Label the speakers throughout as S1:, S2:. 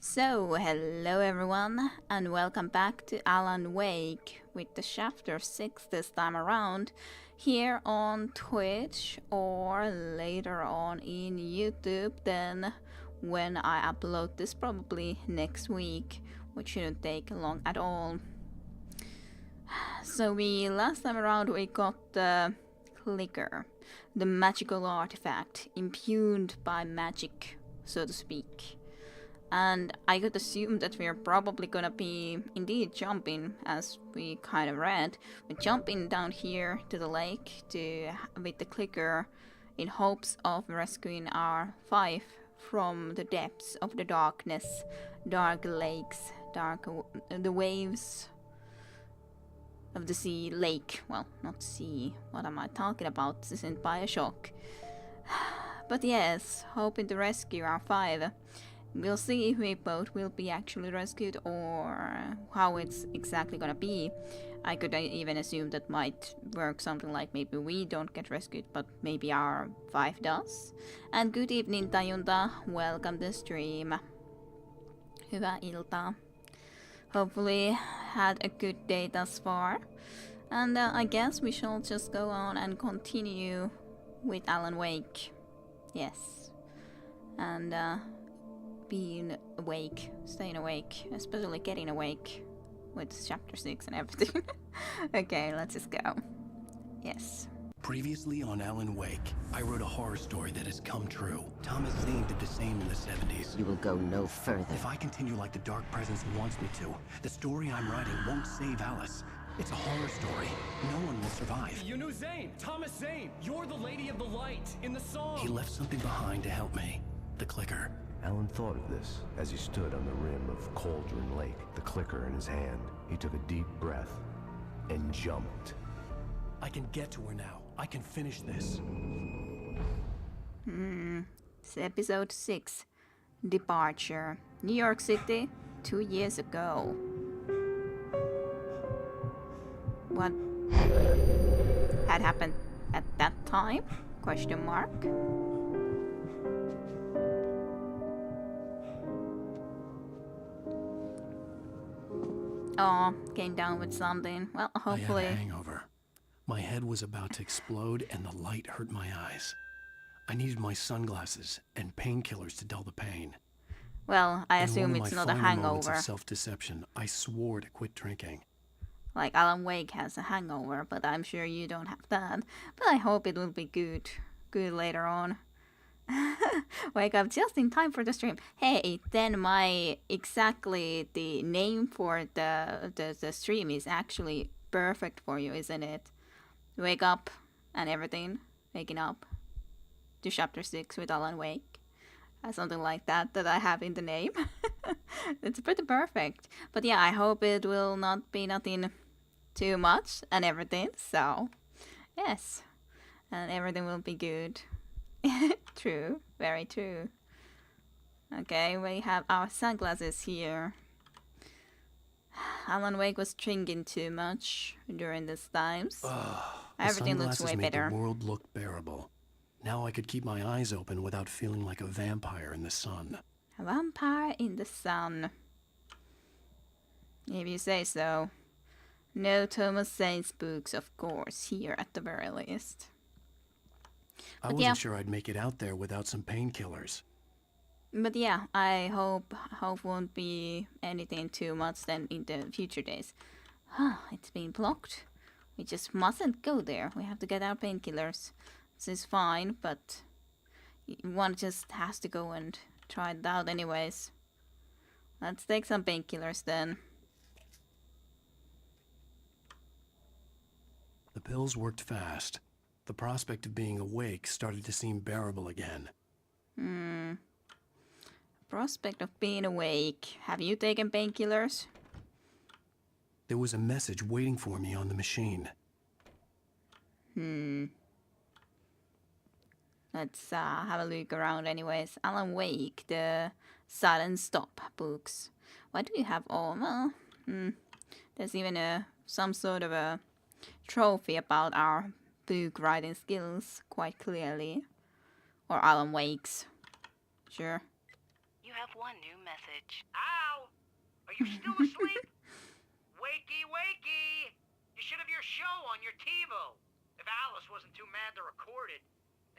S1: So, hello everyone, and welcome back to Alan Wake with the chapter 6 this time around, here on Twitch or later on in YouTube, then when I upload this probably next week, which shouldn't take long at all. So last time around we got the clicker, the magical artifact, imbued by magic, so to speak. And I could assume that we're probably gonna be indeed jumping, as we kind of read. We're jumping down here to the lake with the clicker in hopes of rescuing our five from the depths of the darkness, dark lakes, the waves of the sea lake. Well, not sea. What am I talking about? This isn't Bioshock. But yes, hoping to rescue our five. We'll see if we both will be actually rescued or how it's exactly gonna be. I could even assume that might work something like maybe we don't get rescued, but maybe our five does. And good evening, Tajunta. Welcome to stream. Hyvää iltaa. Hopefully had a good day thus far. And I guess we shall just go on and continue with Alan Wake. Yes. And being awake, staying awake, especially getting awake with chapter 6 and everything. Okay, let's just go. Yes.
S2: Previously on Alan Wake, I wrote a horror story that has come true. Thomas Zane did the same in the 70s.
S3: You will go no further.
S2: If I continue like the Dark Presence wants me to, the story I'm writing won't save Alice. It's a horror story. No one will survive.
S4: You knew Zane! Thomas Zane! You're the Lady of the Light in the song!
S2: He left something behind to help me. The clicker.
S5: Alan thought of this as he stood on the rim of Cauldron Lake, the clicker in his hand. He took a deep breath and jumped.
S2: I can get to her now. I can finish this.
S1: It's episode 6. Departure. New York City, 2 years ago. What had happened at that time? Question mark. Oh, came down with something. Well, hopefully.
S2: I had a hangover. My head was about to explode and the light hurt my eyes. I needed my sunglasses and painkillers to dull the pain.
S1: Well, I
S2: In
S1: assume
S2: one of
S1: it's
S2: my
S1: not a
S2: final moments
S1: hangover.
S2: of self-deception, I swore to quit drinking.
S1: Like Alan Wake has a hangover, but I'm sure you don't have that. But I hope it will be good later on. Wake up just in time for the stream. Hey, then the name for the stream is actually perfect for you, isn't it? Wake up and everything. Waking up to chapter 6 with Alan Wake. Something like that I have in the name. It's pretty perfect. But yeah, I hope it will not be nothing too much and everything. So, yes. And everything will be good. True. Very true. Okay, we have our sunglasses here. Alan Wake was drinking too much during these times. Everything looks way
S2: made
S1: better.
S2: The world look bearable. Now I could keep my eyes open without feeling like a vampire in the sun.
S1: A vampire in the sun. If you say so. No Thomas Zane's books, of course, here at the very least.
S2: I
S1: But
S2: wasn't
S1: yeah.
S2: sure I'd make it out there without some painkillers.
S1: But yeah, I hope won't be anything too much then in the future days. It's been blocked. We just mustn't go there. We have to get our painkillers. This is fine, but one just has to go and try it out anyways. Let's take some painkillers then.
S2: The pills worked fast. The prospect of being awake started to seem bearable again.
S1: Prospect of being awake. Have you taken painkillers?
S2: There was a message waiting for me on the machine.
S1: Let's have a look around anyways. Alan Wake, the Silent Stop books. Why do you have all? Well, there's even some sort of a trophy about our book writing skills, quite clearly. Or Alan Wake's. Sure.
S6: You have
S3: have one new message.
S6: Al! Are you still asleep? Wakey, wakey! You should have your show on your TiVo. If Alice wasn't too mad to record it.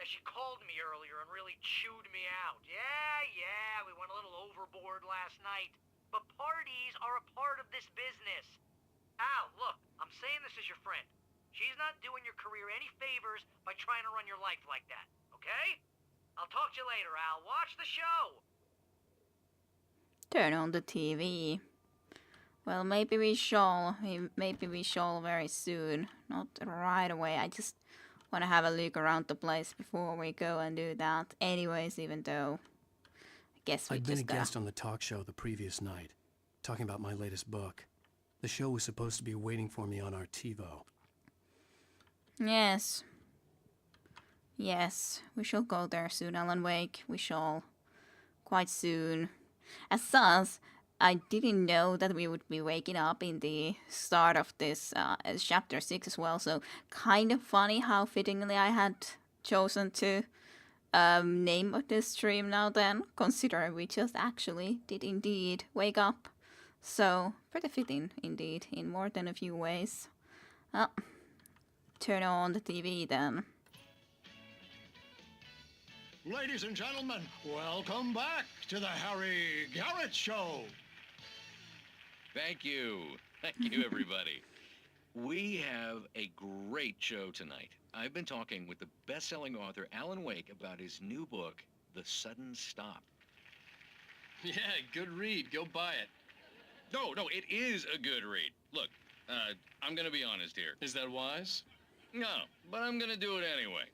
S6: She called me earlier and really chewed me out. Yeah, we went a little overboard last night. But parties are a part of this business. Al, look, I'm saying this as your friend. She's not doing your career any favors by trying to run your life like that, okay? I'll talk to you later, Al. Watch the show.
S1: Turn on the TV. Well, maybe we shall very soon. Not right away. I just want to have a look around the place before we go and do that. Anyways, even though I guess we
S2: I'd been a
S1: just gotta...
S2: guest on the talk show the previous night, talking about my latest book. The show was supposed to be waiting for me on our TiVo.
S1: Yes. Yes, we shall go there soon, Alan Wake. We shall. Quite soon. As such, I didn't know that we would be waking up in the start of this chapter 6 as well, so kind of funny how fittingly I had chosen to name this stream now then, considering we just actually did indeed wake up. So, pretty fitting indeed, in more than a few ways. Well, turn on the TV then.
S7: Ladies and gentlemen, welcome back to the Harry Garrett Show.
S8: Thank you. Thank you, everybody. We have a great show tonight. I've been talking with the best-selling author Alan Wake about his new book, The Sudden Stop.
S4: Yeah, good read. Go buy it.
S8: No, it is a good read. Look, I'm gonna be honest here.
S4: Is that wise?
S8: No, but I'm gonna do it anyway.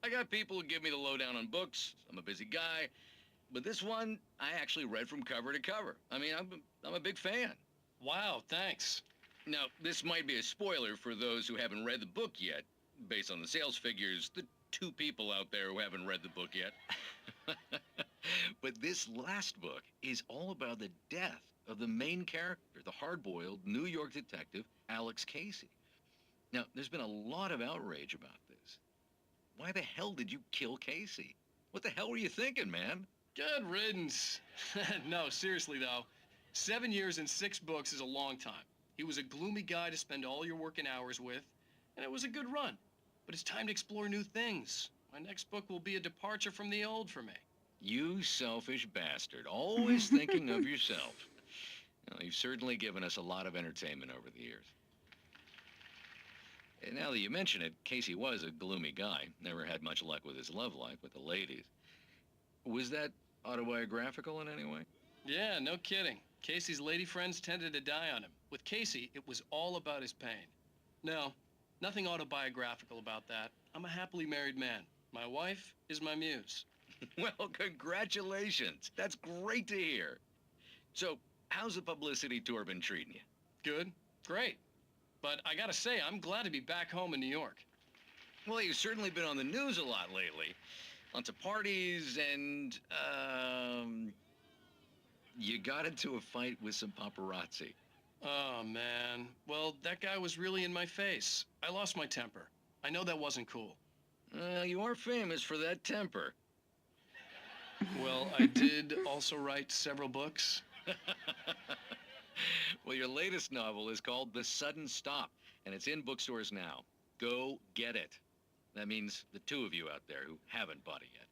S8: I got people who give me the lowdown on books. I'm a busy guy. But this one, I actually read from cover to cover. I mean, I'm a big fan.
S4: Wow, thanks.
S8: Now, this might be a spoiler for those who haven't read the book yet. Based on the sales figures, the 2 people out there who haven't read the book yet. But this last book is all about the death of the main character, the hard-boiled New York detective, Alex Casey. Now, there's been a lot of outrage about this. Why the hell did you kill Casey? What the hell were you thinking, man?
S4: Good riddance. No, seriously, though. 7 years and 6 books is a long time. He was a gloomy guy to spend all your working hours with, and it was a good run. But it's time to explore new things. My next book will be a departure from the old for me.
S8: You selfish bastard. Always thinking of yourself. Well, you've certainly given us a lot of entertainment over the years. And now that you mention it, Casey was a gloomy guy. Never had much luck with his love life with the ladies. Was that autobiographical in any way?
S4: Yeah, no kidding. Casey's lady friends tended to die on him. With Casey, it was all about his pain. No, nothing autobiographical about that. I'm a happily married man. My wife is my muse.
S8: Well, congratulations. That's great to hear. So, how's the publicity tour been treating you?
S4: Good, great. But I gotta say, I'm glad to be back home in New York.
S8: Well, you've certainly been on the news a lot lately. Lots of parties and, you got into a fight with some paparazzi.
S4: Oh, man. Well, that guy was really in my face. I lost my temper. I know that wasn't cool.
S8: You are famous for that temper.
S4: Well, I did also write several books.
S8: Well, your latest novel is called The Sudden Stop, and it's in bookstores now. Go get it. That means the 2 of you out there who haven't bought it yet.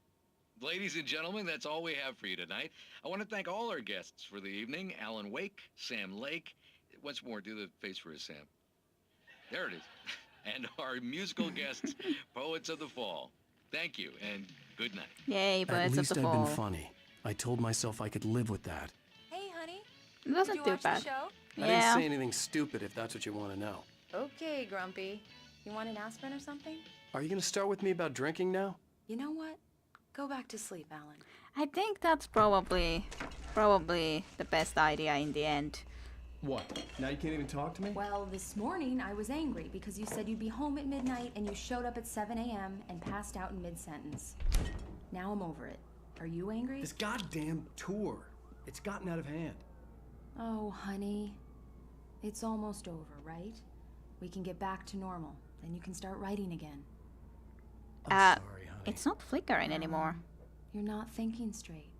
S8: Ladies and gentlemen, that's all we have for you tonight. I want to thank all our guests for the evening. Alan Wake, Sam Lake. Once more, do the face for us, Sam. There it is. And our musical guests, Poets of the Fall. Thank you, and good night.
S1: Yay,
S2: At
S1: Birds of
S2: least
S1: the
S2: I've
S1: Fall.
S2: been funny. I told myself I could live with that.
S9: Hey, honey.
S1: It
S9: Did
S1: wasn't
S9: you
S1: too
S9: watch
S1: bad.
S9: the show?
S2: I didn't
S1: Yeah.
S2: say anything stupid if that's what you want to know.
S9: Okay, Grumpy. You want an aspirin or something?
S2: Are you going to start with me about drinking now?
S9: You know what? Go back to sleep, Alan.
S1: I think that's probably the best idea in the end.
S10: What? Now you can't even talk to me?
S9: Well, this morning I was angry because you said you'd be home at midnight and you showed up at 7 a.m. and passed out in mid-sentence. Now I'm over it. Are you angry?
S10: This goddamn tour. It's gotten out of hand.
S9: Oh, honey. It's almost over, right? We can get back to normal. Then you can start writing again.
S2: I'm sorry, honey.
S1: It's not flickering anymore.
S9: You're not thinking straight.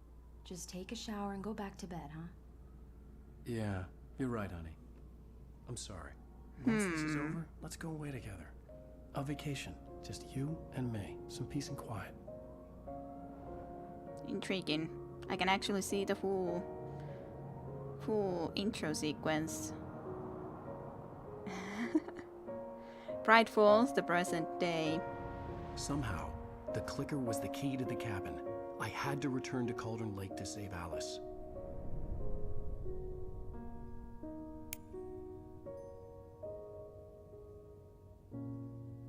S9: Just take a shower and go back to bed, huh?
S2: Yeah, you're right, honey. I'm sorry. Once this is over, let's go away together. A vacation. Just you and me. Some peace and quiet.
S1: Intriguing. I can actually see the full intro sequence. Pride Falls, the present day.
S2: Somehow, the clicker was the key to the cabin. I had to return to Cauldron Lake to save Alice.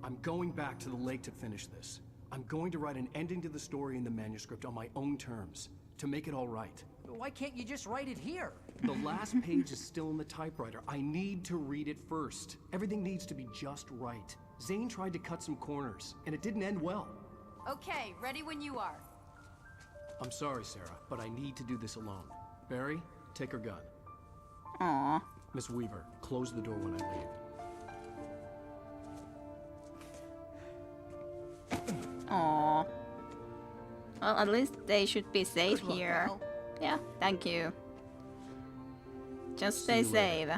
S2: I'm going back to the lake to finish this. I'm going to write an ending to the story in the manuscript on my own terms, to make it all right.
S6: Why can't you just write it here?
S2: The last page is still in the typewriter. I need to read it first. Everything needs to be just right. Zane tried to cut some corners, and it didn't end well.
S9: Okay, ready when you are.
S2: I'm sorry, Sarah, but I need to do this alone. Barry, take her gun.
S1: Aww.
S2: Miss Weaver, close the door when I leave.
S1: Aww. Well, at least they should be safe here. Yeah, thank you. Just stay safe.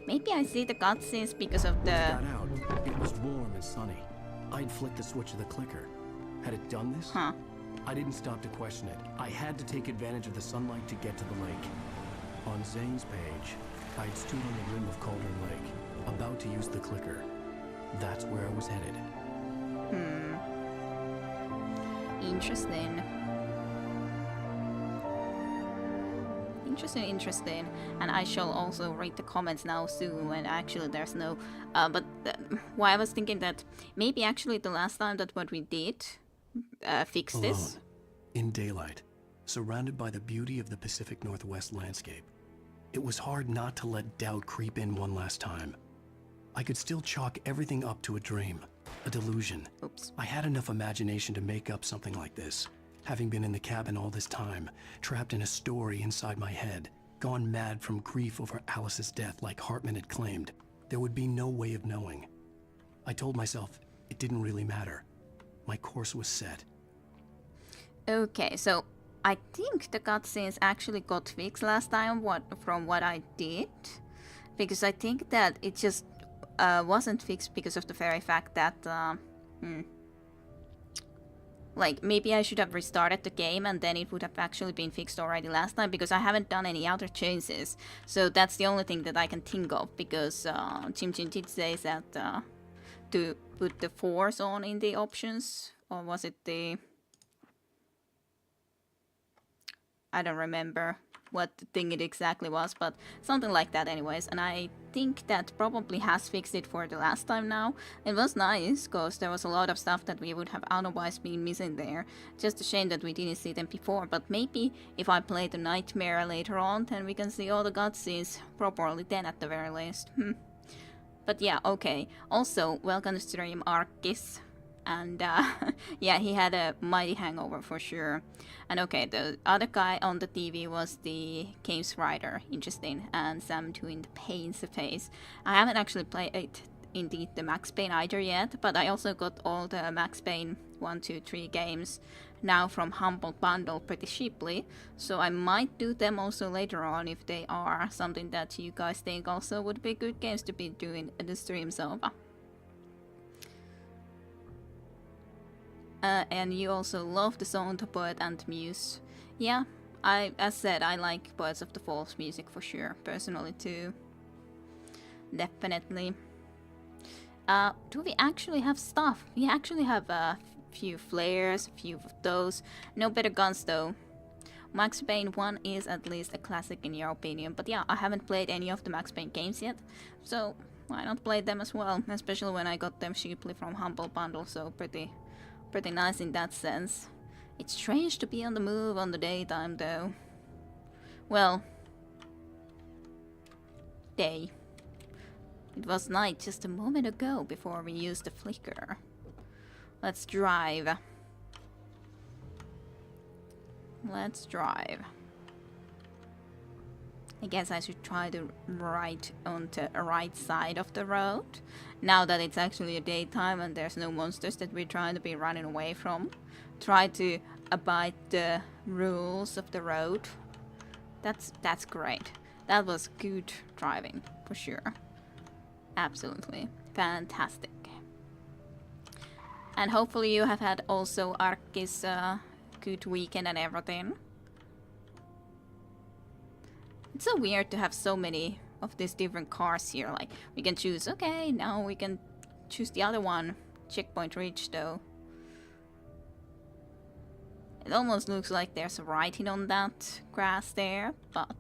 S1: Maybe I see the cutscenes because of the...
S2: Got out. It was warm and sunny. I'd flicked the switch of the clicker. Had it done this?
S1: Huh.
S2: I didn't stop to question it. I had to take advantage of the sunlight to get to the lake. On Zane's page, I'd stood on the rim of Cauldron Lake, about to use the clicker. That's where I was headed.
S1: Interesting. Interesting. And I shall also read the comments now soon when actually there's no... why I was thinking that maybe actually the last time that what we did fixed this.
S2: Alone, in daylight, surrounded by the beauty of the Pacific Northwest landscape. It was hard not to let doubt creep in one last time. I could still chalk everything up to a dream, a delusion.
S1: Oops.
S2: I had enough imagination to make up something like this. Having been in the cabin all this time, trapped in a story inside my head, gone mad from grief over Alice's death like Hartman had claimed, there would be no way of knowing. I told myself it didn't really matter. My course was set.
S1: Okay, so I think the cutscenes actually got fixed last time from what I did. Because I think that it just wasn't fixed because of the very fact that... Like, maybe I should have restarted the game and then it would have actually been fixed already last time, because I haven't done any other changes. So that's the only thing that I can think of, because Jim did say that to put the force on in the options, or was it the... I don't remember what thing it exactly was, but something like that anyways. And I think that probably has fixed it for the last time now. It was nice, because there was a lot of stuff that we would have otherwise been missing there. Just a shame that we didn't see them before, but maybe if I play the Nightmare later on, then we can see all the cutscenes properly then at the very least. But yeah, okay. Also, welcome to stream Arkis. And yeah, he had a mighty hangover for sure. And okay, the other guy on the TV was the games writer, interesting, and Sam doing the Pain's face. I haven't actually played it, indeed, the Max Payne either yet, but I also got all the Max Payne 1, 2, 3 games now from Humble Bundle pretty cheaply, so I might do them also later on if they are something that you guys think also would be good games to be doing the streams of. And you also love the song The Poet and Muse. Yeah, as said, I like Poets of the Falls music for sure, personally too. Definitely. Do we actually have stuff? We actually have a few flares, a few of those. No better guns though. Max Payne 1 is at least a classic in your opinion, but yeah, I haven't played any of the Max Payne games yet, so why not play them as well, especially when I got them cheaply from Humble Bundle, so pretty nice in that sense. It's strange to be on the move on the daytime though. Well, day. It was night just a moment ago before we used the flicker. Let's drive. I guess I should try to ride on the right side of the road. Now that it's actually a daytime and there's no monsters that we're trying to be running away from. Try to abide the rules of the road. That's great. That was good driving, for sure. Absolutely. Fantastic. And hopefully you have had also Arkis good weekend and everything. It's so weird to have so many of these different cars here. Like, we can choose, okay, now we can choose the other one. Checkpoint reached, though. It almost looks like there's writing on that grass there, but,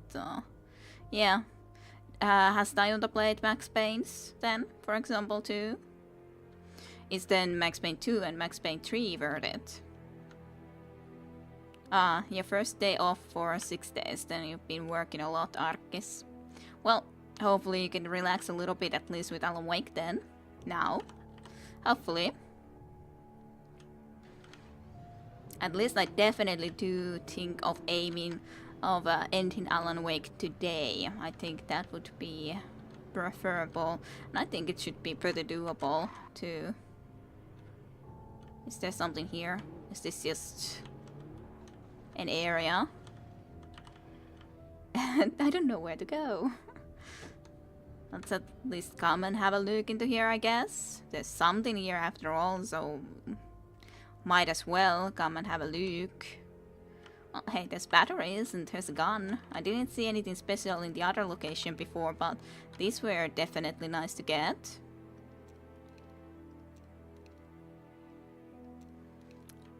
S1: yeah. Has Dionda played Max Payne's, then, for example, too? Is then Max Payne 2 and Max Payne 3 worth it? Your first day off for 6 days, then you've been working a lot, Arkis. Well, hopefully you can relax a little bit, at least with Alan Wake then. Now. Hopefully. At least I definitely do think of aiming of ending Alan Wake today. I think that would be preferable. And I think it should be pretty doable too. Is there something here? Is this just an area? I don't know where to go. Let's at least come and have a look into here, I guess. There's something here after all, so might as well come and have a look. Oh, hey, there's batteries and there's a gun. I didn't see anything special in the other location before, but these were definitely nice to get.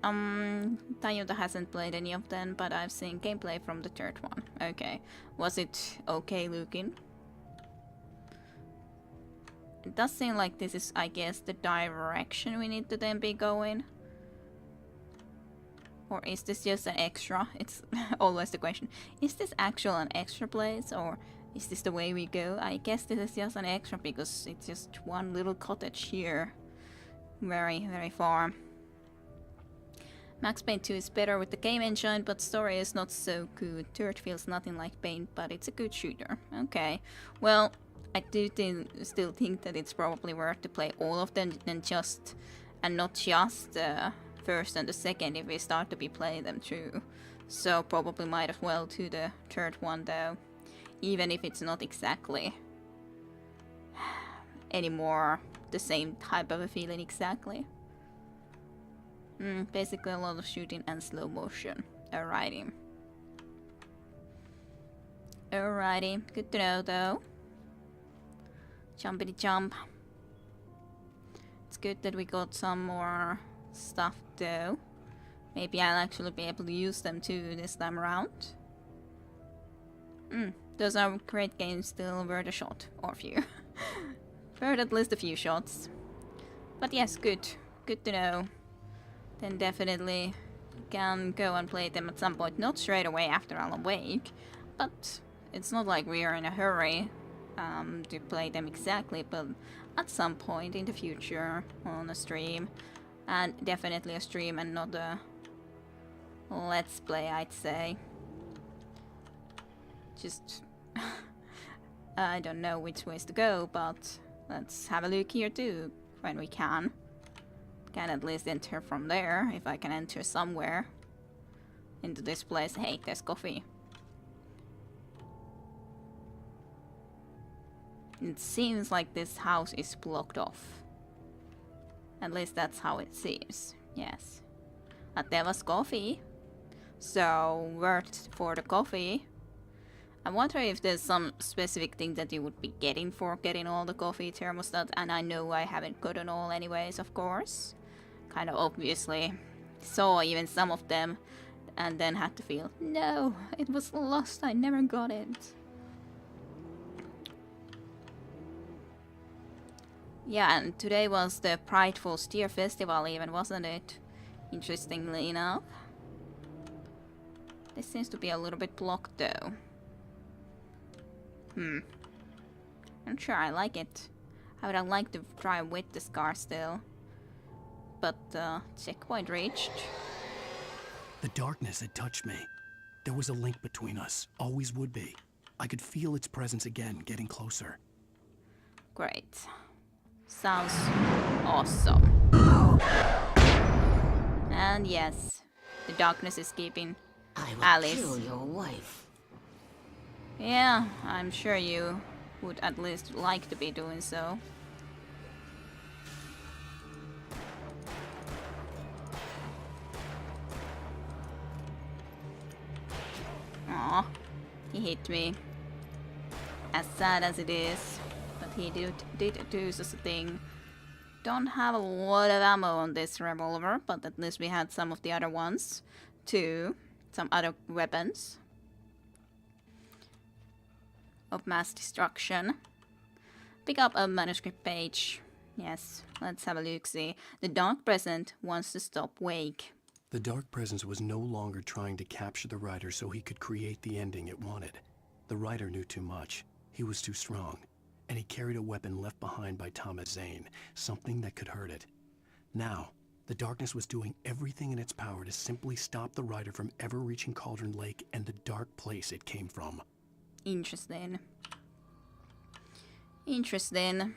S1: Dionda hasn't played any of them, but I've seen gameplay from the third one. Okay. Was it okay looking? It does seem like this is, I guess, the direction we need to then be going. Or is this just an extra? It's always the question. Is this actual an extra place, or is this the way we go? I guess this is just an extra because it's just one little cottage here. Very, very far. Max Payne 2 is better with the game engine, but story is not so good. Third feels nothing like Payne, but it's a good shooter. Okay, well, I do still think that it's probably worth to play all of them and not just the first and the second if we start to be playing them through. So probably might as well do the third one though, even if it's not exactly anymore the same type of a feeling exactly. Basically a lot of shooting and slow motion. Alrighty. Alrighty, good to know though. Jumpity jump. It's good that we got some more stuff though. Maybe I'll actually be able to use them too this time around. Those are great games, still worth a shot or a few. Worth at least a few shots. But yes, good. Good to know. Then definitely can go and play them at some point. Not straight away after Alan Wake, but it's not like we are in a hurry to play them exactly, but at some point in the future on a stream. And definitely a stream and not a let's play, I'd say. Just I don't know which ways to go, but let's have a look here too when we can. Can at least enter from there, if I can enter somewhere into this place. Hey, there's coffee. It seems like this house is blocked off. At least that's how it seems. Yes. But there was coffee. So, worth for the coffee. I wonder if there's some specific thing that you would be getting for getting all the coffee thermostat. And I know I haven't gotten all anyways, of course. Kind of obviously saw even some of them and then had to feel, no, it was lost, I never got it. Yeah, and today was the Prideful Steer Festival even, wasn't it? Interestingly enough. This seems to be a little bit blocked though. I'm sure I like it. I would have liked to try with this car still. But checkpoint reached.
S2: The darkness had touched me. There was a link between us. Always would be. I could feel its presence again, getting closer.
S1: Great. Sounds awesome. And yes, the darkness is keeping
S3: I will
S1: Alice.
S3: kill your wife.
S1: Yeah, I'm sure you would at least like to be doing so. Aw, he hit me. As sad as it is, but he did do such a thing. Don't have a lot of ammo on this revolver, but at least we had some of the other ones too. Some other weapons of mass destruction. Pick up a manuscript page. Yes, let's have a look-see. The Dark Present wants to stop Wake.
S2: The Dark Presence was no longer trying to capture the writer so he could create the ending it wanted. The writer knew too much. He was too strong. And he carried a weapon left behind by Thomas Zane, something that could hurt it. Now, the darkness was doing everything in its power to simply stop the writer from ever reaching Cauldron Lake and the dark place it came from.
S1: Interesting. Interesting.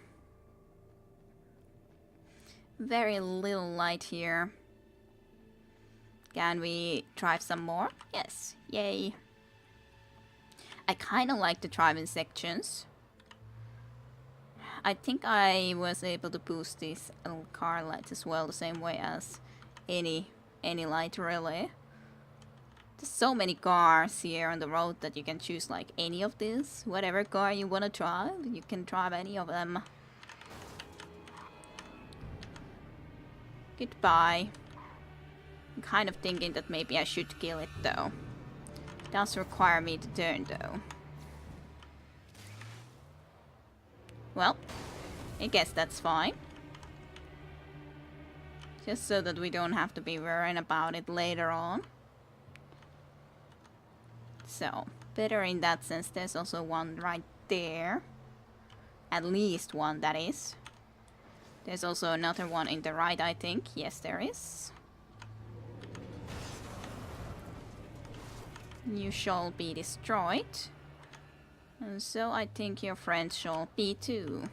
S1: Very little light here. Can we drive some more? Yes. Yay. I kind of like to drive in sections. I think I was able to boost these little car lights as well, the same way as any light really. There's so many cars here on the road that you can choose like any of these. Whatever car you want to drive, you can drive any of them. Goodbye. I'm kind of thinking that maybe I should kill it though. It does require me to turn though. Well, I guess that's fine. Just so that we don't have to be worrying about it later on. So, better in that sense. There's also one right there. At least one, that is. There's also another one in the right, I think. Yes, there is. You shall be destroyed. And so I think your friends shall be too.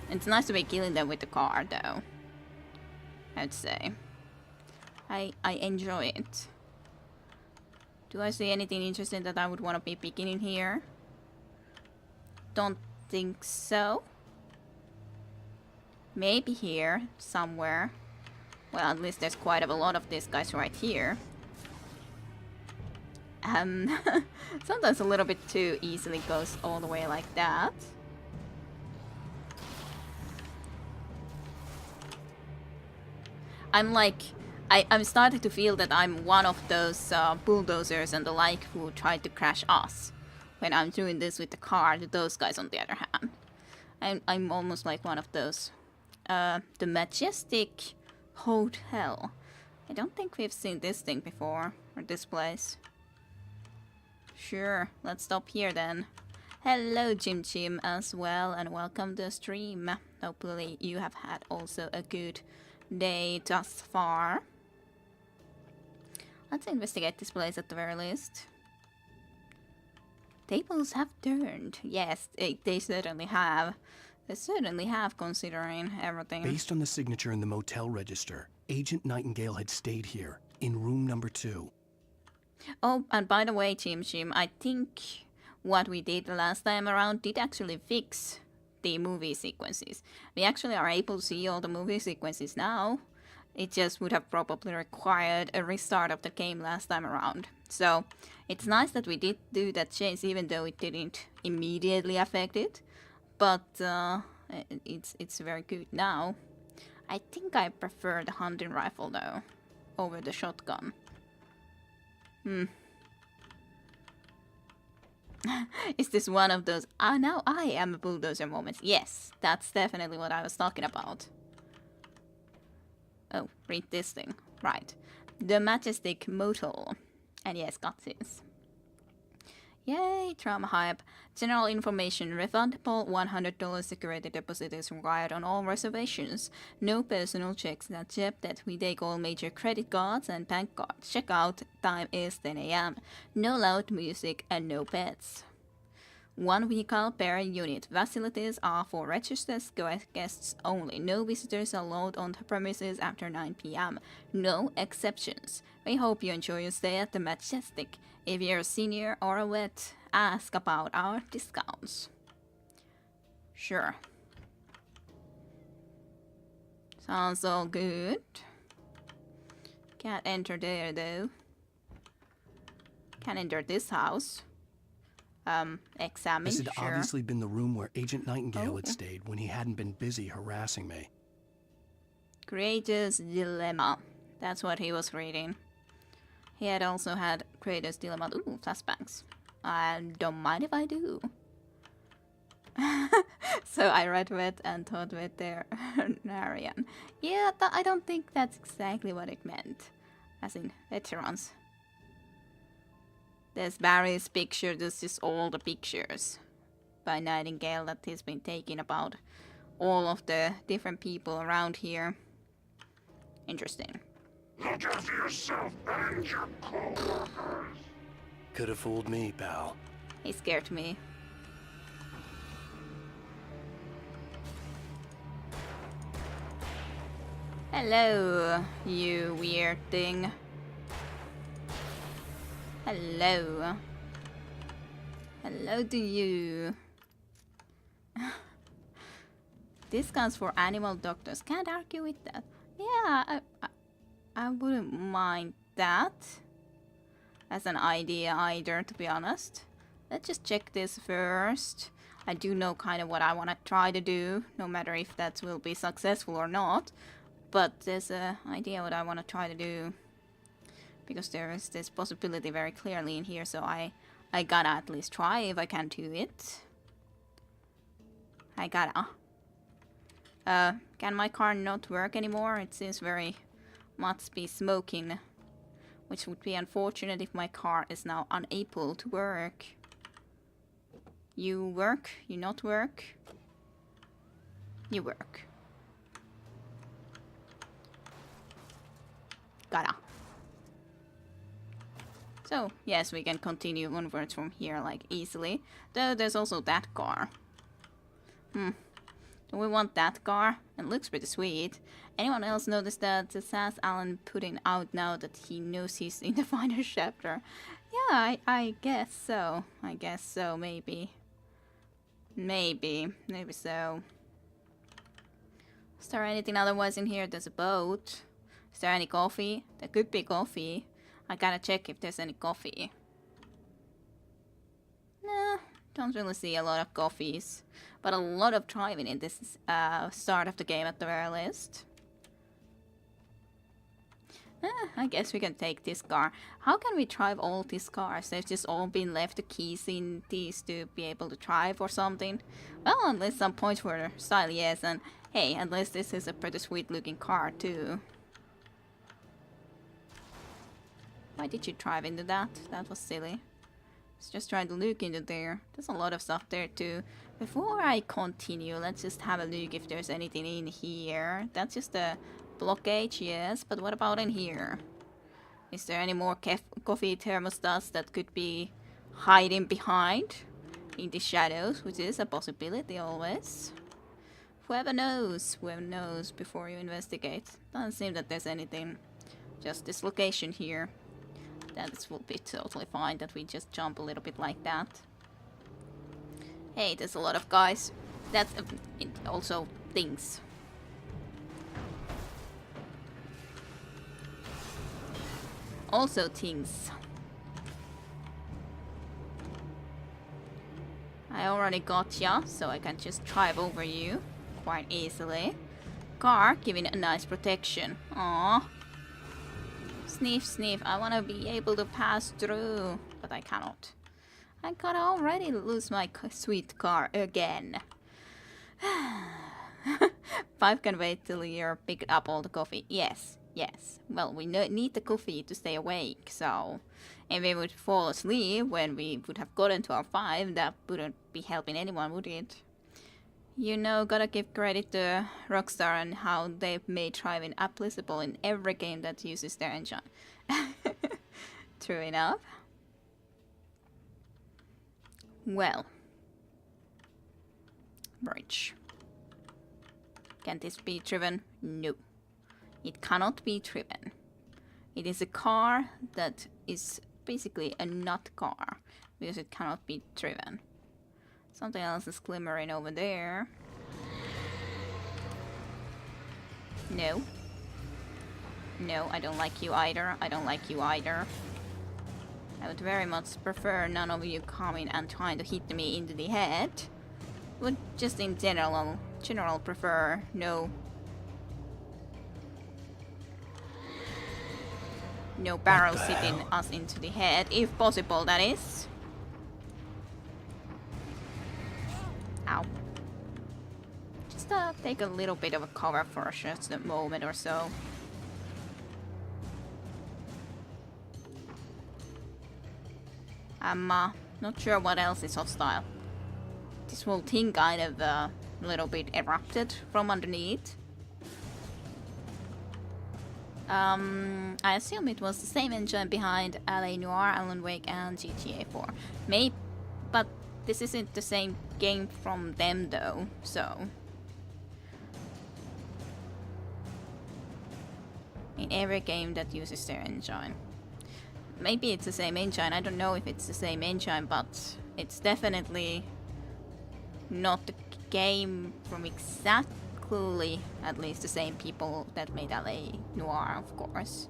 S1: It's nice to be killing them with the car though, I'd say. I enjoy it. Do I see anything interesting that I would want to be picking in here? Don't think so. Maybe here, somewhere. Well, at least there's quite a lot of these guys right here. Sometimes a little bit too easily goes all the way like that. I'm starting to feel that I'm one of those bulldozers and the like who tried to crash us. When I'm doing this with the car, those guys on the other hand. I'm almost like one of those. The Majestic Hotel. I don't think we've seen this thing before, or this place. Sure, let's stop here then. Hello Jim Jim as well, and welcome to the stream. Hopefully you have had also a good day thus far. Let's investigate this place at the very least. Tables have turned. Yes, they certainly have. They certainly have, considering everything.
S2: Based on the signature in the motel register, Agent Nightingale had stayed here, in room number 2.
S1: Oh, and by the way, Jim Jim, I think what we did the last time around did actually fix the movie sequences. We actually are able to see all the movie sequences now. It just would have probably required a restart of the game last time around. So, it's nice that we did do that change, even though it didn't immediately affect it. But it's very good now. I think I prefer the hunting rifle though, over the shotgun. Is this one of those, now I am a bulldozer moments? Yes, that's definitely what I was talking about. Oh, read this thing. Right. The Majestic Motel. And yes, cutscenes. Yay, trauma hype. General information, refundable $100 security deposit is required on all reservations. No personal checks. That's it, that we take all major credit cards and bank cards. Checkout time is 10 a.m. No loud music and no pets. 1 vehicle per unit. Facilities are for registered guests only. No visitors allowed on the premises after 9 p.m. No exceptions. We hope you enjoy your stay at the Majestic. If you're a senior or a vet, ask about our discounts. Sure. Sounds all good. Can't enter there though. Can enter this house. Examine,
S2: This had
S1: sure.
S2: obviously been the room where Agent Nightingale had stayed when he hadn't been busy harassing me.
S1: Creator's Dilemma. That's what he was reading. He had also had Creator's Dilemma. Ooh, flashbacks. I don't mind if I do. So I read vet and thought veterinarian. Yeah, I don't think that's exactly what it meant. As in, veterans. There's Barry's picture, this is all the pictures by Nightingale that he's been taking about all of the different people around here. Interesting.
S7: Look after yourself and your co-workers.
S2: Could have fooled me, pal.
S1: He scared me. Hello, you weird thing. Hello. Hello to you. Discounts for animal doctors. Can't argue with that. Yeah, I wouldn't mind that as an idea either, to be honest. Let's just check this first. I do know kind of what I want to try to do, no matter if that will be successful or not. But there's an idea what I want to try to do. Because there is this possibility very clearly in here, so I gotta at least try if I can do it. I gotta. Can my car not work anymore? It seems very much be smoking, which would be unfortunate if my car is now unable to work. You work? You not work? You work. Gotta. So, yes, we can continue onwards from here, like, easily. Though there's also that car. Do we want that car? It looks pretty sweet. Anyone else notice that Sass Alan putting out now that he knows he's in the final chapter? Yeah, I guess so. I guess so, maybe. Maybe so. Is there anything otherwise in here? There's a boat. Is there any coffee? There could be coffee. I gotta check if there's any coffee. Nah, don't really see a lot of coffees. But a lot of driving in this start of the game at the very least. I guess we can take this car. How can we drive all these cars? They've just all been left the keys in these to be able to drive or something. Well, unless some points for style, yes. And hey, unless this is a pretty sweet looking car too. Why did you drive into that? That was silly. I was just trying to look into there. There's a lot of stuff there too. Before I continue, let's just have a look if there's anything in here. That's just a blockage, yes. But what about in here? Is there any more coffee thermostats that could be hiding behind in the shadows? Which is a possibility always. Whoever knows before you investigate. Doesn't seem that there's anything. Just this location here. That will be totally fine that we just jump a little bit like that. Hey, there's a lot of guys. That's also things. Also things. I already got ya, so I can just drive over you quite easily. Car giving a nice protection. Aww. Sniff, sniff. I want to be able to pass through, but I cannot. I gotta already lose my sweet car again. 5 can wait till you're picked up all the coffee. Yes, Yes. Well, we need the coffee to stay awake, so if we would fall asleep when we would have gotten to our 5, that wouldn't be helping anyone, would it? You know, gotta give credit to Rockstar and how they've made driving applicable in every game that uses their engine. True enough. Well. Bridge. Can this be driven? No. It cannot be driven. It is a car that is basically a not car, because it cannot be driven. Something else is glimmering over there. No. No, I don't like you either. I don't like you either. I would very much prefer none of you coming and trying to hit me into the head. Would just in general prefer no barrels hitting us into the head, if possible, that is. Ow. Just take a little bit of a cover for just a moment or so. I'm not sure what else is hostile. This whole thing kind of a little bit erupted from underneath. I assume it was the same engine behind LA Noire, Alan Wake, and GTA 4. Maybe, but this isn't the same game from them though, so... In every game that uses their engine. Maybe it's the same engine, I don't know if it's the same engine, but it's definitely not the game from exactly, at least the same people that made LA Noire, of course.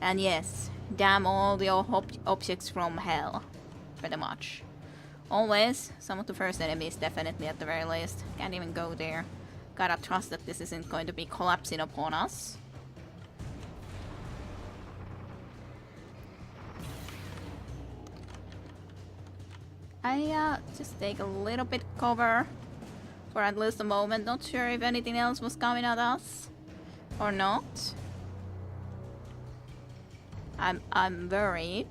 S1: And yes, damn all the objects from hell, pretty much. Always, some of the first enemies definitely at the very least. Can't even go there. Gotta trust that this isn't going to be collapsing upon us. I just take a little bit cover for at least a moment. Not sure if anything else was coming at us or not. I'm worried.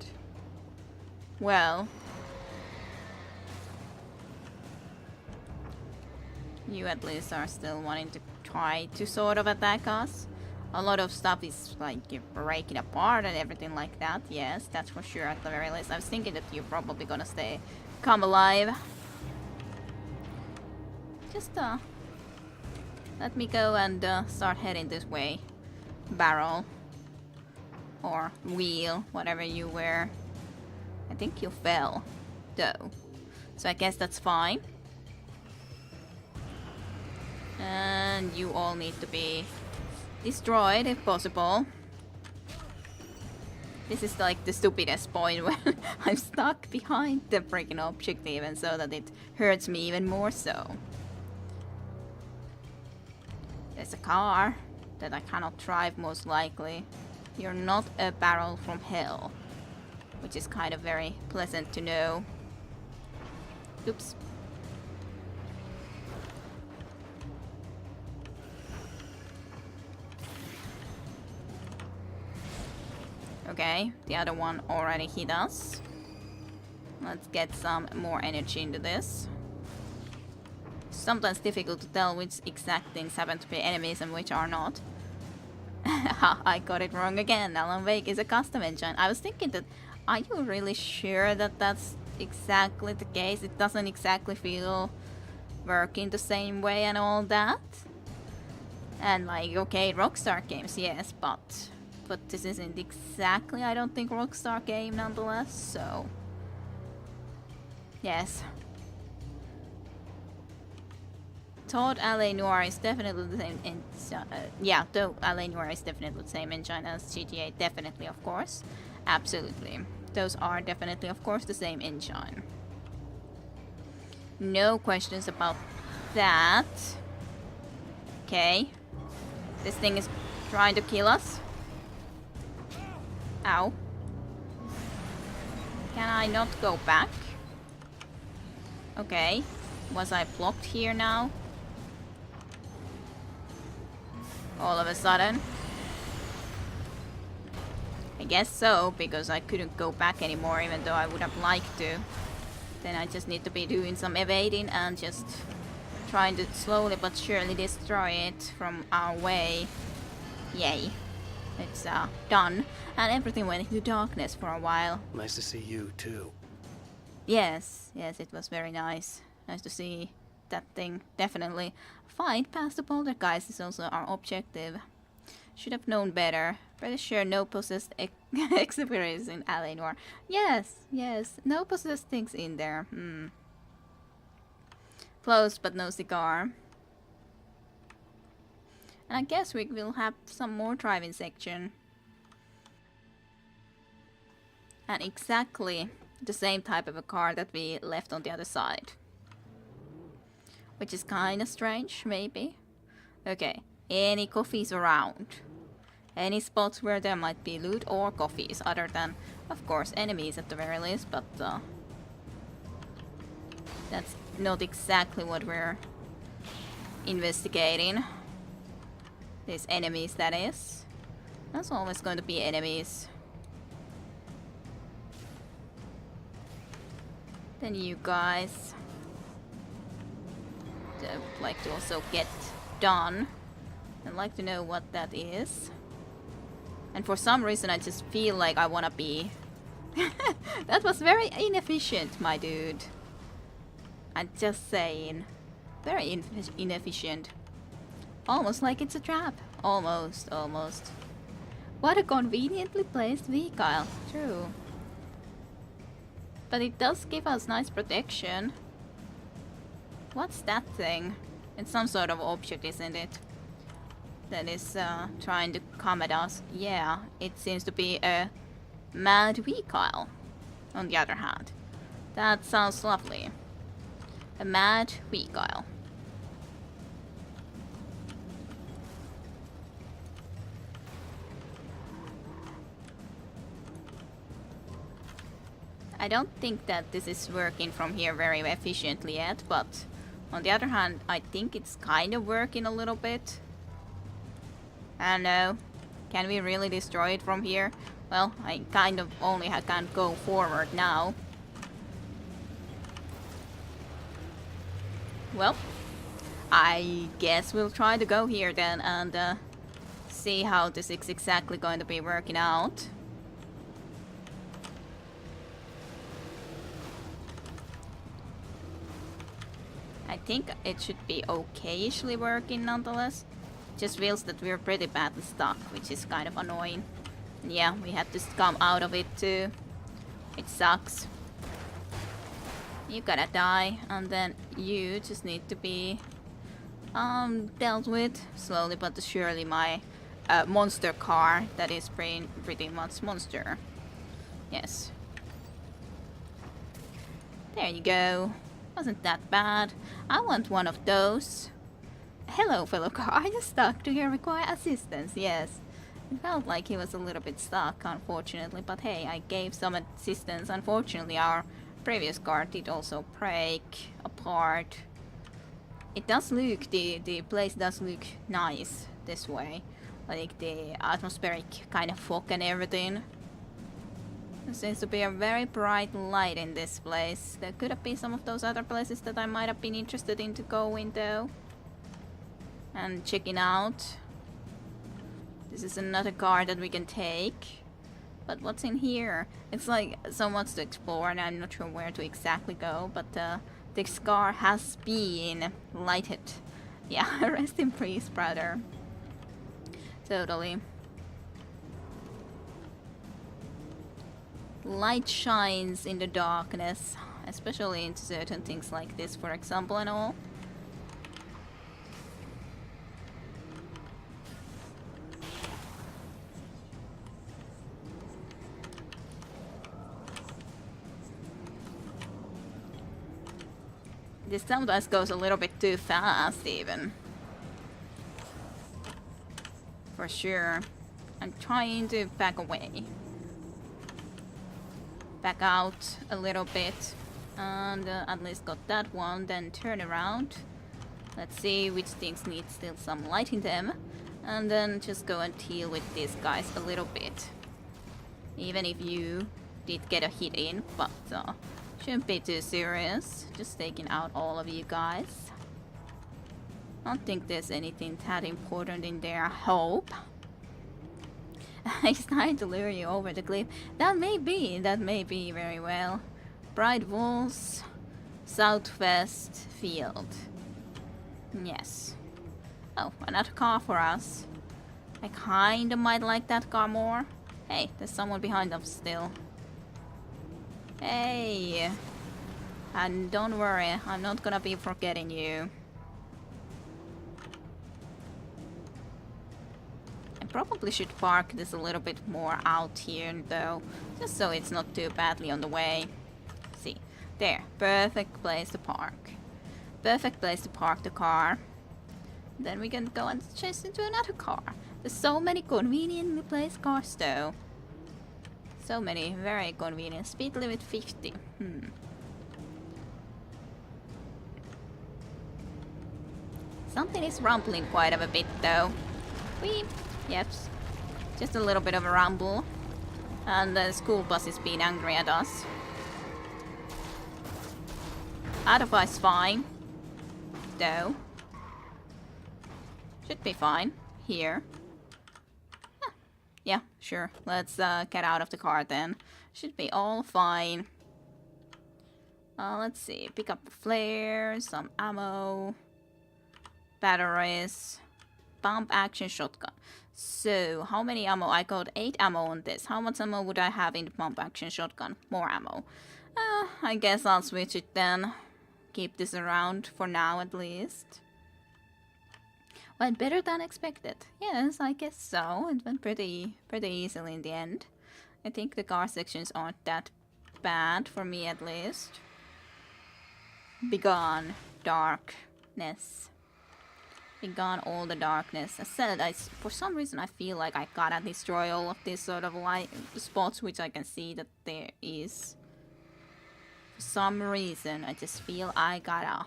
S1: Well, you at least are still wanting to try to sort of attack us. A lot of stuff is like breaking apart and everything like that. Yes, that's for sure at the very least. I was thinking that you're probably gonna come alive. Just let me go and start heading this way. Barrel or wheel, whatever you were. I think you fell though, so I guess that's fine. And you all need to be destroyed if possible. This is like the stupidest point when I'm stuck behind the freaking objective, and so that it hurts me even more so. There's a car that I cannot drive most likely. You're not a barrel from hell, which is kind of very pleasant to know. Oops. Okay, the other one already hit us. Let's get some more energy into this. Sometimes difficult to tell which exact things happen to be enemies and which are not. I got it wrong again. Alan Wake is a custom engine. I was thinking that, are you really sure that that's exactly the case? It doesn't exactly feel working the same way and all that. And like, okay, Rockstar games, yes, but this isn't exactly, I don't think, Rockstar game nonetheless, so... Yes. Todd LA Noire is definitely the same yeah, though LA Noire is definitely the same engine as GTA, definitely, of course. Absolutely. Those are definitely, of course, the same engine. No questions about that. Okay. This thing is trying to kill us. Ow. Can I not go back? Okay. Was I blocked here now? all of a sudden. I guess so, because I couldn't go back anymore, even though I would have liked to. Then I just need to be doing some evading and just trying to slowly but surely destroy it from our way. Yay. It's done. And everything went into darkness for a while.
S2: Nice to see you, too.
S1: Yes, it was very nice. Nice to see that thing, definitely. Fight past the poltergeist is also our objective. Should have known better. Pretty sure no possessed exhibitors in Alienware. Yes, no possessed things in there. Close, but no cigar. And I guess we will have some more driving section. And exactly the same type of a car that we left on the other side. Which is kinda strange, maybe. Okay, any coffees around? Any spots where there might be loot or coffees, other than, of course, enemies at the very least, but that's not exactly what we're investigating. These enemies, that is. That's always going to be enemies. Then you guys would like to also get done. I'd like to know what that is. And for some reason I just feel like I wanna be... That was very inefficient, my dude. I'm just saying. Very inefficient. Almost like it's a trap. Almost. What a conveniently placed vehicle. True. But it does give us nice protection. What's that thing? It's some sort of object, isn't it? That is trying to come at us. Yeah, it seems to be a mad vehicle, on the other hand. That sounds lovely. A mad vehicle. I don't think that this is working from here very efficiently yet, but on the other hand, I think it's kind of working a little bit. I don't know. Can we really destroy it from here? Well, I kind of only can't go forward now. Well, I guess we'll try to go here then and see how this is exactly going to be working out. I think it should be okay-ishly working nonetheless. Just feels that we're pretty badly stuck, which is kind of annoying. And yeah, we had to come out of it too. It sucks. You gotta die, and then you just need to be dealt with slowly but surely. My monster car that is pretty much monster. Yes. There you go. Wasn't that bad. I want one of those. Hello, fellow car. Are you stuck? Do you require assistance? Yes. It felt like he was a little bit stuck, unfortunately, but hey, I gave some assistance. Unfortunately, our previous car did also break apart. It does look, the place does look nice this way. Like the atmospheric kind of fog and everything. There seems to be a very bright light in this place. There could have been some of those other places that I might have been interested in to go in though. And checking out. This is another car that we can take. But what's in here? It's like so much to explore and I'm not sure where to exactly go. But this car has been lighted. Yeah, rest in peace, brother. Totally. Light shines in the darkness. Especially into certain things like this, for example, and all. This sometimes goes a little bit too fast, even. For sure. I'm trying to back away. Back out a little bit. And at least got that one. Then turn around. Let's see which things need still some light in them. And then just go and deal with these guys a little bit. Even if you did get a hit in, but shouldn't be too serious. Just taking out all of you guys. I don't think there's anything that important in there, I hope. He's trying to lure you over the cliff. That may be very well. Bright Walls, Southwest Field. Yes. Oh, another car for us. I kinda might like that car more. Hey, there's someone behind us still. Hey! And don't worry, I'm not gonna be forgetting you. I probably should park this a little bit more out here though, just so it's not too badly on the way. See, there, perfect place to park. Perfect place to park the car. Then we can go and chase into another car. There's so many conveniently placed cars though. So many, very convenient. Speed limit 50. Something is rumbling quite a bit though. Weep. Yep. Just a little bit of a rumble. And the school bus is being angry at us. Otherwise fine. Though. Should be fine. Here. Yeah, sure. Let's get out of the car then. Should be all fine. Let's see. Pick up the flare, some ammo, batteries, pump action shotgun. So, how many ammo? I got 8 ammo on this. How much ammo would I have in the pump action shotgun? More ammo. I guess I'll switch it then. Keep this around for now at least. Went better than expected. Yes, I guess so. It went pretty easily in the end. I think the car sections aren't that bad for me at least. Begone darkness. Begone all the darkness. I said, for some reason I feel like I gotta destroy all of these sort of light spots, which I can see that there is. For some reason, I just feel I gotta.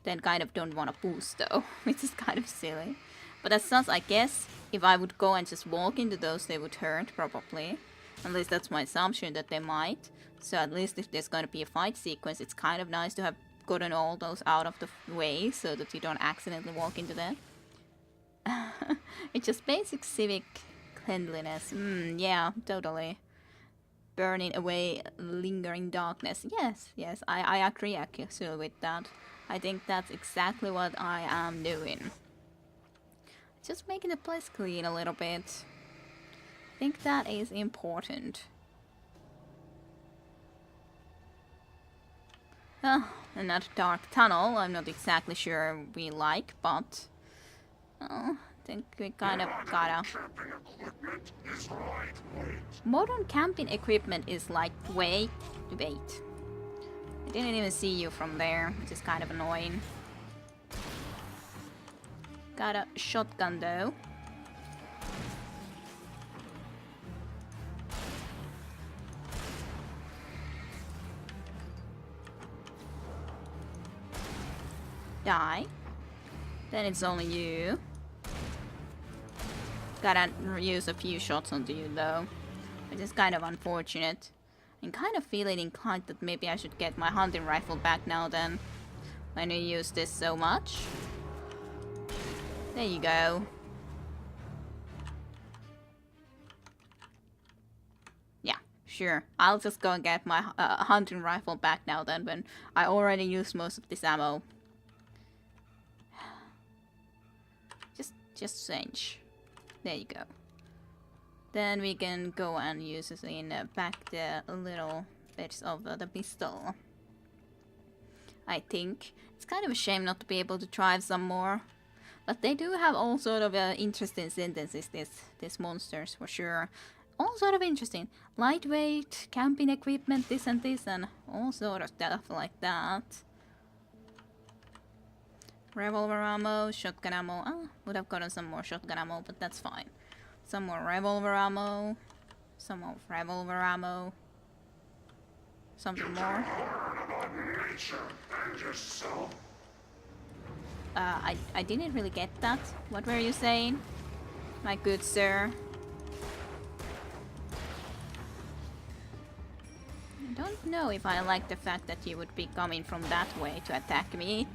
S1: Then kind of don't want to boost though, which is kind of silly. But as such, I guess if I would go and just walk into those, they would hurt probably. At least that's my assumption that they might. So at least if there's going to be a fight sequence, it's kind of nice to have gotten all those out of the way so that you don't accidentally walk into that. It's just basic civic cleanliness. Yeah, totally. Burning away lingering darkness. Yes, I agree actually with that. I think that's exactly what I am doing. Just making the place clean a little bit. I think that is important. Another dark tunnel. I'm not exactly sure we like, but I think we kind of gotta. Modern camping equipment is lightweight. Wait. I didn't even see you from there, which is kind of annoying. Got a shotgun though. Die. Then it's only you. Gotta use a few shots onto you though, which is kind of unfortunate. I'm kind of feeling inclined that maybe I should get my hunting rifle back now then, when I use this so much. There you go. Yeah, sure. I'll just go and get my hunting rifle back now then, when I already used most of this ammo. Just change. There you go. Then we can go and use it in back the little bits of the pistol. I think it's kind of a shame not to be able to drive some more, but they do have all sort of interesting sentences. These monsters for sure. All sort of interesting. Lightweight, camping equipment, this and all sort of stuff like that. Revolver ammo, shotgun ammo. Oh, would have gotten some more shotgun ammo, but that's fine. Some more revolver ammo. Some more revolver ammo. Something more. I didn't really get that. What were you saying, my good sir? I don't know if I like the fact that you would be coming from that way to attack me.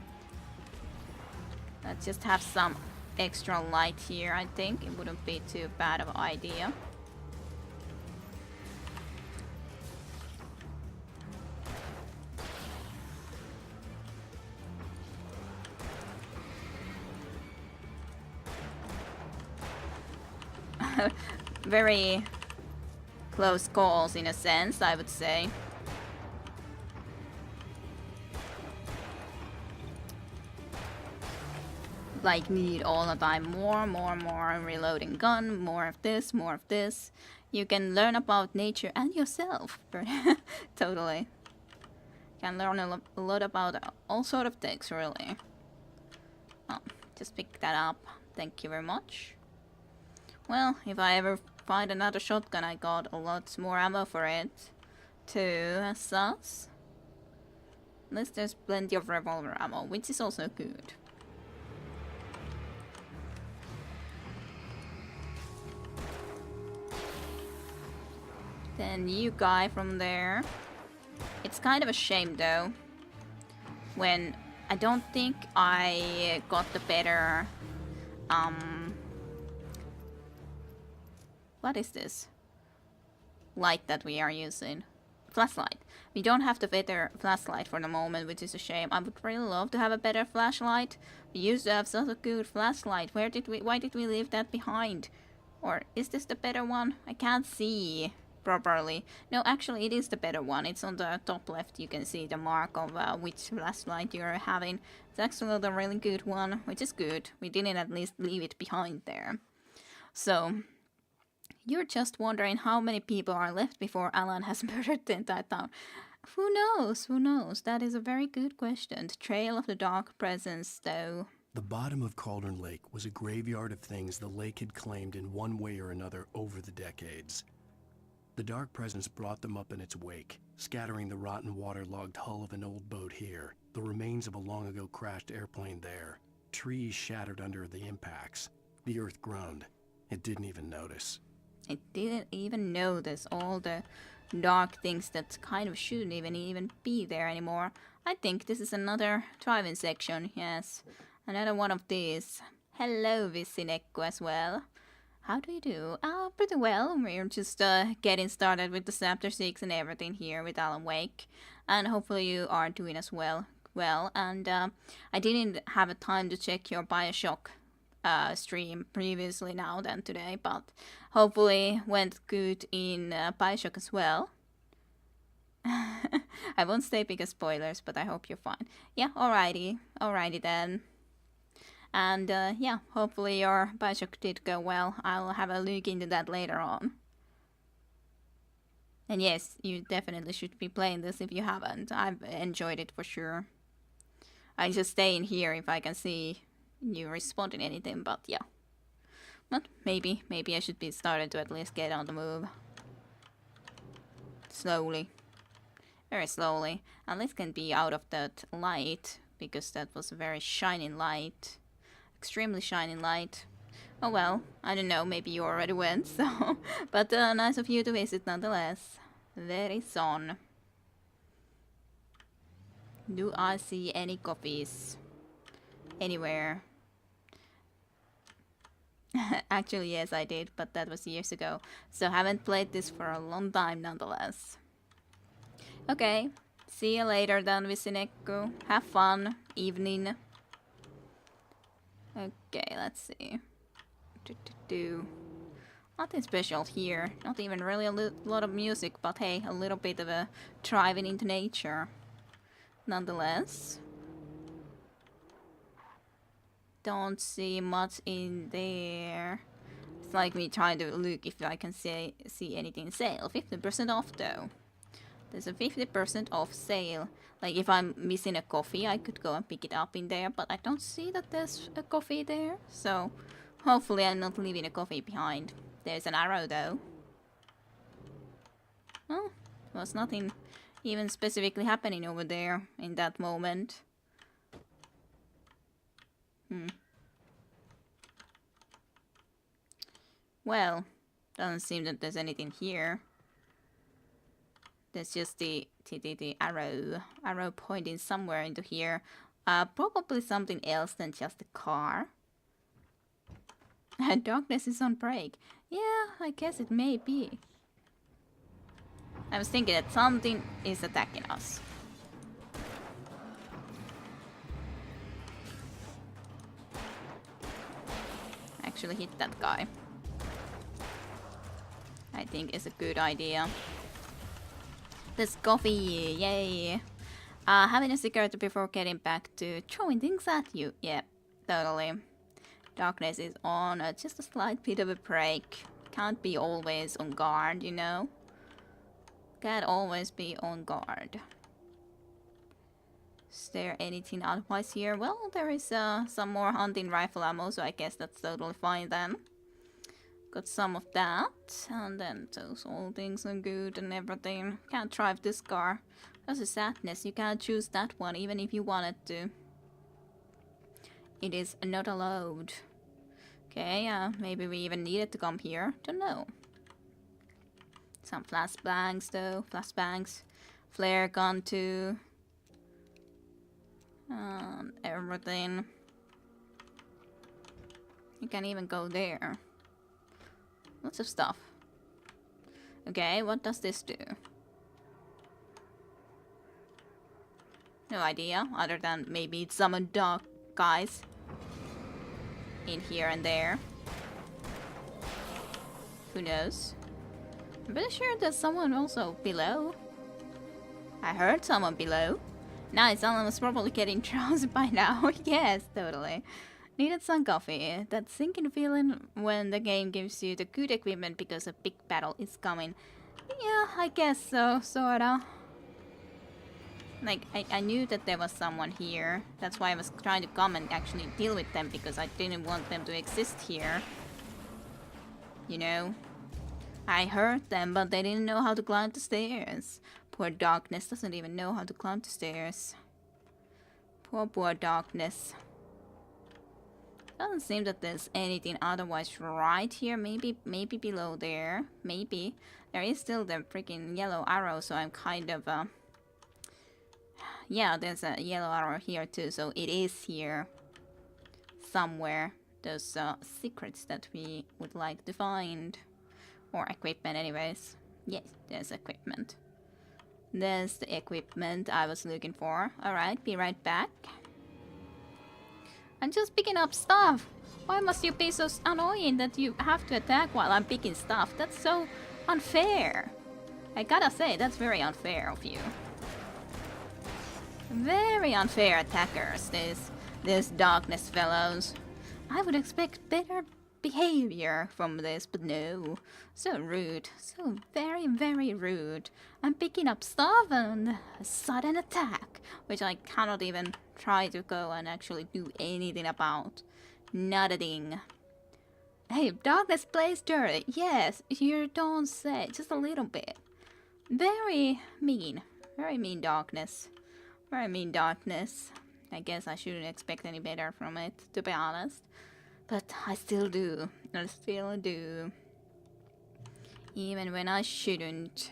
S1: Let's just have some extra light here, I think. It wouldn't be too bad of an idea. Very close calls in a sense, I would say. Like, need all the time more, reloading gun, more of this, more of this. You can learn about nature and yourself. Totally. Can learn a lot about all sort of things, really. Oh, just pick that up. Thank you very much. Well, if I ever find another shotgun, I got a lot more ammo for it too, as such. At least there's plenty of revolver ammo, which is also good. Then you guy from there. It's kind of a shame though, when I don't think I got the better what is this light that we are using? Flashlight. We don't have the better flashlight for the moment, which is a shame. I would really love to have a better flashlight. We used to have such a good flashlight. Why did we leave that behind? Or is this the better one? I can't see properly. No, actually it is the better one. It's on the top left. You can see the mark of which flashlight you're having. It's actually the really good one, which is good. We didn't at least leave it behind there. So you're just wondering how many people are left before Alan has murdered the entire town. Who knows? Who knows? That is a very good question. The Trail of the Dark Presence, though.
S2: The bottom of Cauldron Lake was a graveyard of things the lake had claimed in one way or another over the decades. The Dark Presence brought them up in its wake, scattering the rotten waterlogged hull of an old boat here, the remains of a long-ago crashed airplane there. Trees shattered under the impacts. The earth groaned. It didn't even notice.
S1: It didn't even notice all the dark things that kind of shouldn't even be there anymore. I think this is another drive-in section, yes. Another one of these. Hello, Visinekko as well. How do you do? Pretty well. We're just getting started with the Chapter 6 and everything here with Alan Wake. And hopefully you are doing as well. And I didn't have a time to check your Bioshock stream previously now than today, but hopefully went good in Bioshock as well. I won't say bigger spoilers, but I hope you're fine. Yeah, alrighty then. And yeah, hopefully your Bioshock did go well. I'll have a look into that later on. And yes, you definitely should be playing this if you haven't. I've enjoyed it for sure. I just stay in here if I can see you responding anything, but yeah. But maybe I should be started to at least get on the move. Slowly. Very slowly. At least can be out of that light, because that was a very shining light. Extremely shining light. Oh well, I don't know, maybe you already went, so... but nice of you to visit nonetheless. Very son. Do I see any copies? Anywhere? Actually, yes, I did, but that was years ago. So haven't played this for a long time nonetheless. Okay, see you later then, Visinekko. Have fun, evening. Okay, let's see. Nothing special here. Not even really a lot of music, but hey, a little bit of a driving into nature. Nonetheless. Don't see much in there. It's like me trying to look if I can see anything sale. 50% off though. There's a 50% off sale. Like if I'm missing a coffee, I could go and pick it up in there, but I don't see that there's a coffee there. So hopefully I'm not leaving a coffee behind. There's an arrow though. Well, there was nothing even specifically happening over there in that moment. Well, doesn't seem that there's anything here. There's just the arrow pointing somewhere into here. Probably something else than just a car. Darkness is on break. Yeah, I guess it may be. I was thinking that something is attacking us. Actually hit that guy. I think is a good idea. This coffee, yay! Having a cigarette before getting back to throwing things at you. Yep, totally. Darkness is on just a slight bit of a break. Can't be always on guard, you know? Can't always be on guard. Is there anything otherwise here? Well, there is some more hunting rifle ammo, so I guess that's totally fine then. Got some of that, and then those old things are good and everything. Can't drive this car. That's a sadness, you can't choose that one even if you wanted to. It is not allowed. Okay, maybe we even needed to come here. Don't know. Some flashbangs though, flashbangs. Flare gun too. Everything. You can even go there. Lots of stuff. Okay, what does this do? No idea, other than maybe it summoned dark guys in here and there. Who knows? I'm pretty sure there's someone also below. I heard someone below. Nice, someone was probably getting drowsy by now. Yes, totally. Needed some coffee. That sinking feeling when the game gives you the good equipment because a big battle is coming. Yeah, I guess so, sorta. Like, I knew that there was someone here. That's why I was trying to come and actually deal with them, because I didn't want them to exist here. You know? I heard them, but they didn't know how to climb the stairs. Poor Darkness doesn't even know how to climb the stairs. Poor Darkness. Doesn't seem that there's anything otherwise right here. Maybe below there. Maybe. There is still the freaking yellow arrow, so I'm kind of, yeah, there's a yellow arrow here too, so it is here. Somewhere. Those, secrets that we would like to find. Or equipment anyways. Yes, there's equipment. There's the equipment I was looking for. Alright, be right back. I'm just picking up stuff. Why must you be so annoying that you have to attack while I'm picking stuff? That's so unfair. I gotta say, that's very unfair of you. Very unfair attackers, this Darkness fellows. I would expect better behavior from this, but no. So rude. So very, very rude. I'm picking up stuff and a sudden attack, which I cannot even try to go and actually do anything about. Not a thing. Hey, Darkness plays dirty. Yes, you don't say. Just a little bit. Very mean. Very mean Darkness. Very mean Darkness. I guess I shouldn't expect any better from it, to be honest. But I still do. I still do. Even when I shouldn't.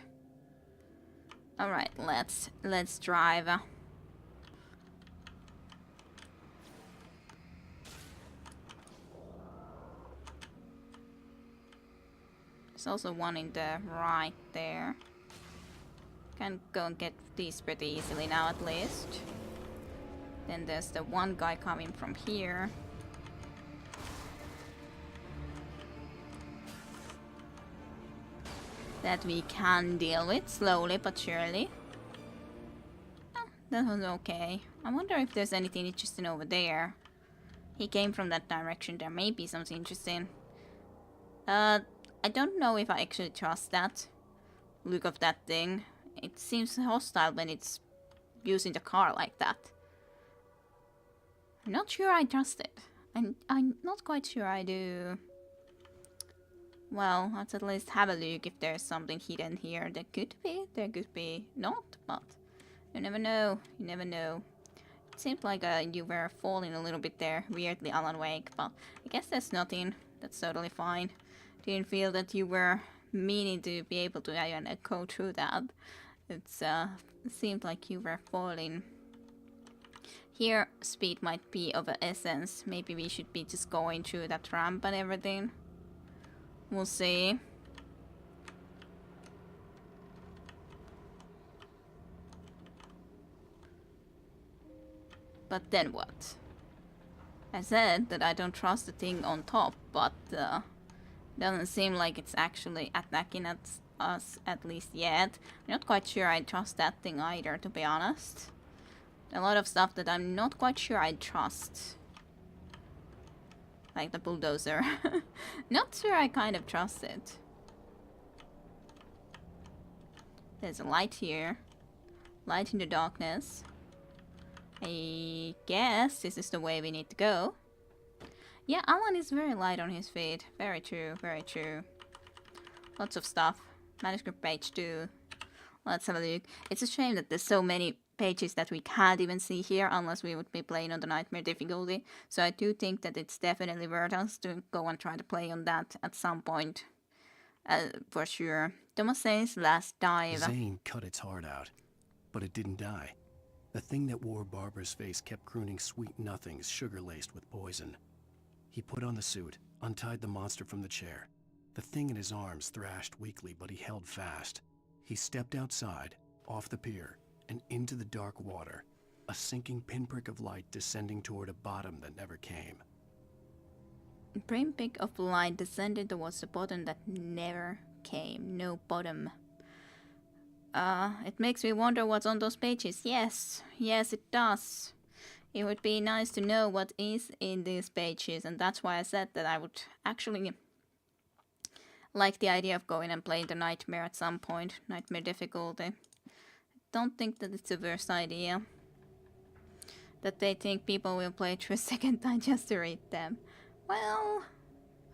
S1: Alright, let's drive. There's also one in the right there. Can go and get these pretty easily now at least. Then there's the one guy coming from here. That we can deal with slowly but surely. That was okay. I wonder if there's anything interesting over there. He came from that direction. There may be something interesting. I don't know if I actually trust that look of that thing. It seems hostile when it's using the car like that. I'm not sure I trust it. I'm not quite sure I do. Well, let's at least have a look if there's something hidden here. There could be not, but you never know. You never know. It seemed like you were falling a little bit there, weirdly, Alan Wake, but I guess there's nothing. That's totally fine. Didn't feel that you were meaning to be able to go through that. It seemed like you were falling. Here, speed might be of essence. Maybe we should be just going through that ramp and everything. We'll see. But then what? I said that I don't trust the thing on top, but doesn't seem like it's actually attacking at us, at least yet. I'm not quite sure I trust that thing either, to be honest. A lot of stuff that I'm not quite sure I trust. Like the bulldozer. Not sure I kind of trust it. There's a light here. Light in the darkness. I guess this is the way we need to go. Yeah, Alan is very light on his feet. Very true, very true. Lots of stuff. Manuscript page 2. Let's have a look. It's a shame that there's so many pages that we can't even see here unless we would be playing on the Nightmare difficulty. So I do think that it's definitely worth us to go and try to play on that at some point. For sure. Thomas says last dive.
S2: Zane cut its heart out, but it didn't die. The thing that wore Barbara's face kept crooning sweet nothings sugar-laced with poison. He put on the suit, untied the monster from the chair. The thing in his arms thrashed weakly, but he held fast. He stepped outside, off the pier, and into the dark water, a sinking pinprick of light descending toward a bottom that never came.
S1: A pinprick of light descended towards the bottom that never came. No bottom. It makes me wonder what's on those pages. Yes, it does. It would be nice to know what is in these pages, and that's why I said that I would actually like the idea of going and playing the Nightmare at some point. Nightmare difficulty. Don't think that it's a worst idea. That they think people will play through a second time just to read them. Well,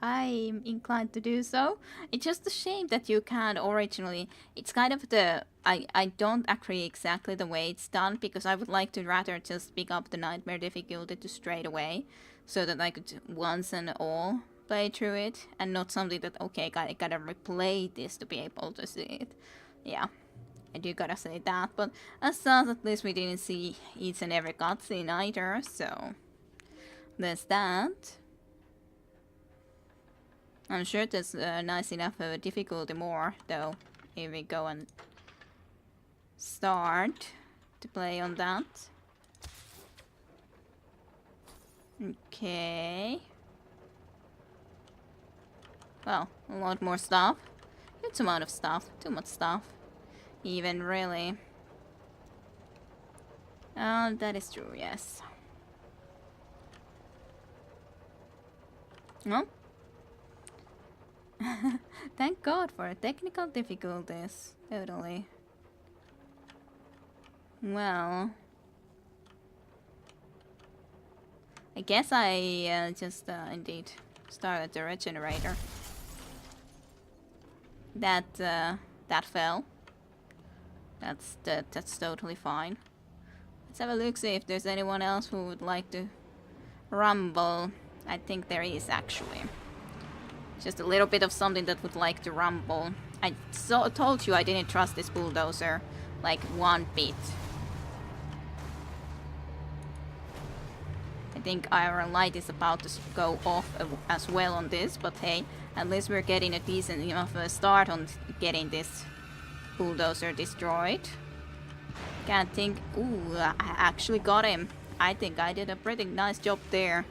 S1: I'm inclined to do so. It's just a shame that you can't originally. It's kind of the... I don't agree exactly the way it's done, because I would like to rather just pick up the Nightmare difficulty to straight away, so that I could once and all play through it, and not something that, okay, I gotta replay this to be able to see it. Yeah, I do gotta say that, but as such, at least we didn't see each and every cutscene either, so there's that. I'm sure there's nice enough of a difficulty more, though, if we go and start to play on that. Okay. Well, a lot more stuff. Huge amount of stuff. Too much stuff. Even, really. That is true, yes. Well. Thank God for technical difficulties. Totally. Well. I guess I just indeed started the regenerator. That fell. That's totally fine. Let's have a look, see if there's anyone else who would like to rumble. I think there is, actually. Just a little bit of something that would like to rumble. I told you I didn't trust this bulldozer, like, one bit. I think our light is about to go off as well on this, but hey, at least we're getting a decent enough start on getting this bulldozer destroyed. Can't think... Ooh, I actually got him. I think I did a pretty nice job there.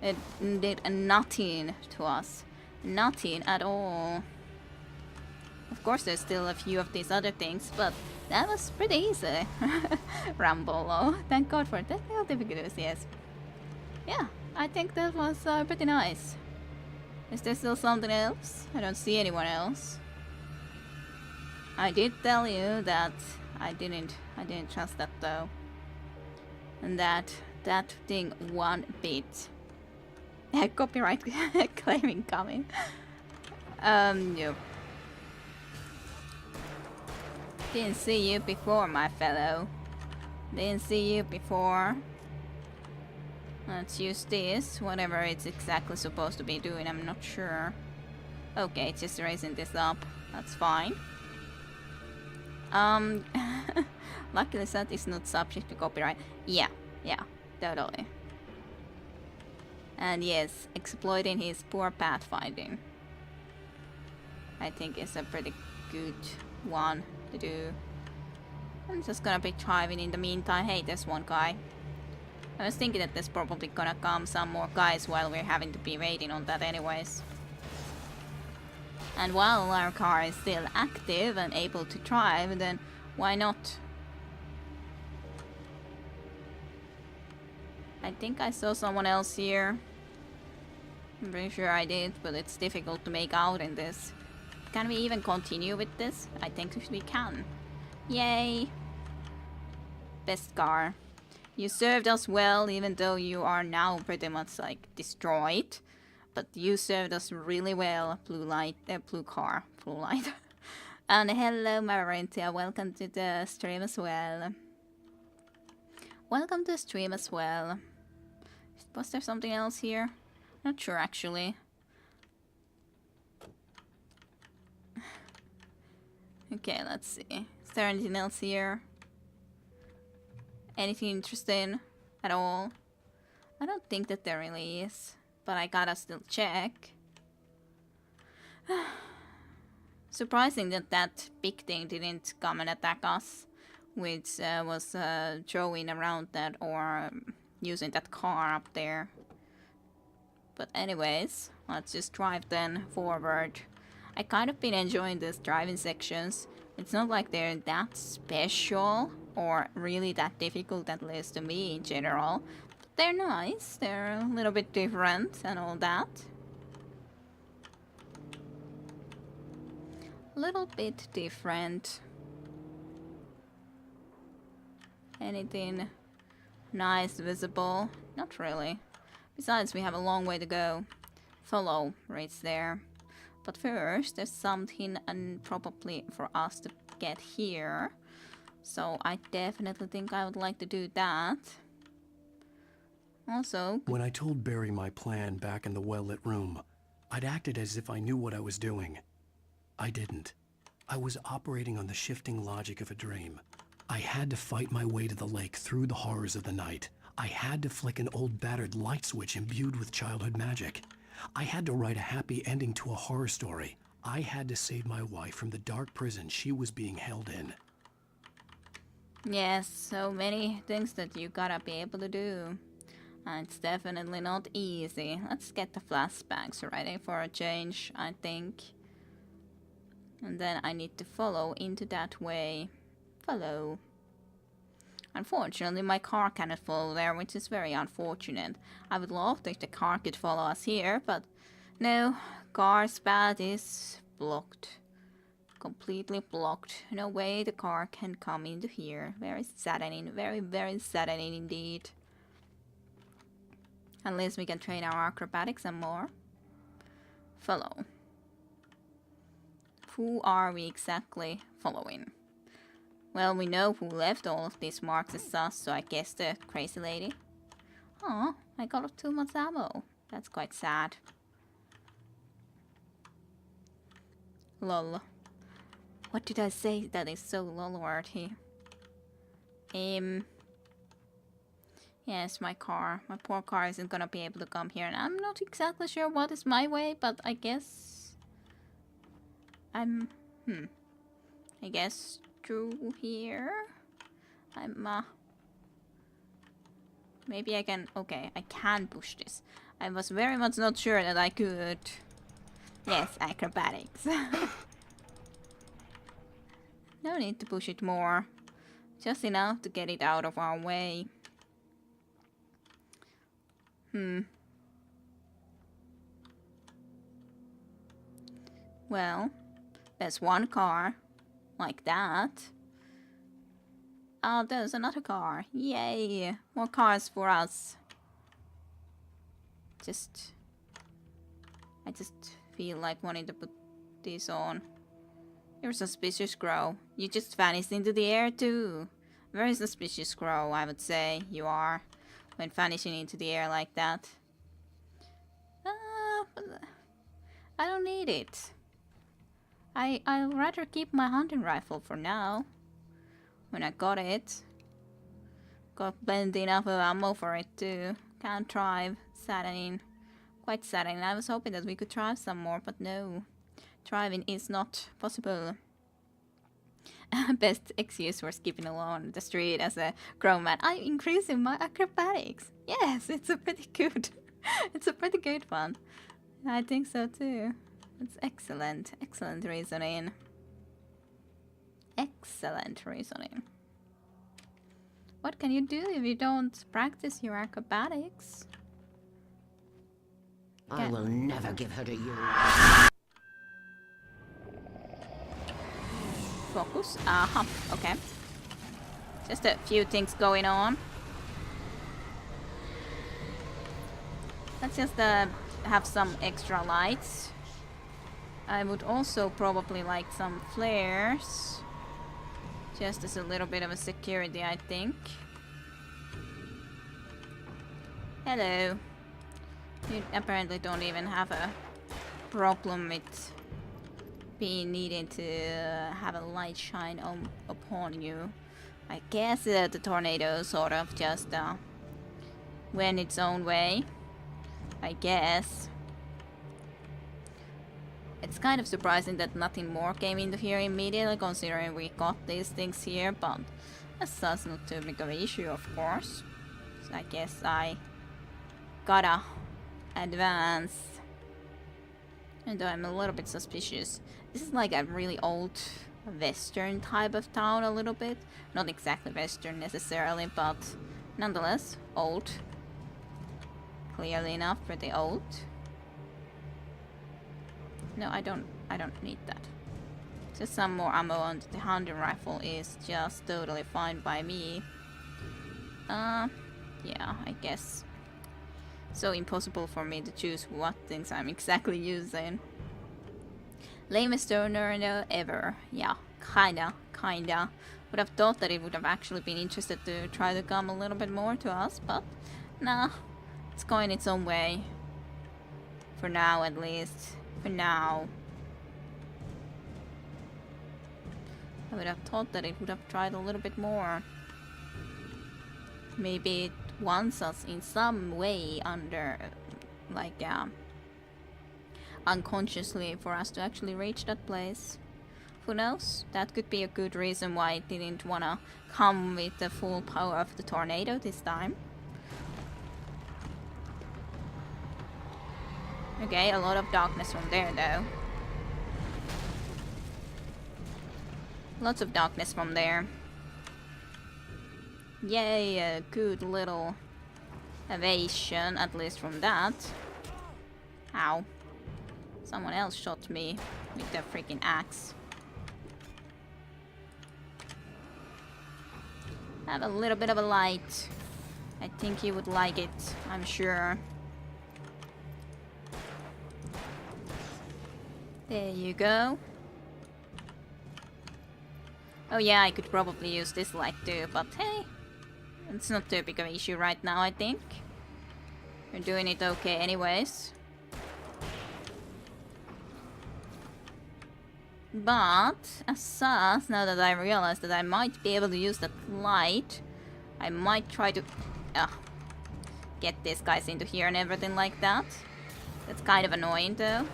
S1: It did nothing to us. Nothing at all. Of course, there's still a few of these other things, but that was pretty easy. Rumble, oh, thank God for technical difficulties, yes. Yeah, I think that was pretty nice. Is there still something else? I don't see anyone else. I did tell you that I didn't trust that though. And that thing one bit. Copyright claiming coming. No. Didn't see you before, my fellow. Didn't see you before. Let's use this, whatever it's exactly supposed to be doing, I'm not sure. Okay, it's just raising this up. That's fine. Luckily that is not subject to copyright. Yeah, totally. And yes, exploiting his poor pathfinding, I think is a pretty good one to do. I'm just gonna be driving in the meantime. Hey, there's one guy. I was thinking that there's probably gonna come some more guys while we're having to be waiting on that anyways. And while our car is still active and able to drive, then why not? I think I saw someone else here. I'm pretty sure I did, but it's difficult to make out in this. Can we even continue with this? I think we can. Yay! Best car. You served us well, even though you are now pretty much like destroyed. But you served us really well, blue light, blue car, blue light. And hello, Marintia, welcome to the stream as well. Welcome to the stream as well. Was there something else here? Not sure actually. Okay, let's see. Is there anything else here? Anything interesting at all? I don't think that there really is, but I gotta still check. Surprising that that big thing didn't come and attack us, which was throwing around that or using that car up there. But anyways, let's just drive then forward. I kind of been enjoying these driving sections. It's not like they're that special or really that difficult, at least to me in general. But they're nice, they're a little bit different and all that. A little bit different. Anything nice visible? Not really. Besides, we have a long way to go. Follow right there. But first, there's something probably for us to get here. So I definitely think I would like to do that. Also,
S2: when I told Barry my plan back in the well-lit room, I'd acted as if I knew what I was doing. I didn't. I was operating on the shifting logic of a dream. I had to fight my way to the lake through the horrors of the night. I had to flick an old battered light switch imbued with childhood magic. I had to write a happy ending to a horror story. I had to save my wife from the dark prison she was being held in.
S1: yes, so many things that you gotta be able to do. And it's definitely not easy. Let's get the flashbacks ready for a change, I think. And then I need to follow into that way. Follow. Unfortunately, my car cannot follow there, which is very unfortunate. I would love if the car could follow us here, but no, car's path is blocked. Completely blocked. No way the car can come into here. Very saddening, very, very saddening indeed. Unless we can train our acrobatics some more. Follow. Who are we exactly following? Well, we know who left all of these marks as sus, so I guess the crazy lady. Oh, I got off too much ammo. That's quite sad. Lol. What did I say that is so lol-worthy? Yes, my car. My poor car isn't gonna be able to come here, and I'm not exactly sure what is my way, but I guess... I guess through here? Maybe I can... Okay, I can push this. I was very much not sure that I could... Yes, acrobatics. No need to push it more. Just enough to get it out of our way. Well, there's one car. Like that. Oh, there's another car. Yay! More cars for us. I just feel like wanting to put this on. You're suspicious, Crow. You just vanished into the air too. Very suspicious, Crow, I would say. You are. when vanishing into the air like that. But I don't need it. I'll rather keep my hunting rifle for now. When I got it. Got plenty enough of ammo for it too. Can't drive. Saddening. Quite saddening. I was hoping that we could drive some more, but no. Driving is not possible. Best excuse for skipping along the street as a grown man. I'm increasing my acrobatics. Yes, it's a pretty good. It's a pretty good one. I think so too. It's excellent. Excellent reasoning. Excellent reasoning. What can you do if you don't practice your acrobatics?
S3: I will never give her to you.
S1: Focus. Aha, okay. Just a few things going on. Let's just have some extra lights. I would also probably like some flares. Just as a little bit of a security, I think. Hello. You apparently don't even have a problem with being needed to have a light shine upon you. I guess the tornado sort of just went its own way. I guess. It's kind of surprising that nothing more came into here immediately, considering we got these things here, but that's not too big of an issue, of course. So I guess I gotta advance. And I'm a little bit suspicious. This is like a really old western type of town, a little bit. Not exactly western necessarily, but nonetheless old. Clearly enough, pretty old. No, I don't need that. Just some more ammo on the hunting rifle is just totally fine by me. Yeah, I guess. So impossible for me to choose what things I'm exactly using. Lamest tornado ever. Yeah, kinda. Would have thought that it would have actually been interested to try to come a little bit more to us, but nah. It's going its own way. For now, at least. For now. I would have thought that it would have tried a little bit more. Maybe it wants us in some way under, like, unconsciously for us to actually reach that place. Who knows? That could be a good reason why it didn't wanna come with the full power of the tornado this time. Okay, a lot of darkness from there though. Lots of darkness from there. Yay, a good little evasion, at least from that. Ow. Someone else shot me with their freaking axe. Have a little bit of a light. I think you would like it, I'm sure. There you go. Oh yeah, I could probably use this light too, but hey, it's not too big of an issue right now, I think. We're doing it okay anyways. But, as such, now that I realize that I might be able to use that light, I might try to get these guys into here and everything like that. That's kind of annoying though.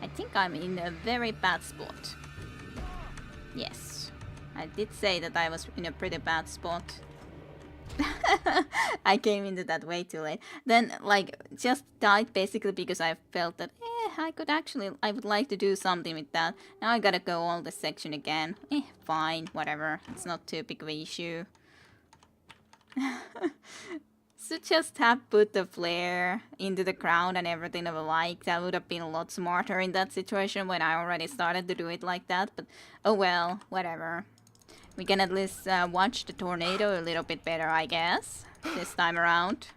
S1: I think I'm in a very bad spot. Yes, I did say that I was in a pretty bad spot. I came into that way too late. Then, like, just died basically because I felt that, I would like to do something with that. Now I gotta go all this section again. Fine, whatever. It's not too big of an issue. So just have put the flare into the ground and everything of a like. That would have been a lot smarter in that situation when I already started to do it like that. But oh well, whatever. We can at least watch the tornado a little bit better, I guess, this time around.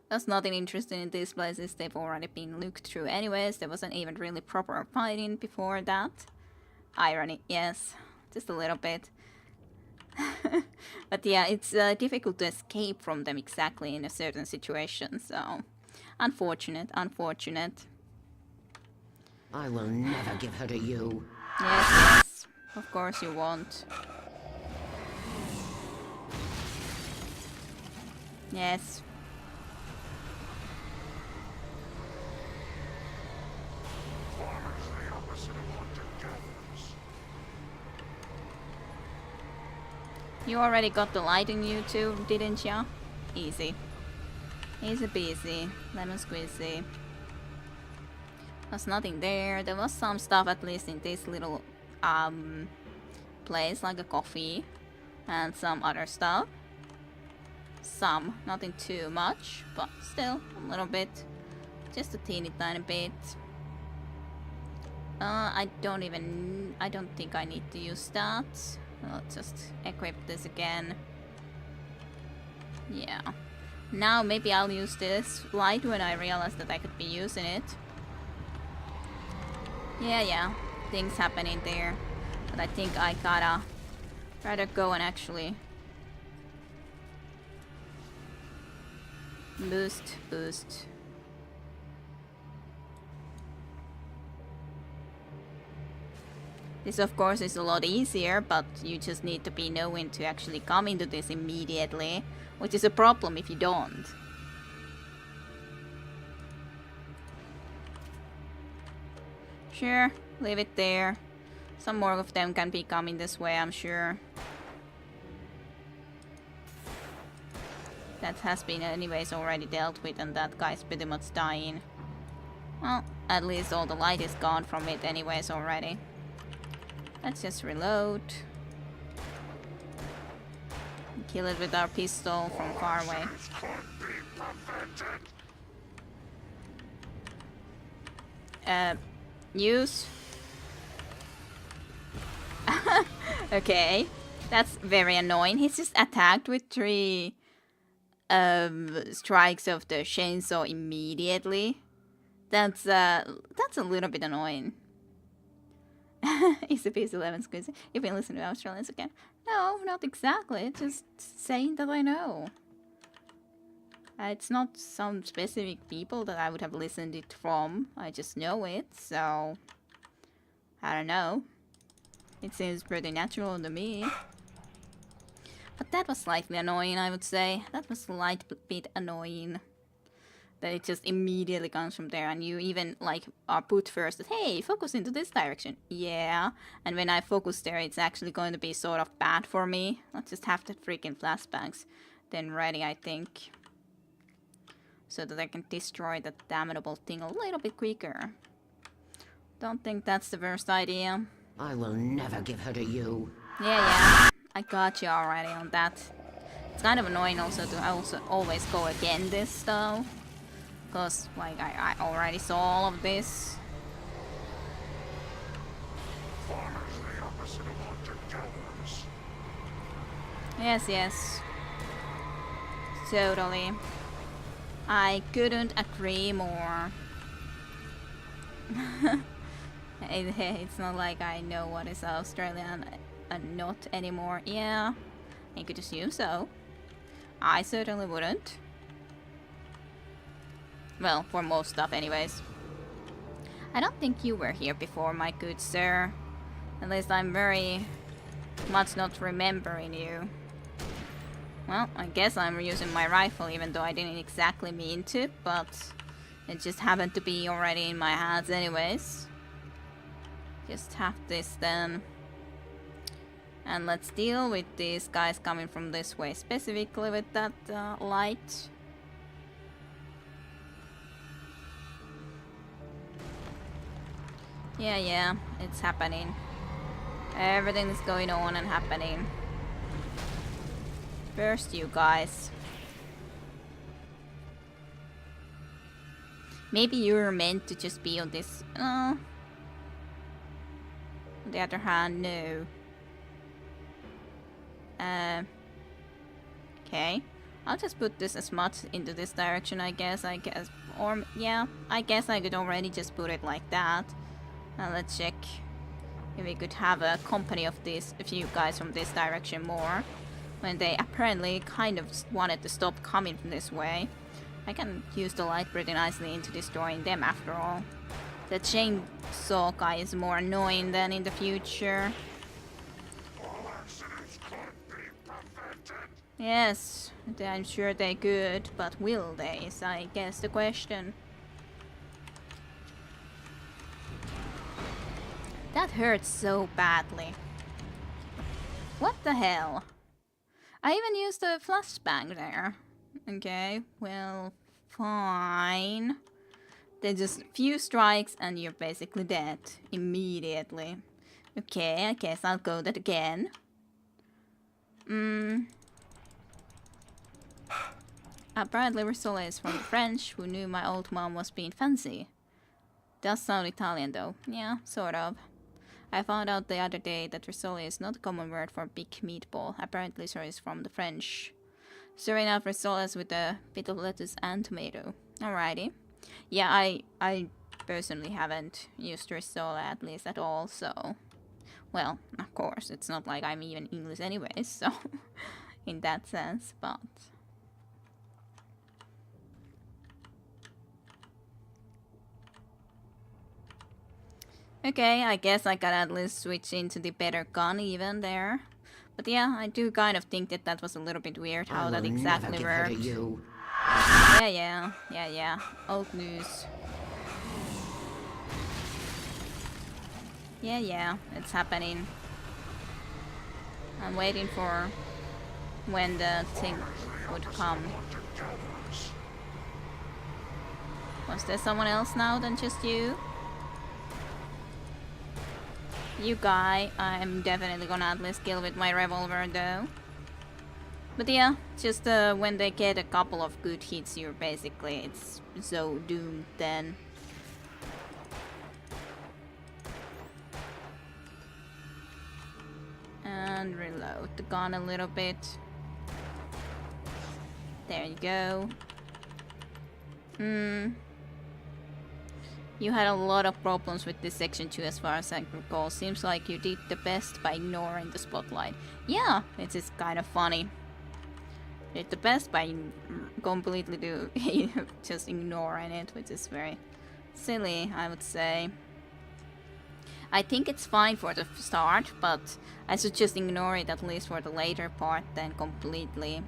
S1: There's nothing interesting in these places. They've already been looked through anyways. There wasn't even really proper fighting before that. Irony, yes, just a little bit. But yeah, it's difficult to escape from them exactly in a certain situation, so unfortunate, unfortunate.
S3: I will never give her to you.
S1: Yes, yes, of course you won't. Yes. You already got the light in you too, didn't ya? Easy. Easy peasy. Lemon squeezy. There's nothing there. There was some stuff at least in this little place, like a coffee and some other stuff. Some, nothing too much, but still a little bit. Just a teeny tiny bit. I don't think I need to use that. I'll just equip this again. Yeah. Now maybe I'll use this light when I realize that I could be using it. Yeah. Things happening there. But I think I gotta rather go and actually boost. This of course is a lot easier, but you just need to be knowing to actually come into this immediately, which is a problem if you don't. Sure, leave it there. Some more of them can be coming this way, I'm sure. That has been anyways already dealt with, and that guy's pretty much dying. Well, at least all the light is gone from it anyways already. Let's just reload. Kill it with our pistol from far away. Use. Okay. That's very annoying. He's just attacked with 3 strikes of the chainsaw immediately. That's a little bit annoying. Is the piece 11 squeezy? You've been listening to Australians again? No, not exactly. Just saying that I know. It's not some specific people that I would have listened it from. I just know it, so I don't know. It seems pretty natural to me. But that was slightly annoying, I would say. That was a slight bit annoying. That it just immediately comes from there, and you even like are put first that, hey, focus into this direction. Yeah, and when I focus there, it's actually going to be sort of bad for me. Let's just have the freaking flashbangs then ready, I think, so that I can destroy that damnable thing a little bit quicker. Don't think that's the worst idea.
S3: I will never give her to you.
S1: Yeah, I got you already on that. It's kind of annoying also to also always go again this though. Because, like, I already saw all of this. Yes. Totally. I couldn't agree more. It's not like I know what is Australian and not anymore. Yeah, I could assume so. I certainly wouldn't. Well, for most stuff anyways. I don't think you were here before, my good sir. At least I'm very much not remembering you. Well, I guess I'm using my rifle even though I didn't exactly mean to, but it just happened to be already in my hands anyways. Just have this then. And let's deal with these guys coming from this way, specifically with that light. Yeah, it's happening. Everything is going on and happening. First, you guys. Maybe you're meant to just be on this. On the other hand, no. Okay. I'll just put this as much into this direction, I guess. Or, yeah, I guess I could already just put it like that. Now let's check. if we could have a company of these, a few guys from this direction more, when they apparently kind of wanted to stop coming from this way. I can use the light pretty nicely into destroying them after all. The chainsaw guy is more annoying than in the future. Yes, I'm sure they could, but will they is I guess the question. That hurts so badly. What the hell? I even used a flashbang there. Okay, well, fine. They're just a few strikes and you're basically dead immediately. Okay, I guess I'll go that again. Apparently Rissola is from the French, who knew my old mom was being fancy. Does sound Italian though. Yeah, sort of. I found out the other day that rissola is not a common word for big meatball. Apparently so is from the French. Serving out rissolas with a bit of lettuce and tomato. Alrighty. Yeah, I personally haven't used rissola at least at all, so... Well, of course, it's not like I'm even English anyways, so... in that sense, but... Okay, I guess I gotta at least switch into the better gun even there. But yeah, I do kind of think that that was a little bit weird how that exactly worked. Yeah. Old news. Yeah, it's happening. I'm waiting for when the thing would come. Was there someone else now than just you? You guy, I'm definitely gonna at least kill with my revolver though. But yeah, just when they get a couple of good hits, you're basically, it's so doomed then. And reload the gun a little bit. There you go. You had a lot of problems with this section too, as far as I recall. Seems like you did the best by ignoring the spotlight. Yeah, it is kind of funny. Did the best by completely just ignoring it, which is very silly, I would say. I think it's fine for the start, but I should just ignore it at least for the later part then completely.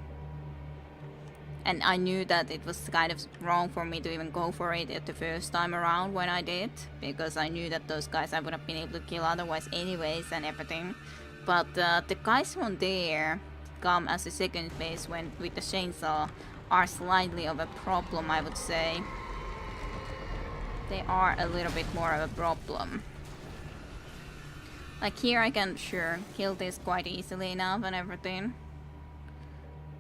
S1: And I knew that it was kind of wrong for me to even go for it at the first time around when I did. Because I knew that those guys I would have been able to kill otherwise anyways and everything. But the guys from there come as a second phase when with the chainsaw are slightly of a problem, I would say. They are a little bit more of a problem. Like here I can sure kill this quite easily enough and everything.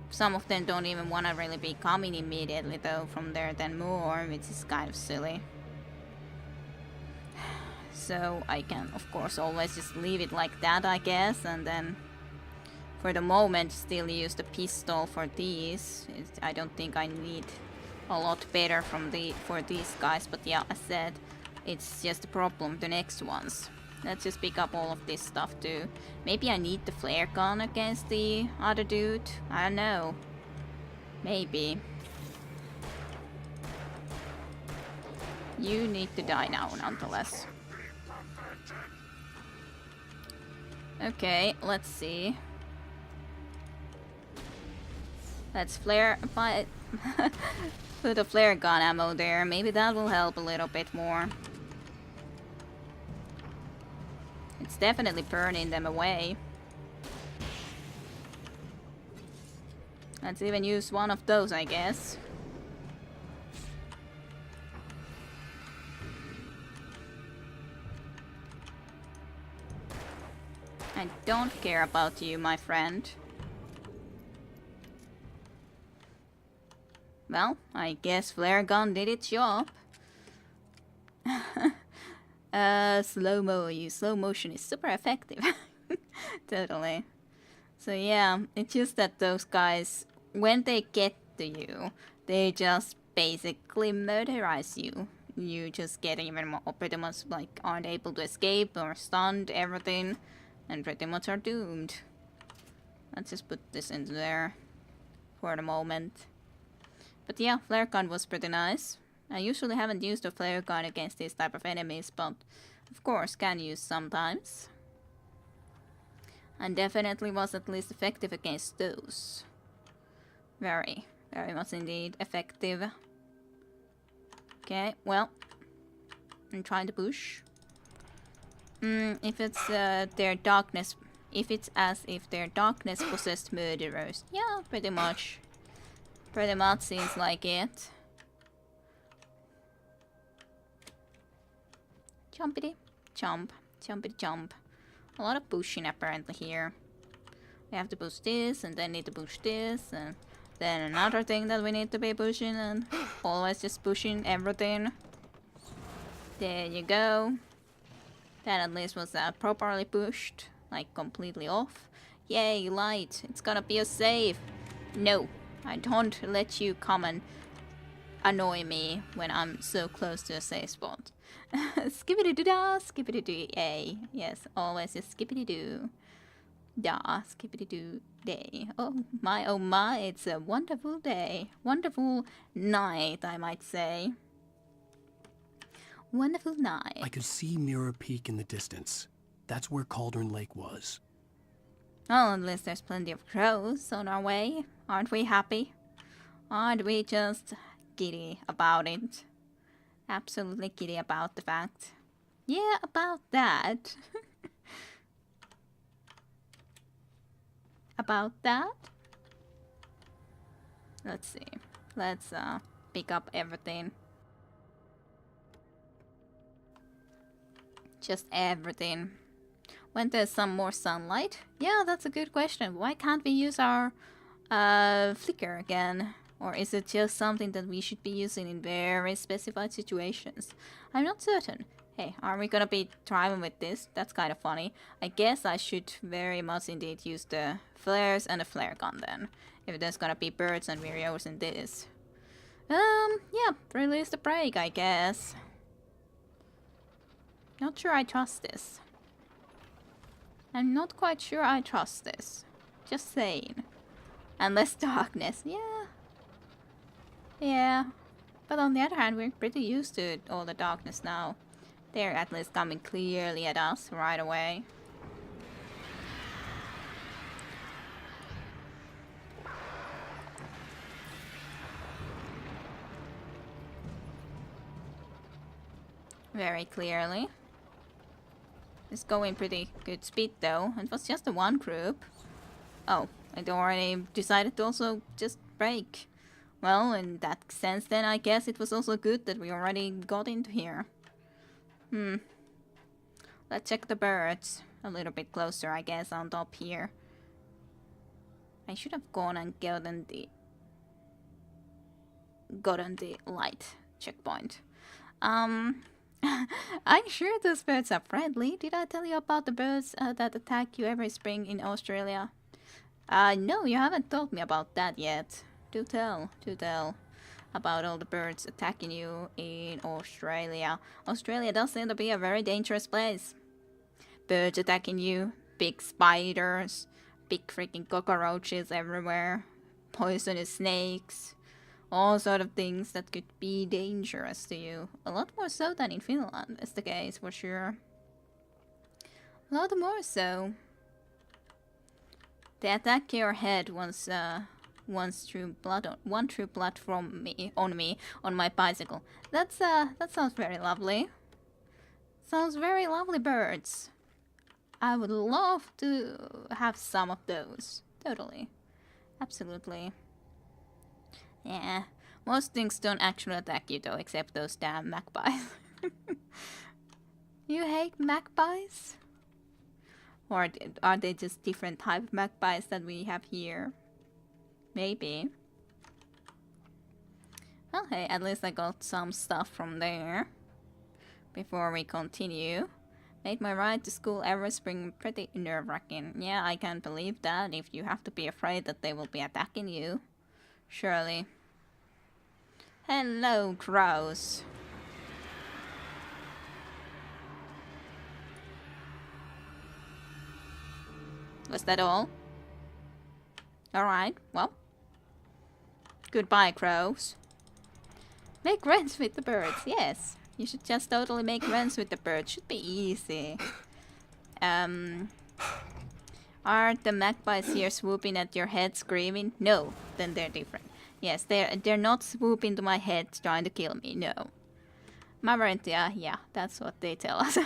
S1: Some of them don't even want to really be coming immediately though from there then more, which is kind of silly. So I can of course always just leave it like that, I guess, and then for the moment still use the pistol for these. I don't think I need a lot better for these guys, but yeah, I said it's just a problem the next ones. Let's just pick up all of this stuff too. Maybe I need the flare gun against the other dude? I don't know. Maybe. You need to die now, nonetheless. Okay, let's see. Let's flare... put a flare gun ammo there. Maybe that will help a little bit more. It's definitely burning them away. Let's even use one of those, I guess. I don't care about you, my friend. Well, I guess flare gun did its job. Slow motion is super effective. Totally. So yeah, it's just that those guys, when they get to you, they just basically murderize you. you just get even more, pretty much like aren't able to escape or stunned, everything, and pretty much are doomed. Let's just put this into there for the moment. But yeah, flare gun was pretty nice. I usually haven't used a flare gun against these type of enemies, but of course can use sometimes. And definitely was at least effective against those. Very much indeed effective. Okay, well, I'm trying to push. If it's their darkness, if it's as if they're darkness possessed murderers, yeah, pretty much. Pretty much seems like it. Jumpity jump, jumpity jump. A lot of pushing apparently here. We have to push this, and then need to push this, and then another thing that we need to be pushing, and always just pushing everything. There you go. That at least was properly pushed, like completely off. Yay, light! It's gonna be a save. No, I don't let you come and annoy me when I'm so close to a safe spot. Skippity-doo-dah, skippity-doo, yes, always just skippity-doo. Da, skippity-doo day. Oh my, it's a wonderful day. Wonderful night, I might say. Wonderful night.
S2: I could see Mirror Peak in the distance. That's where Cauldron Lake was.
S1: Well, at least there's plenty of crows on our way. Aren't we happy? Aren't we just giddy about it? Absolutely giddy about the fact. Yeah, about that. About that? Let's see. Let's pick up everything. Just everything. When there's some more sunlight? Yeah, that's a good question. Why can't we use our flicker again? Or is it just something that we should be using in very specified situations? I'm not certain. Hey, are we gonna be driving with this? That's kind of funny. I guess I should very much indeed use the flares and the flare gun then. If there's gonna be birds and Virios in this. Yeah, release the brake, I guess. Not sure I trust this. I'm not quite sure I trust this. Just saying. Unless darkness, yeah. Yeah. But on the other hand, we're pretty used to all the darkness now. They're at least coming clearly at us right away. Very clearly. It's going pretty good speed though. It was just the one group. Oh, I'd already decided to also just brake. Well, in that sense then I guess it was also good that we already got into here. Let's check the birds a little bit closer, I guess, on top here. I should have gone and gotten the light checkpoint. I'm sure those birds are friendly. Did I tell you about the birds that attack you every spring in Australia? No, you haven't told me about that yet. Do tell about all the birds attacking you in Australia. Australia does seem to be a very dangerous place. Birds attacking you, big spiders, big freaking cockroaches everywhere, poisonous snakes, all sort of things that could be dangerous to you. A lot more so than in Finland is the case for sure. A lot more so. They attack your head once one true blood from me on my bicycle. That sounds very lovely. Sounds very lovely, birds. I would love to have some of those. Totally. Absolutely. Yeah. Most things don't actually attack you though, except those damn magpies. You hate magpies? Or are they just different type of magpies that we have here? Maybe. Well, hey, at least I got some stuff from there. Before we continue. Made my ride to school every spring pretty nerve-wracking. Yeah, I can't believe that if you have to be afraid that they will be attacking you. Surely. Hello, crows. Was that all? Alright, well. Goodbye, crows. Make friends with the birds, yes. You should just totally make friends with the birds. Should be easy. Are the magpies here swooping at your head screaming? No, then they're different. Yes, they're not swooping to my head trying to kill me, no. Maverentia, yeah, that's what they tell us.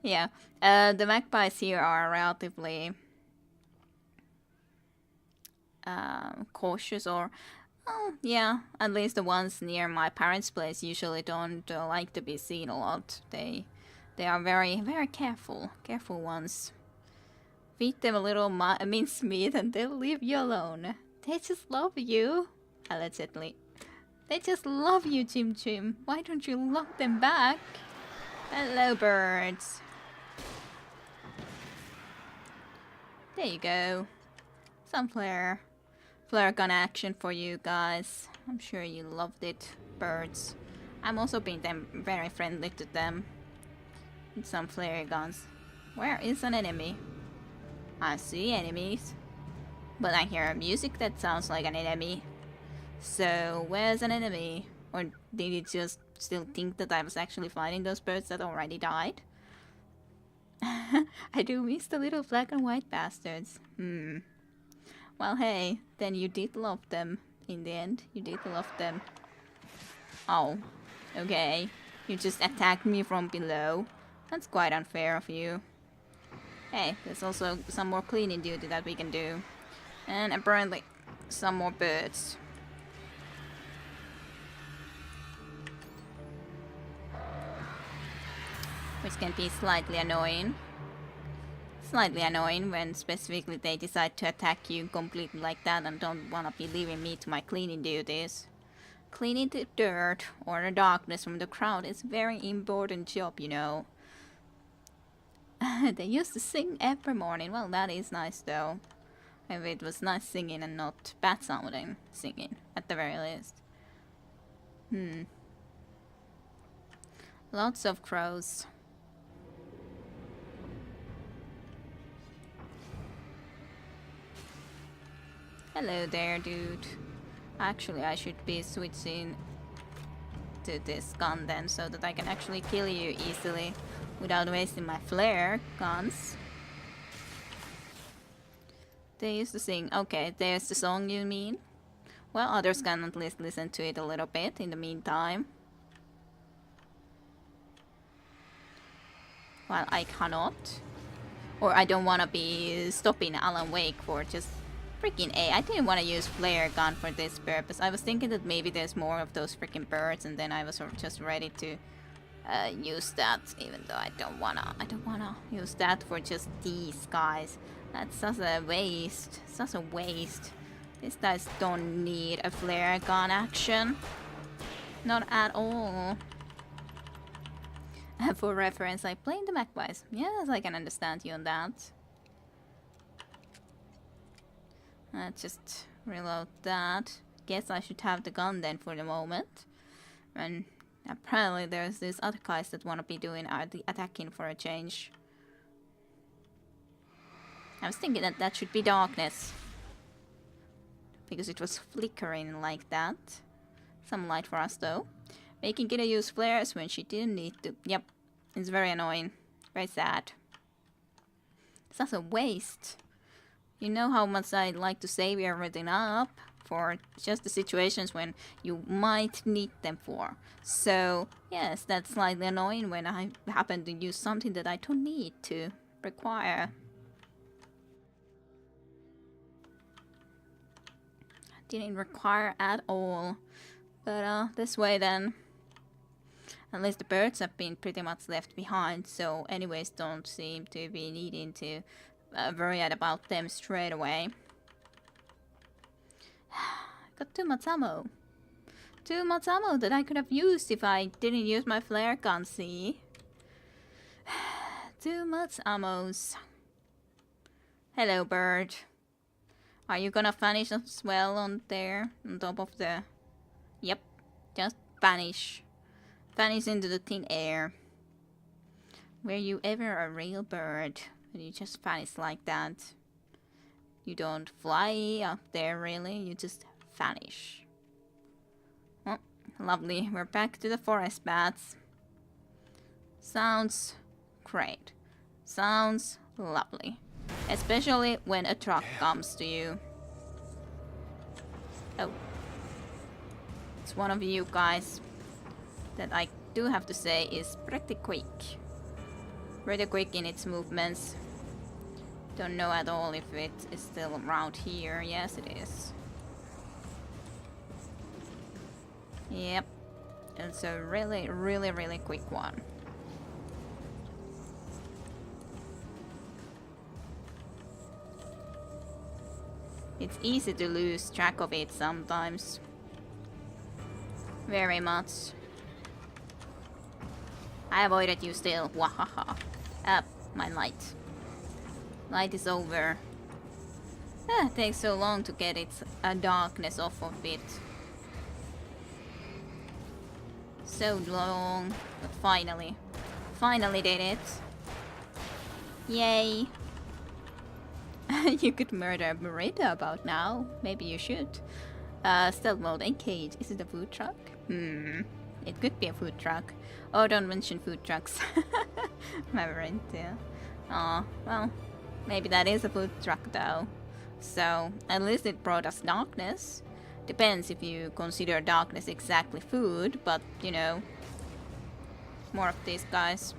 S1: Yeah, the magpies here are relatively cautious, or yeah, at least the ones near my parents' place usually don't like to be seen a lot. They are very, very careful ones. Feed them a little minced meat and they'll leave you alone. They just love you, allegedly. They just love you, Chim Chim. Why don't you lock them back? Hello, birds. There you go. Some flare gun action for you guys. I'm sure you loved it, birds. I'm also being very friendly to them. With some flare guns. Where is an enemy? I see enemies. But I hear music that sounds like an enemy. So, where's an enemy? Or did you just still think that I was actually fighting those birds that already died? I do miss the little black and white bastards. Well, hey, then you did love them. In the end, you did love them. Oh, okay. You just attacked me from below. That's quite unfair of you. Hey, there's also some more cleaning duty that we can do. And apparently, some more birds. Which can be slightly annoying. Slightly annoying when specifically they decide to attack you completely like that and don't wanna be leaving me to my cleaning duties. Cleaning the dirt or the darkness from the crowd is a very important job, you know. They used to sing every morning. Well, that is nice though. Maybe it was nice singing and not bad sounding singing, at the very least. Lots of crows. Hello there, dude. Actually, I should be switching to this gun then, so that I can actually kill you easily without wasting my flare guns. They used to sing. Okay, there's the song you mean? Well, others can at least listen to it a little bit in the meantime. Well, I cannot. Or I don't want to be stopping Alan Wake for just freaking A. I didn't want to use flare gun for this purpose. I was thinking that maybe there's more of those freaking birds, and then I was just ready to use that, even though I don't wanna use that for just these guys. That's such a waste. Such a waste. These guys don't need a flare gun action. Not at all. For reference, I played the magpies. Yes, I can understand you on that. Just reload that. Guess I should have the gun then for the moment. And apparently there's these other guys that want to be doing the attacking for a change. I was thinking that that should be darkness. Because it was flickering like that. Some light for us though. Making Gina use flares when she didn't need to. Yep. It's very annoying. Very sad. Such a waste. You know how much I like to save everything up for just the situations when you might need them for. So, yes, that's slightly annoying when I happen to use something that I don't need to require. Didn't require at all. But this way then, at least the birds have been pretty much left behind, so anyways don't seem to be needing to worry about them straight away. Got too much ammo. Too much ammo that I could have used if I didn't use my flare gun, see? Too much ammos. Hello, bird. Are you gonna vanish as well on there? On top of the... Yep, just vanish. Vanish into the thin air. Were you ever a real bird? And you just vanish like that. You don't fly up there really, you just vanish. Oh, lovely. We're back to the forest bats. Sounds great. Sounds lovely. Especially when a truck comes to you. Oh. It's one of you guys that I do have to say is pretty quick. Pretty quick in its movements. Don't know at all if it is still around here. Yes, it is. Yep. It's a really, really, really quick one. It's easy to lose track of it sometimes. Very much. I avoided you still. Wahaha. Up, my light. Light is over. It takes so long to get its darkness off of it. So long, but finally. Finally did it. Yay. You could murder a burrito about now. Maybe you should. Stealth mode and cage. Is it a food truck? It could be a food truck. Oh, don't mention food trucks. Remember, yeah. Oh, well, maybe that is a food truck though. So, at least it brought us darkness. Depends if you consider darkness exactly food, but you know. More of these guys.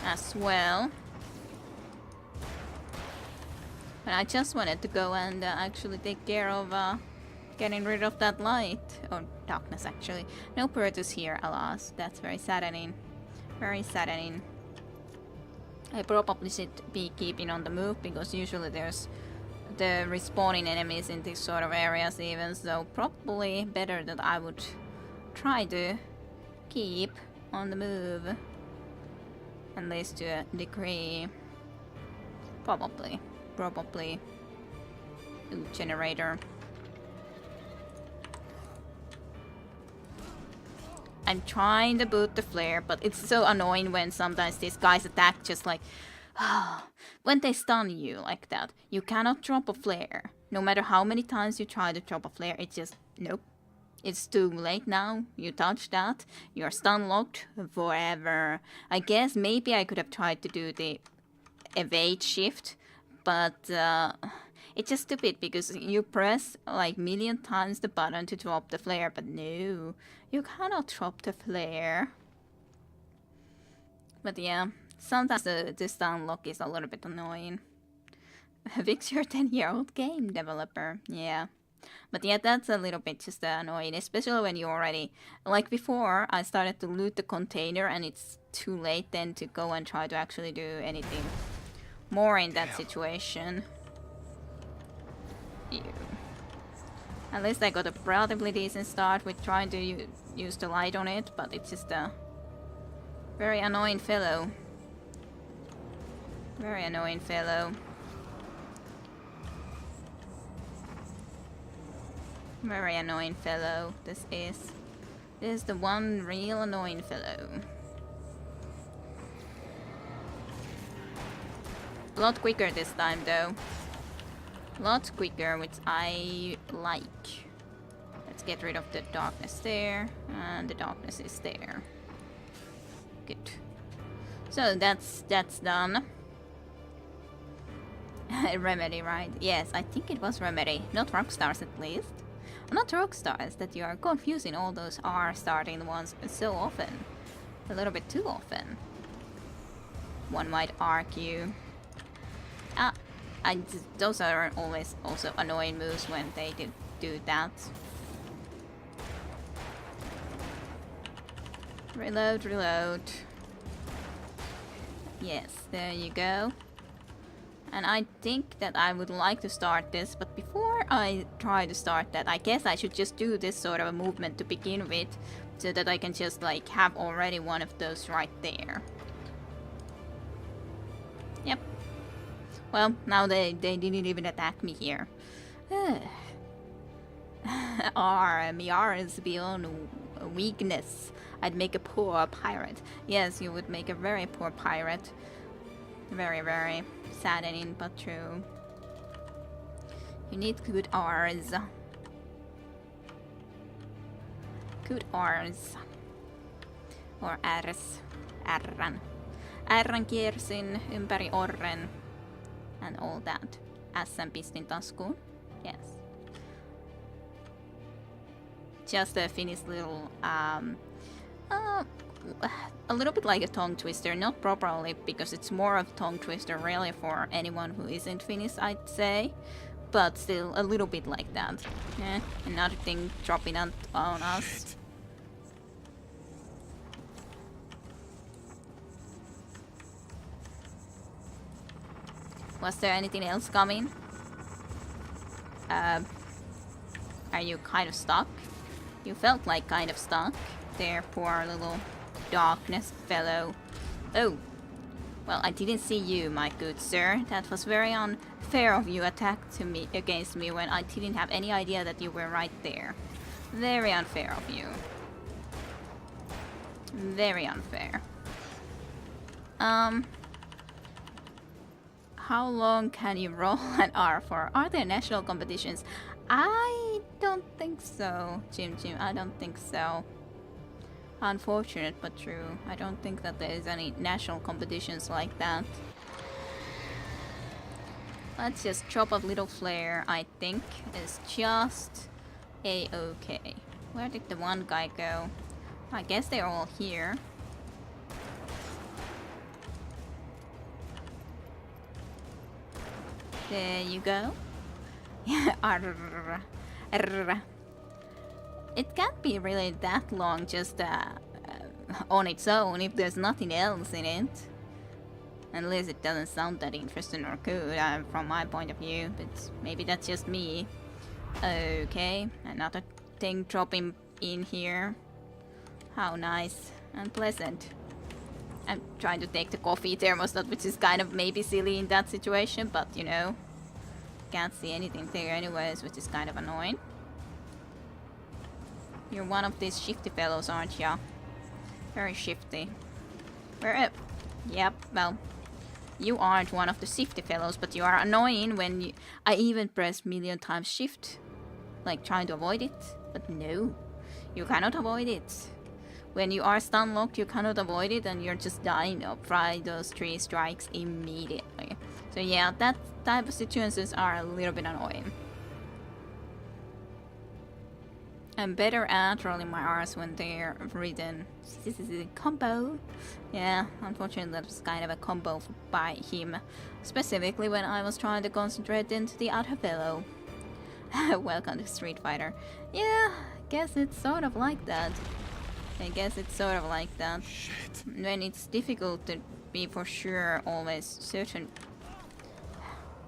S1: As well. But I just wanted to go and actually take care of getting rid of that light. Or darkness, actually. No Purtus here, alas. That's very saddening. Very saddening. I probably should be keeping on the move, because usually there's the respawning enemies in these sort of areas even. So probably better that I would try to keep on the move. At least to a degree. Probably. Ooh, generator. I'm trying to boot the flare, but it's so annoying when sometimes these guys attack just like... when they stun you like that, you cannot drop a flare. No matter how many times you try to drop a flare, it's just... nope. It's too late now. You touch that, you're stun locked forever. I guess maybe I could have tried to do the evade shift, but it's just stupid because you press like million times the button to drop the flare, but no, you cannot drop the flare. But yeah, sometimes the stun lock is a little bit annoying. Fix your 10-year-old game developer, yeah. But yeah, that's a little bit just annoying, especially when you already... like before, I started to loot the container and it's too late then to go and try to actually do anything more in that situation. Ew. At least I got a relatively decent start with trying to use the light on it, but it's just a very annoying fellow. Very annoying fellow. Very annoying fellow, this is. This is the one real annoying fellow. A lot quicker this time though. A lot quicker, which I like. Let's get rid of the darkness there, and the darkness is there. Good. So that's done. Remedy, right? Yes, I think it was Remedy, not Rockstars at least. Not Rockstars, that you are confusing all those R starting ones so often. A little bit too often. One might argue. Those are always also annoying moves when they do that. Reload, reload. Yes, there you go. And I think that I would like to start this, but before I try to start that, I guess I should just do this sort of a movement to begin with, so that I can just like have already one of those right there. Yep. Well, now they didn't even attack me here. Miara is beyond weakness. I'd make a poor pirate. Yes, you would make a very poor pirate. Very, very saddening, but true. You need good R's. Good R's. Or R's. R'n. R'n kiersin ympäri orren. And all that. S:n pistin taskuun. Yes. Just a Finnish little, a little bit like a tongue twister. Not properly, because it's more of a tongue twister really for anyone who isn't Finnish, I'd say. But still, a little bit like that. Yeah, another thing dropping on us. Was there anything else coming? Are you kind of stuck? You felt like kind of stuck. There, poor little darkness fellow. Oh. Well, I didn't see you, my good sir. That was very unfair of you against me when I didn't have any idea that you were right there. Very unfair of you. Very unfair. How long can you roll an R for? Are there national competitions? I don't think so, Jim. I don't think so. Unfortunate, but true. I don't think that there is any national competitions like that. Let's just chop up little flare, I think, is just a-okay. Where did the one guy go? I guess they're all here. There you go. It can't be really that long just on its own if there's nothing else in it. Unless it doesn't sound that interesting or good from my point of view, but maybe that's just me. Okay, another thing dropping in here. How nice and pleasant. I'm trying to take the coffee thermostat, which is kind of maybe silly in that situation, but you know, can't see anything there anyways, which is kind of annoying. You're one of these shifty fellows, aren't ya? Very shifty. Yep, well, you aren't one of the shifty fellows, but you are annoying when I even pressed million times shift, like trying to avoid it, but no, you cannot avoid it. When you are stun locked, you cannot avoid it, and you're just dying up by those 3 strikes immediately. So yeah, that type of situations are a little bit annoying. I'm better at rolling my R's when they're written. Combo. Yeah, unfortunately that was kind of a combo by him. Specifically when I was trying to concentrate into the other fellow. Welcome to Street Fighter. Yeah, guess it's sort of like that. Shit. When it's difficult to be for sure always certain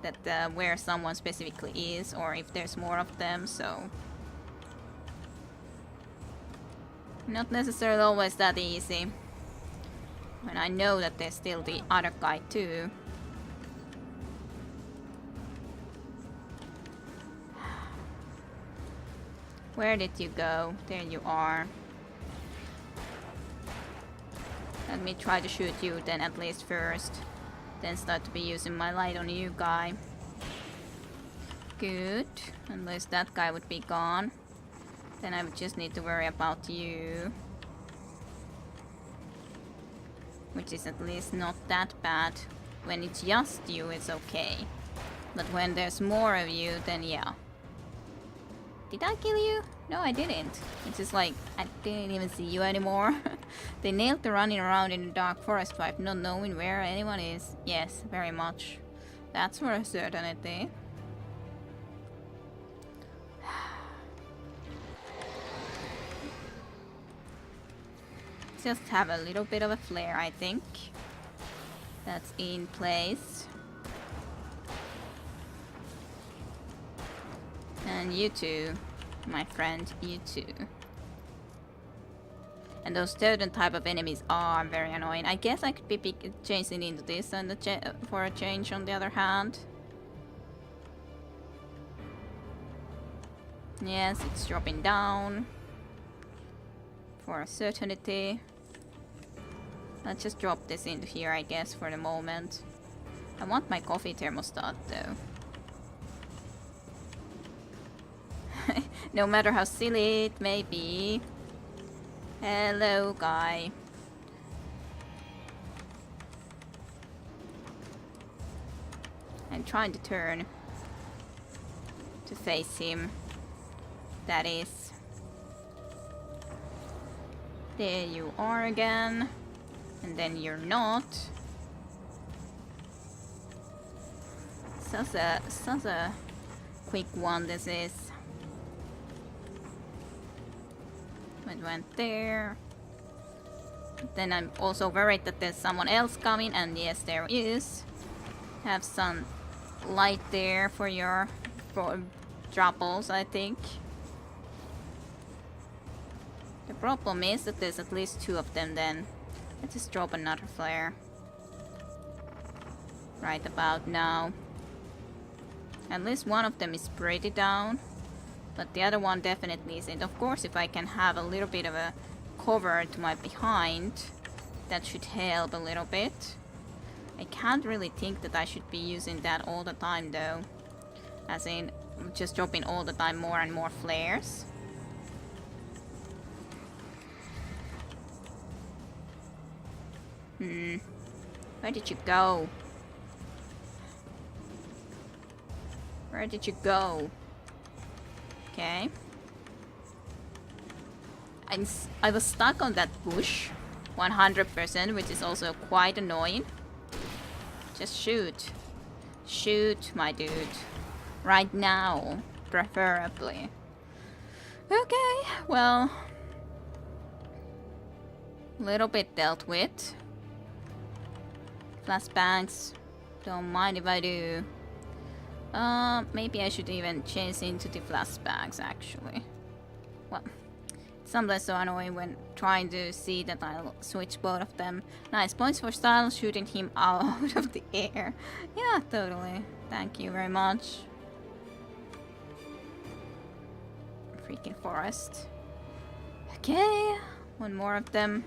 S1: that where someone specifically is, or if there's more of them, so not necessarily always that easy. When I know that there's still the other guy too. Where did you go? There you are. Let me try to shoot you then at least first. Then start to be using my light on you guy. Good. Unless that guy would be gone. Then I would just need to worry about you. Which is at least not that bad. When it's just you, it's okay. But when there's more of you, then yeah. Did I kill you? No, I didn't. It's just like, I didn't even see you anymore. They nailed the running around in the dark forest vibe, not knowing where anyone is. Yes, very much. That's for a certainty. Just have a little bit of a flare, I think. That's in place. And you too, my friend, you too. And those certain type of enemies are very annoying. I guess I could be changing into this and for a change on the other hand. Yes, it's dropping down. for certainty. Let's just drop this into here, I guess, for the moment. I want my coffee thermostat, though. No matter how silly it may be. Hello, guy. I'm trying to turn to face him. That is. There you are again. And then you're not. Such a quick one this is. It went there. Then I'm also worried that there's someone else coming, and yes, there is. Have some light there for your dropples, I think. The problem is that there's at least 2 of them then. Let's just drop another flare. Right about now. At least one of them is pretty down. But the other one definitely isn't. Of course, if I can have a little bit of a cover to my behind, that should help a little bit. I can't really think that I should be using that all the time though. As in, just dropping all the time more and more flares. Where did you go? Where did you go? Okay. I was stuck on that bush 100%, which is also quite annoying. Just shoot. Shoot, my dude. Right now, preferably. Okay, well. Little bit dealt with. Flashbangs. Don't mind if I do. Maybe I should even change into the flashbangs, actually. Well, it's sometimes so annoying when trying to see that I'll switch both of them. Nice points for style, shooting him out of the air. Yeah, totally. Thank you very much. Freaking forest. Okay, one more of them.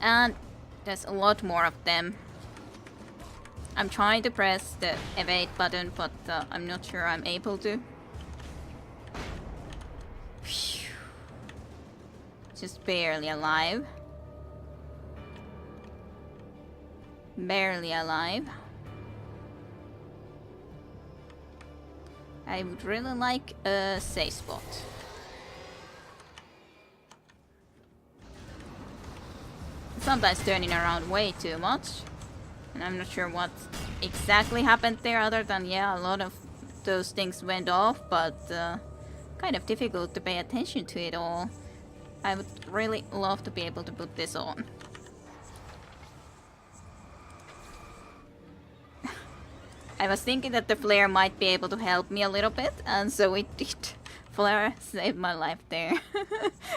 S1: And there's a lot more of them. I'm trying to press the evade button, but I'm not sure I'm able to. Phew. Just barely alive. Barely alive. I would really like a safe spot. Sometimes turning around way too much. And I'm not sure what exactly happened there, other than, yeah, a lot of those things went off, but kind of difficult to pay attention to it all. I would really love to be able to put this on. I was thinking that the flare might be able to help me a little bit, and so it did. Flare saved my life there.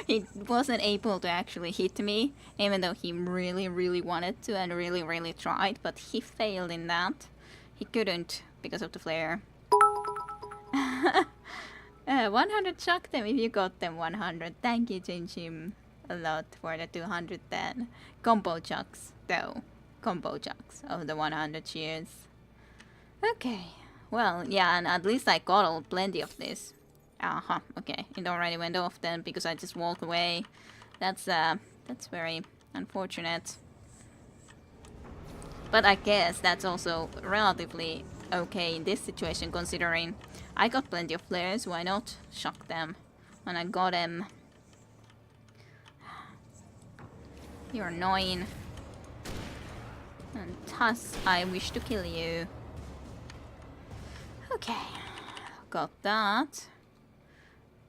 S1: He wasn't able to actually hit me, even though he really wanted to and really tried, but he failed in that. He couldn't because of the flare. 100 chuck them if you got them 100. Thank you, Jim, a lot for the 210. Combo chucks, though. Combo chucks of the 100 cheers. Okay. Well, yeah, and at least I got plenty of this. Okay. It already went off then because I just walked away. That's very unfortunate. But I guess that's also relatively okay in this situation, considering I got plenty of flares. Why not shock them when I got them? You're annoying. And thus, I wish to kill you. Okay. Got that.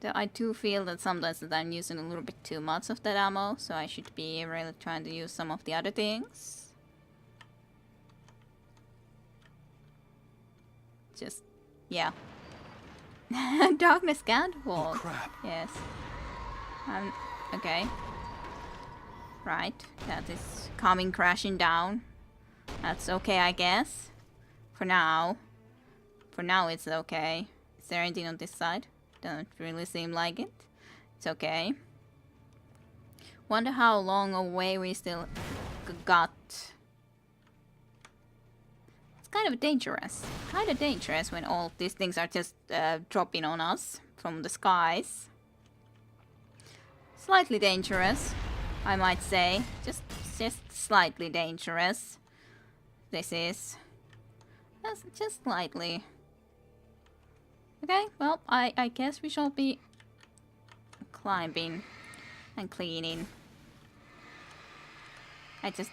S1: Though I do feel that sometimes that I'm using a little bit too much of that ammo, so I should be really trying to use some of the other things. Just, yeah. Darkness can't hold.
S2: Oh, crap.
S1: Yes. Okay. Right, that is coming crashing down. That's okay, I guess. For now. For now, it's okay. Is there anything on this side? Don't really seem like it. It's okay. Wonder how long away we still got. It's kind of dangerous. Kind of dangerous when all these things are just dropping on us from the skies. Slightly dangerous, I might say. Just slightly dangerous. This is. Just slightly. Okay, well, I guess we shall be climbing and cleaning. I just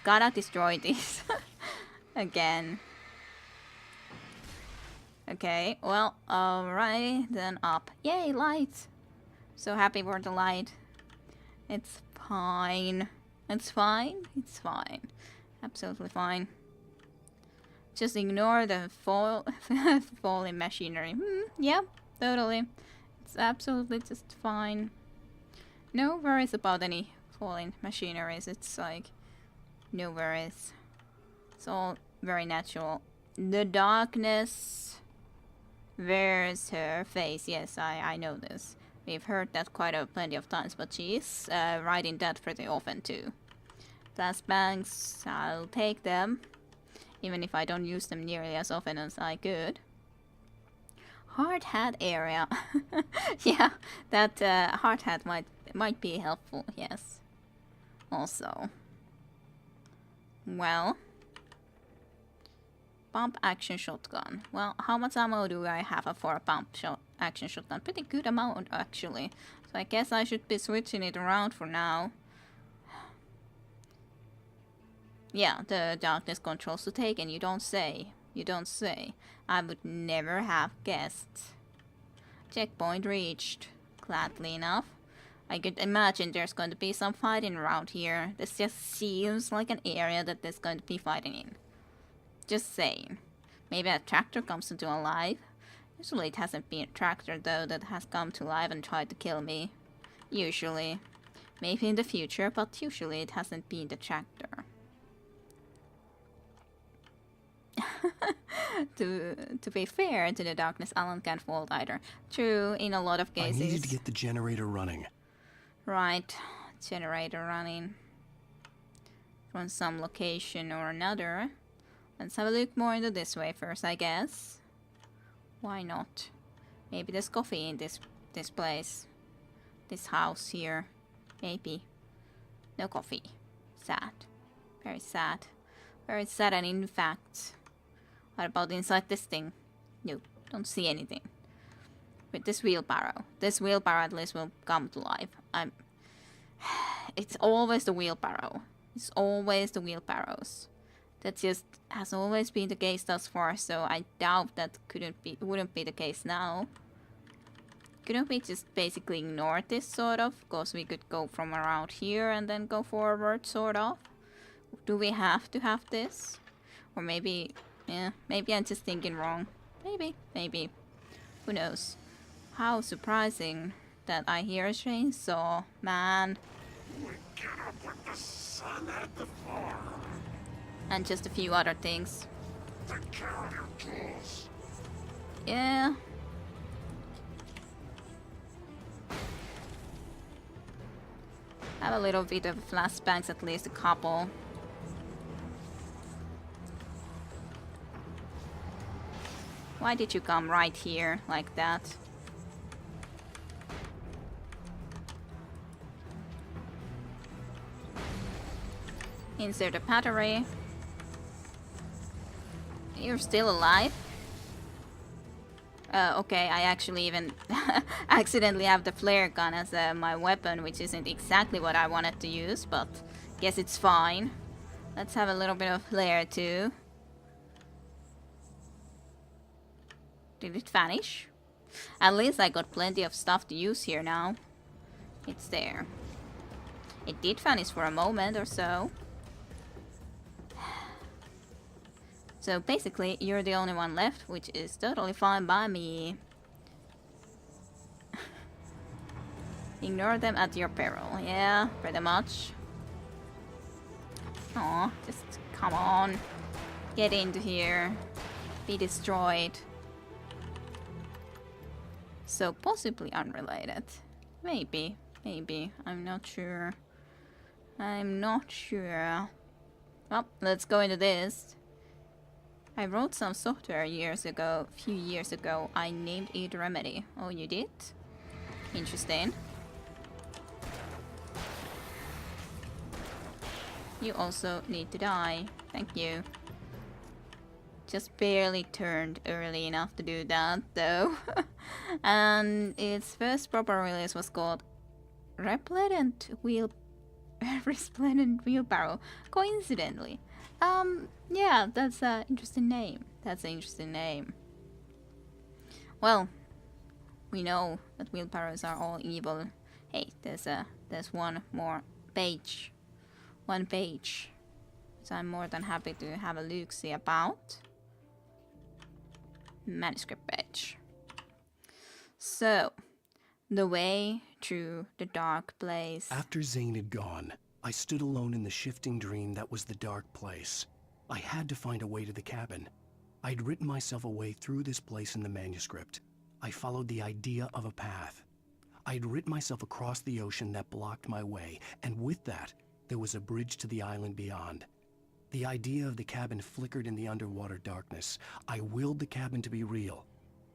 S1: gotta destroy this again. Okay, well, alright, then up. Yay, light! So happy for the light. It's fine. It's fine? It's fine. Absolutely fine. Just ignore the falling machinery. Yeah, totally. It's absolutely just fine. No worries about any falling machineries. It's like, no worries. It's all very natural. The darkness wears her face. Yes, I know this. We've heard that plenty of times, but she is writing that pretty often too. Flashbangs, I'll take them, even if I don't use them nearly as often as I could. Hard hat area. Yeah, that hard hat might be helpful, yes. Also. Well. Pump action shotgun. Well, how much ammo do I have for a action shotgun? Pretty good amount, actually. So I guess I should be switching it around for now. Yeah, the darkness controls to take, and you don't say. You don't say. I would never have guessed. Checkpoint reached. Gladly enough. I could imagine there's going to be some fighting around here. This just seems like an area that there's going to be fighting in. Just saying. Maybe a tractor comes into life. Usually it hasn't been a tractor though that has come to life and tried to kill me. Usually. Maybe in the future, but usually it hasn't been the tractor. To be fair to the darkness, Alan can't fault either. True, in a lot of cases.
S2: I needed to get the generator running.
S1: Right, generator running. From some location or another. Let's have a look more into this way first, I guess. Why not? Maybe there's coffee in this place. This house here. Maybe. No coffee. Sad. Very sad. Very sad, and in fact... What about inside this thing? Nope, don't see anything. With this wheelbarrow. This wheelbarrow at least will come to life. It's always the wheelbarrow. It's always the wheelbarrows. That just has always been the case thus far, so I doubt that wouldn't be the case now. Couldn't we just basically ignore this, sort of? Because we could go from around here and then go forward, sort of. Do we have to have this? Or maybe... Yeah, maybe I'm just thinking wrong. Maybe. Who knows? How surprising that I hear a chainsaw, man.
S7: We get up with the sun at the farm.
S1: And just a few other things.
S7: Take care of your tools.
S1: Yeah. Have a little bit of flashbangs, at least a couple. Why did you come right here like that? Insert a battery. You're still alive? Okay, I actually even accidentally have the flare gun as my weapon, which isn't exactly what I wanted to use, but guess it's fine. Let's have a little bit of flare too. Did it vanish? At least I got plenty of stuff to use here now. It's there. It did vanish for a moment or so. So basically, you're the only one left, which is totally fine by me. Ignore them at your peril. Yeah, pretty much. Aw, just come on. Get into here. Be destroyed. So possibly unrelated. Maybe. Maybe. I'm not sure. I'm not sure. Well, let's go into this. I wrote some software a few years ago. I named it Remedy. Oh, you did? Interesting. You also need to die. Thank you. Just barely turned early enough to do that, though. And its first proper release was called Resplendent Wheelbarrow. Coincidentally. Yeah, that's an interesting name. Well, we know that wheelbarrows are all evil. Hey, there's one more page. One page. So I'm more than happy to have a look-see about. Manuscript page. So, the way through the dark place.
S2: After Zane had gone, I stood alone in the shifting dream that was the dark place. I had to find a way to the cabin. I'd written myself a way through this place in the manuscript. I followed the idea of a path. I'd written myself across the ocean that blocked my way, and with that, there was a bridge to the island beyond. The idea of the cabin flickered in the underwater darkness. I willed the cabin to be real,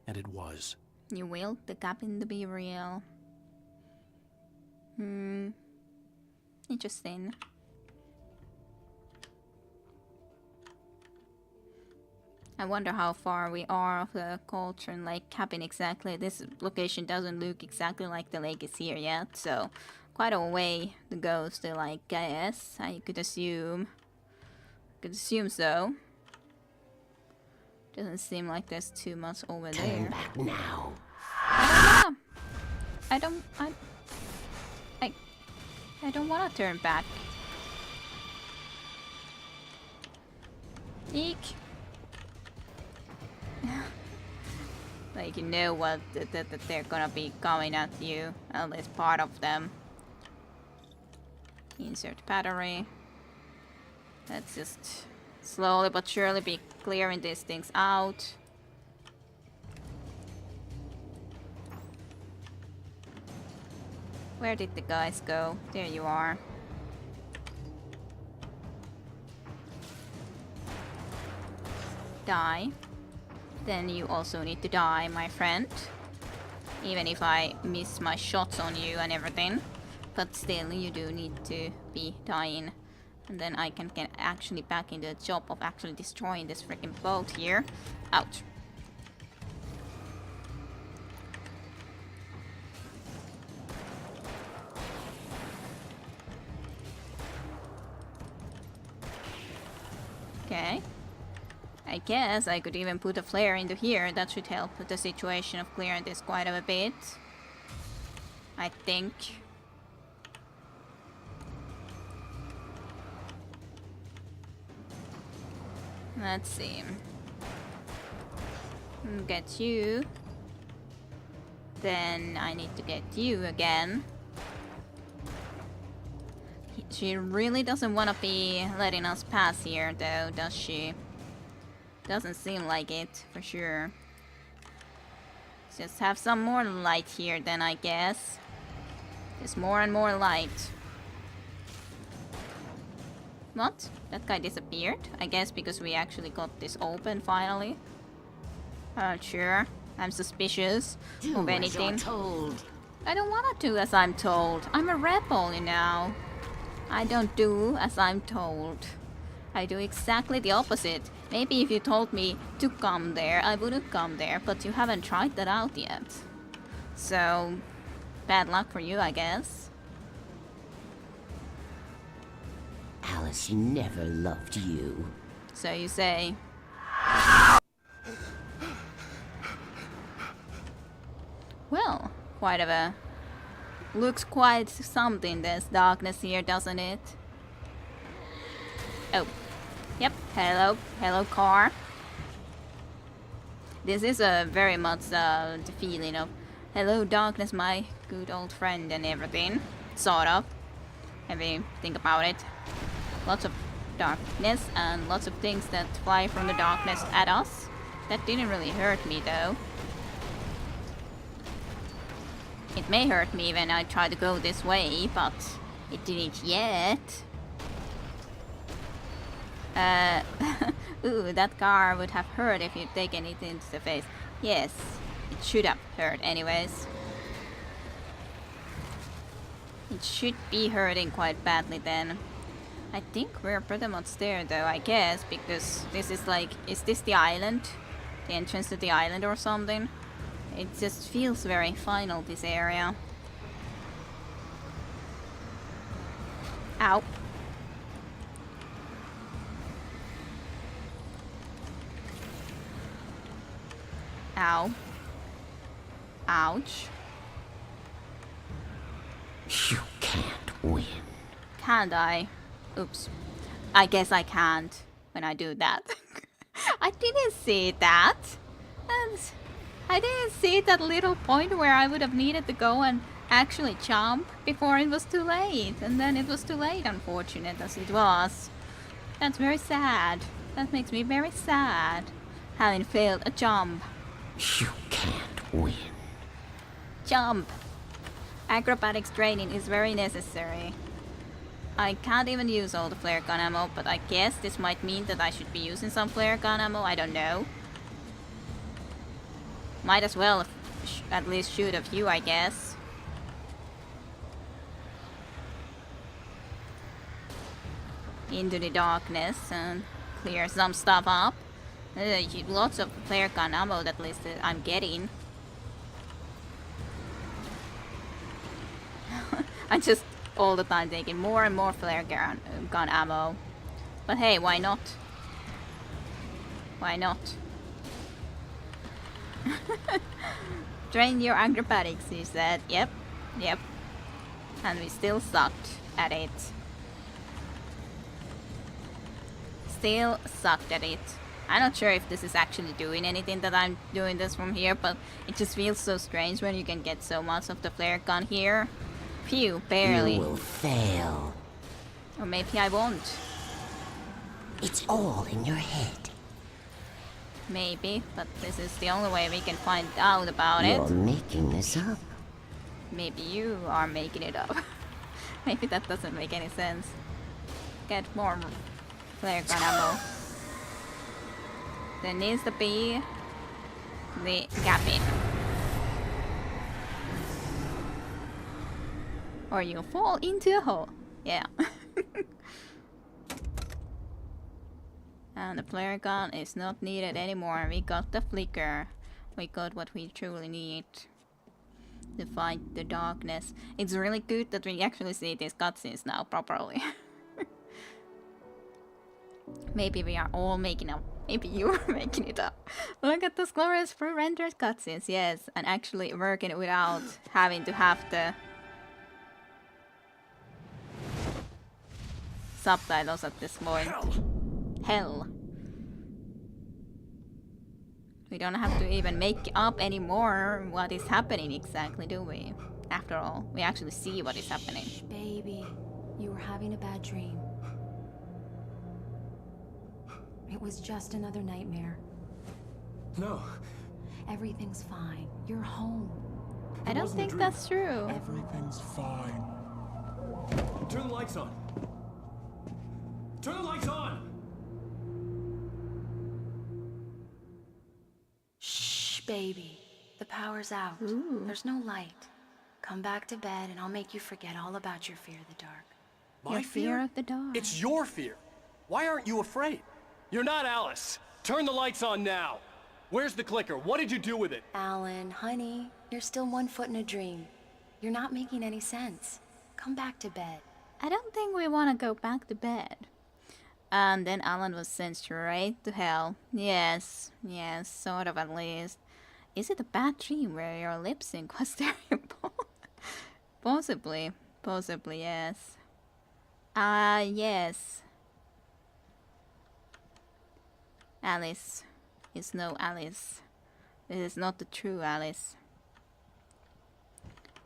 S2: and it was.
S1: You willed the cabin to be real. Interesting. I wonder how far we are of the Cauldron Lake cabin exactly. This location doesn't look exactly like the lake is here yet, so quite a way to go still, I guess. I could assume. So. Doesn't seem like there's too much over there.
S3: Turn back now.
S1: I don't want to turn back. Eek. Like, you know what, that they're gonna be coming at you, at least part of them. Insert battery. Let's just slowly but surely be clearing these things out. Where did the guys go? There you are. Die. Then you also need to die, my friend. Even if I miss my shots on you and everything. But still, you do need to be dying. And then I can get actually back into the job of actually destroying this freaking boat here. Ouch. Okay. I guess I could even put a flare into here. That should help with the situation of clearing this quite a bit. I think. Let's see. Get you. Then I need to get you again. She really doesn't want to be letting us pass here, though, does she? Doesn't seem like it, for sure. Just have some more light here then, I guess. Just more and more light. What? That guy disappeared? I guess because we actually got this open finally. Sure. I'm suspicious of anything. I don't wanna do as I'm told. I'm a rebel, you know. I don't do as I'm told. I do exactly the opposite. Maybe if you told me to come there, I wouldn't come there, but you haven't tried that out yet. So, bad luck for you, I guess.
S3: Alice never loved you.
S1: So you say. Well, quite of a... Looks quite something, this darkness here, doesn't it? Oh. Yep, hello. Hello, car. This is a very much the feeling of hello, darkness, my good old friend and everything. Sort of. If you think about it. Lots of darkness and lots of things that fly from the darkness at us. That didn't really hurt me, though. It may hurt me when I try to go this way, but it didn't yet. Ooh, that car would have hurt if you'd taken it into the face. Yes, it should have hurt anyways. It should be hurting quite badly then. I think we're pretty much there though, I guess, because this is like, is this the island? The entrance to the island or something? It just feels very final, this area. Ow. Ow. Ouch.
S3: You can't win.
S1: Can't I? Oops. I guess I can't when I do that. I didn't see that. And I didn't see that little point where I would have needed to go and actually jump before it was too late. And then it was too late, unfortunate as it was. That's very sad. That makes me very sad. Having failed a jump.
S3: You can't win.
S1: Jump! Acrobatics training is very necessary. I can't even use all the flare gun ammo, but I guess this might mean that I should be using some flare gun ammo, I don't know. Might as well at least shoot a few, I guess. Into the darkness and clear some stuff up. Lots of flare gun ammo at least I'm getting. I'm just all the time taking more and more flare gun ammo. But hey, why not? Why not? Train your acrobatics, he said. Yep, yep. And we still sucked at it. Still sucked at it. I'm not sure if this is actually doing anything that I'm doing this from here, but it just feels so strange when you can get so much of the flare gun here. Phew, barely.
S3: You will fail.
S1: Or maybe I won't.
S3: It's all in your head.
S1: Maybe, but this is the only way we can find out about
S3: You're
S1: it.
S3: making this up.
S1: Maybe you are making it up. Maybe that doesn't make any sense. Get more flare gun ammo. There needs to be the gap in. Or you fall into a hole. Yeah. And the flare gun is not needed anymore. We got the flicker. We got what we truly need to fight the darkness. It's really good that we actually see these cutscenes now properly. Maybe we are all making up. Maybe you're making it up. Look at those glorious pre-rendered cutscenes, yes, and actually working it without having to have the subtitles at this point. Hell. We don't have to even make up anymore what is happening exactly, do we? After all, we actually see what is happening.
S9: Shh, baby. You were having a bad dream. It was just another nightmare.
S10: No.
S9: Everything's fine. You're home.
S1: I don't think that's true.
S10: Everything's fine. Turn the lights on. Turn the lights on!
S9: Shh, baby. The power's out.
S1: Ooh.
S9: There's no light. Come back to bed and I'll make you forget all about your fear of the dark.
S10: My
S1: Your fear of the dark.
S10: It's your fear. Why aren't you afraid? You're not Alice. Turn the lights on now. Where's the clicker? What did you do with it?
S9: Alan, honey, you're still 1 foot in a dream. You're not making any sense. Come back to bed.
S1: I don't think we want to go back to bed. And then Alan was sent straight to hell. Yes, yes, sort of at least. Is it a bad dream where your lip sync was terrible? Possibly, possibly, yes. Yes. Alice is no Alice. This is not the true Alice.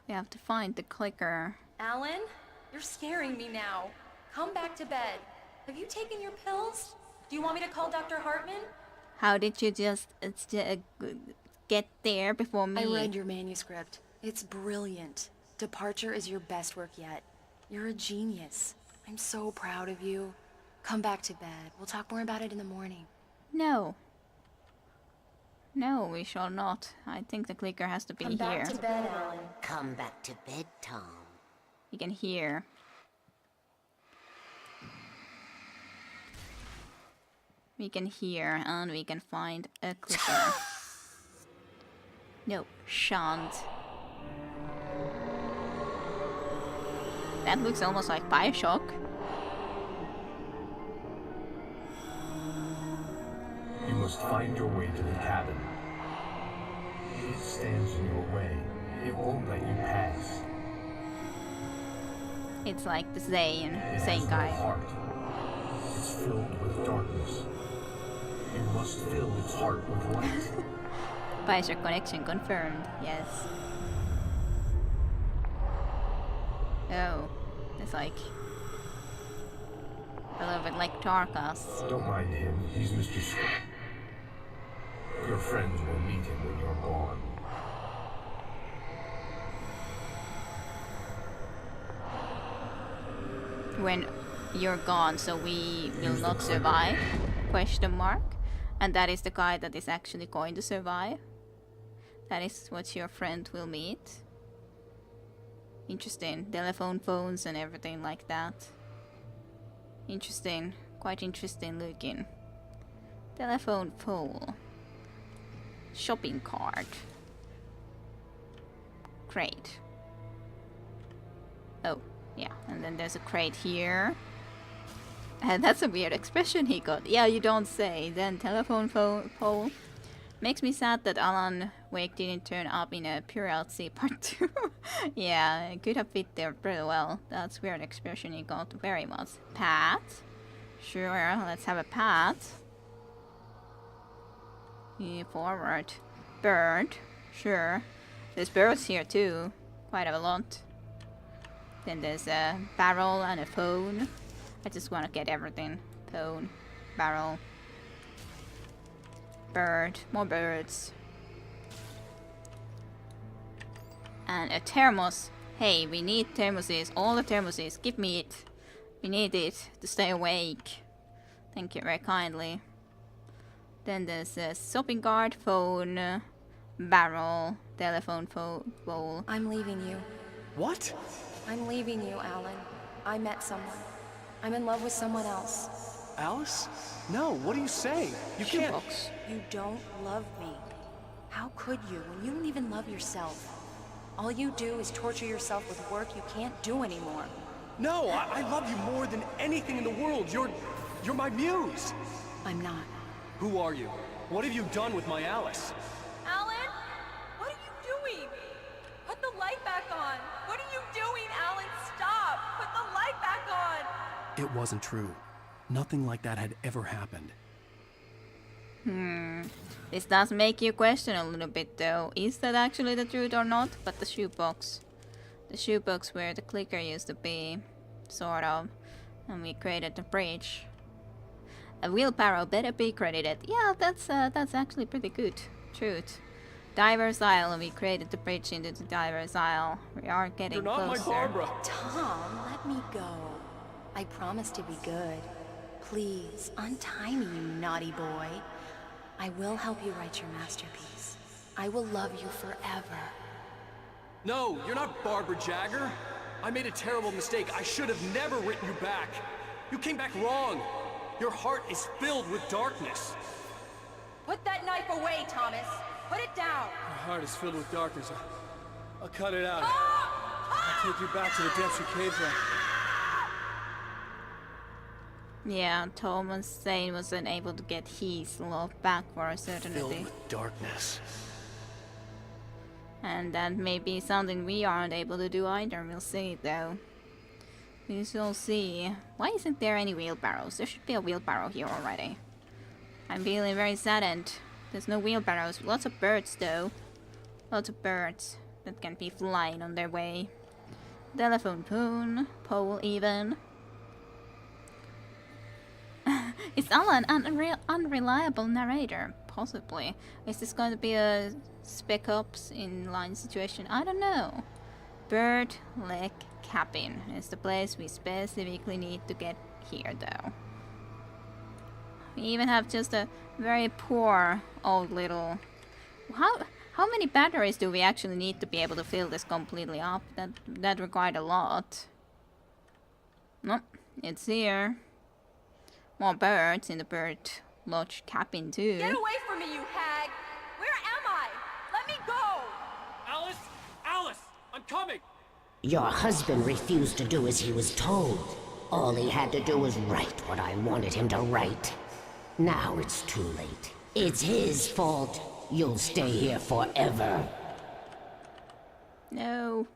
S1: We have to find the clicker.
S9: Alan, you're scaring me now. Come back to bed. Have you taken your pills? Do you want me to call Dr. Hartman?
S1: How did you just get there before me?
S9: I read your manuscript. It's brilliant. Departure is your best work yet. You're a genius. I'm so proud of you. Come back to bed. We'll talk more about it in the morning.
S1: No. No, we shall not. I think the clicker has to be
S9: Come
S1: here.
S9: back to bed, Alan.
S3: Come back to bed, Tom.
S1: We can hear. We can hear and we can find a clicker. No, shan't. That looks almost like Bioshock.
S11: You must find your way to the cabin. It stands in your way. It won't let you pass.
S1: It's like the Zane
S11: It
S1: Zane
S11: has no
S1: guy.
S11: heart. It's filled with darkness. You must fill its heart with light.
S1: Bioshock connection confirmed, yes. Oh, it's like a little bit like Tarkas.
S11: Don't mind him. He's Mr. Scott. Your friends will meet him when you're gone.
S1: When you're gone, so we will not survive? Question mark. And that is the guy that is actually going to survive. That is what your friend will meet. Interesting. Telephone phones and everything like that. Interesting. Quite interesting looking. Telephone pole. Shopping cart. Crate. Oh, yeah. And then there's a crate here. And that's a weird expression he got. Yeah, you don't say. Then telephone pole. Makes me sad that Alan Wake didn't turn up in a Pure Out Part 2. Yeah, it could have fit there pretty well. That's weird expression he got very much. Pat. Sure, let's have a pat. Yeah, forward. Bird. Sure. There's birds here too. Quite a lot. Then there's a barrel and a phone. I just want to get everything. Phone. Barrel. Bird. More birds. And a thermos. Hey, we need thermoses. All the thermoses. Give me it. We need it to stay awake. Thank you very kindly. Then there's a shopping cart, phone, barrel, telephone bowl.
S9: I'm leaving you.
S2: What?
S9: I'm leaving you, Alan. I met someone. I'm in love with someone else.
S10: Alice? No, what are you saying? You can't.
S1: Shoebox.
S9: You don't love me. How could you when you don't even love yourself? All you do is torture yourself with work you can't do anymore.
S10: No, I love you more than anything in the world. You're my muse.
S9: I'm not.
S10: Who are you? What have you done with my Alice?
S12: Alan? What are you doing? Put the light back on! What are you doing, Alan? Stop! Put the light back on!
S2: It wasn't true. Nothing like that had ever happened.
S1: This does make you question a little bit though. Is that actually the truth or not? But the shoebox. The shoebox where the clicker used to be. Sort of. And we created the bridge. A wheelbarrow better be credited. Yeah, that's actually pretty good. Truth. Diver's Isle. We created the bridge into the Diver's Isle. We are getting
S10: You're not
S1: closer.
S10: my Barbara.
S9: Tom, let me go. I promise to be good. Please, untie me, you naughty boy. I will help you write your masterpiece. I will love you forever.
S10: No, you're not Barbara Jagger. I made a terrible mistake. I should have never written you back. You came back wrong. Your heart is filled with darkness.
S12: Put that knife away, Thomas! Put it down!
S10: My heart is filled with darkness. I'll cut it out. I'll take you back to the depths you came from.
S1: Yeah, Thomas Zane wasn't able to get his love back for a
S2: Filled
S1: certainty.
S2: with darkness.
S1: And that may be something we aren't able to do either. We'll see though. We shall see. Why isn't there any wheelbarrows? There should be a wheelbarrow here already. I'm feeling very saddened. There's no wheelbarrows. Lots of birds though. Lots of birds that can be flying on their way. Telephone pole even. Is Alan an unreliable narrator? Possibly. Is this going to be a Spec Ops in line situation. I don't know. Bird Lake Cabin is the place we specifically need to get here, though. We even have just a very poor old little... How many batteries do we actually need to be able to fill this completely up? That required a lot. Nope, it's here. More birds in the bird lodge cabin too.
S12: Get away from me, you hag! Where am I? Let me go!
S10: Alice! Alice! I'm coming!
S3: Your husband refused to do as he was told. All he had to do was write what I wanted him to write. Now it's too late. It's his fault. You'll stay here forever.
S1: No.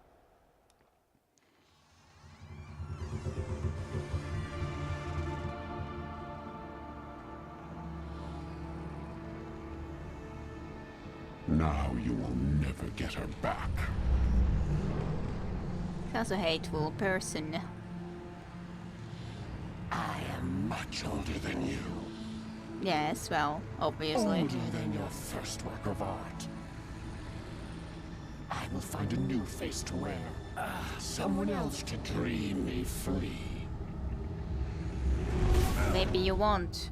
S13: Now you will never get her back.
S1: That's a hateful person.
S13: I am much older than you.
S1: Yes, well, obviously.
S13: Older than your first work of art. I will find a new face to wear. Someone else to dream me free.
S1: Maybe you won't.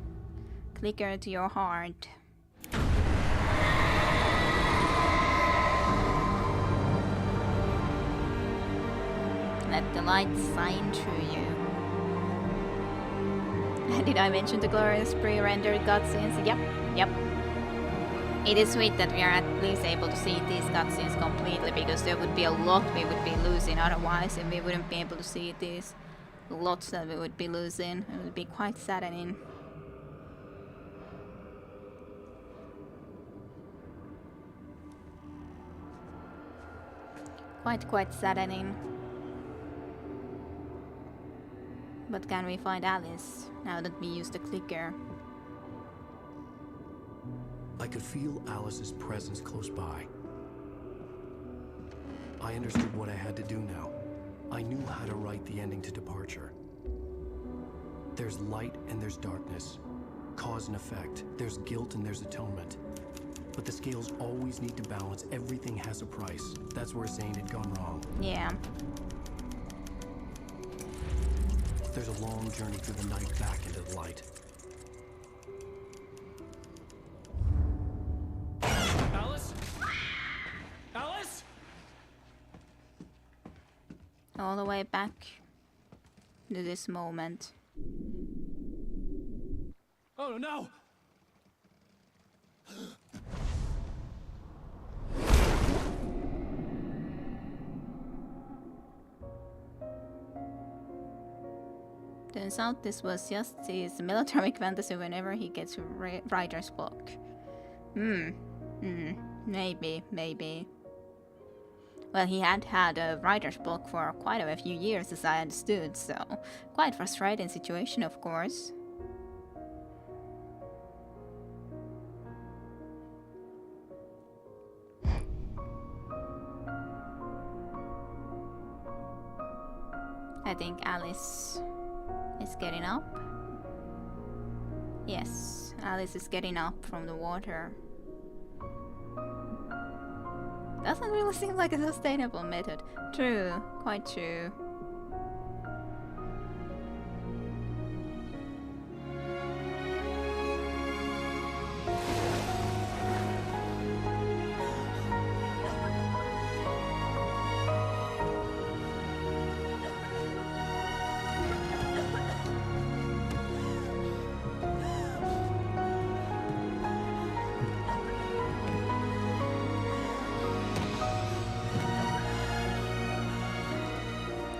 S1: Clicker to your heart. Let the light shine through you. Did I mention the glorious pre-rendered cutscenes? Yep. It is sweet that we are at least able to see these cutscenes completely, because there would be a lot we would be losing otherwise, and we wouldn't be able to see these lots that we would be losing. It would be quite saddening. Quite saddening. But can we find Alice now that we use the clicker?
S2: I could feel Alice's presence close by. I understood what I had to do now. I knew how to write the ending to Departure. There's light and there's darkness. Cause and effect. There's guilt and there's atonement. But the scales always need to balance. Everything has a price. That's where Zane had gone wrong.
S1: Yeah.
S2: There's a long journey through the night back into the light.
S10: Alice? Alice?
S1: All the way back to this moment.
S10: Oh no!
S1: Turns out this was just his melodramatic fantasy whenever he gets writer's block. Maybe. Well, he had a writer's block for quite a few years, as I understood, so quite frustrating situation, of course. I think Alice is getting up. Yes, Alice is getting up from the water. Doesn't really seem like a sustainable method. True, quite true.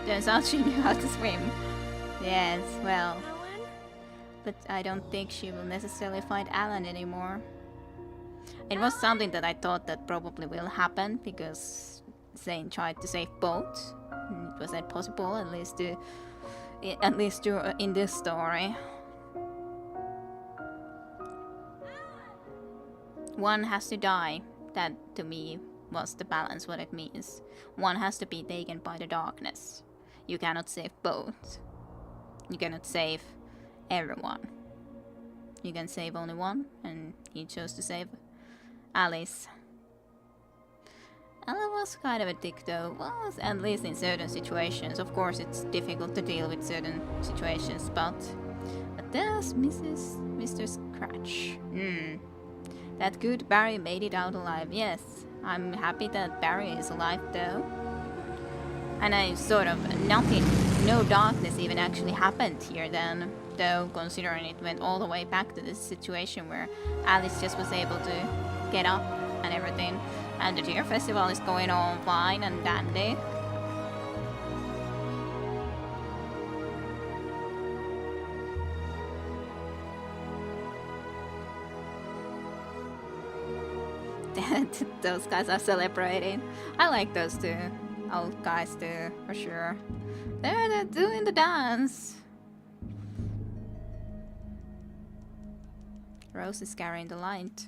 S1: Turns out she knew how to swim. Yes, well. But I don't think she will necessarily find Alan anymore. It was something that I thought that probably will happen, because Zane tried to save both. It wasn't possible, at least in this story. One has to die. That, to me, was the balance, what it means. One has to be taken by the darkness. You cannot save both. You cannot save everyone. You can save only one, and he chose to save Alice. Alan was kind of a dick though, well, at least in certain situations. Of course, it's difficult to deal with certain situations, but there's Mr. Scratch. That good Barry made it out alive, yes. I'm happy that Barry is alive though. And I sort of, no darkness even actually happened here then, though, considering it went all the way back to this situation where Alice just was able to get up and everything. And the Deer Festival is going on fine and dandy. Those guys are celebrating. I like those two old guys too, for sure. They're doing the dance. Rose is carrying the light.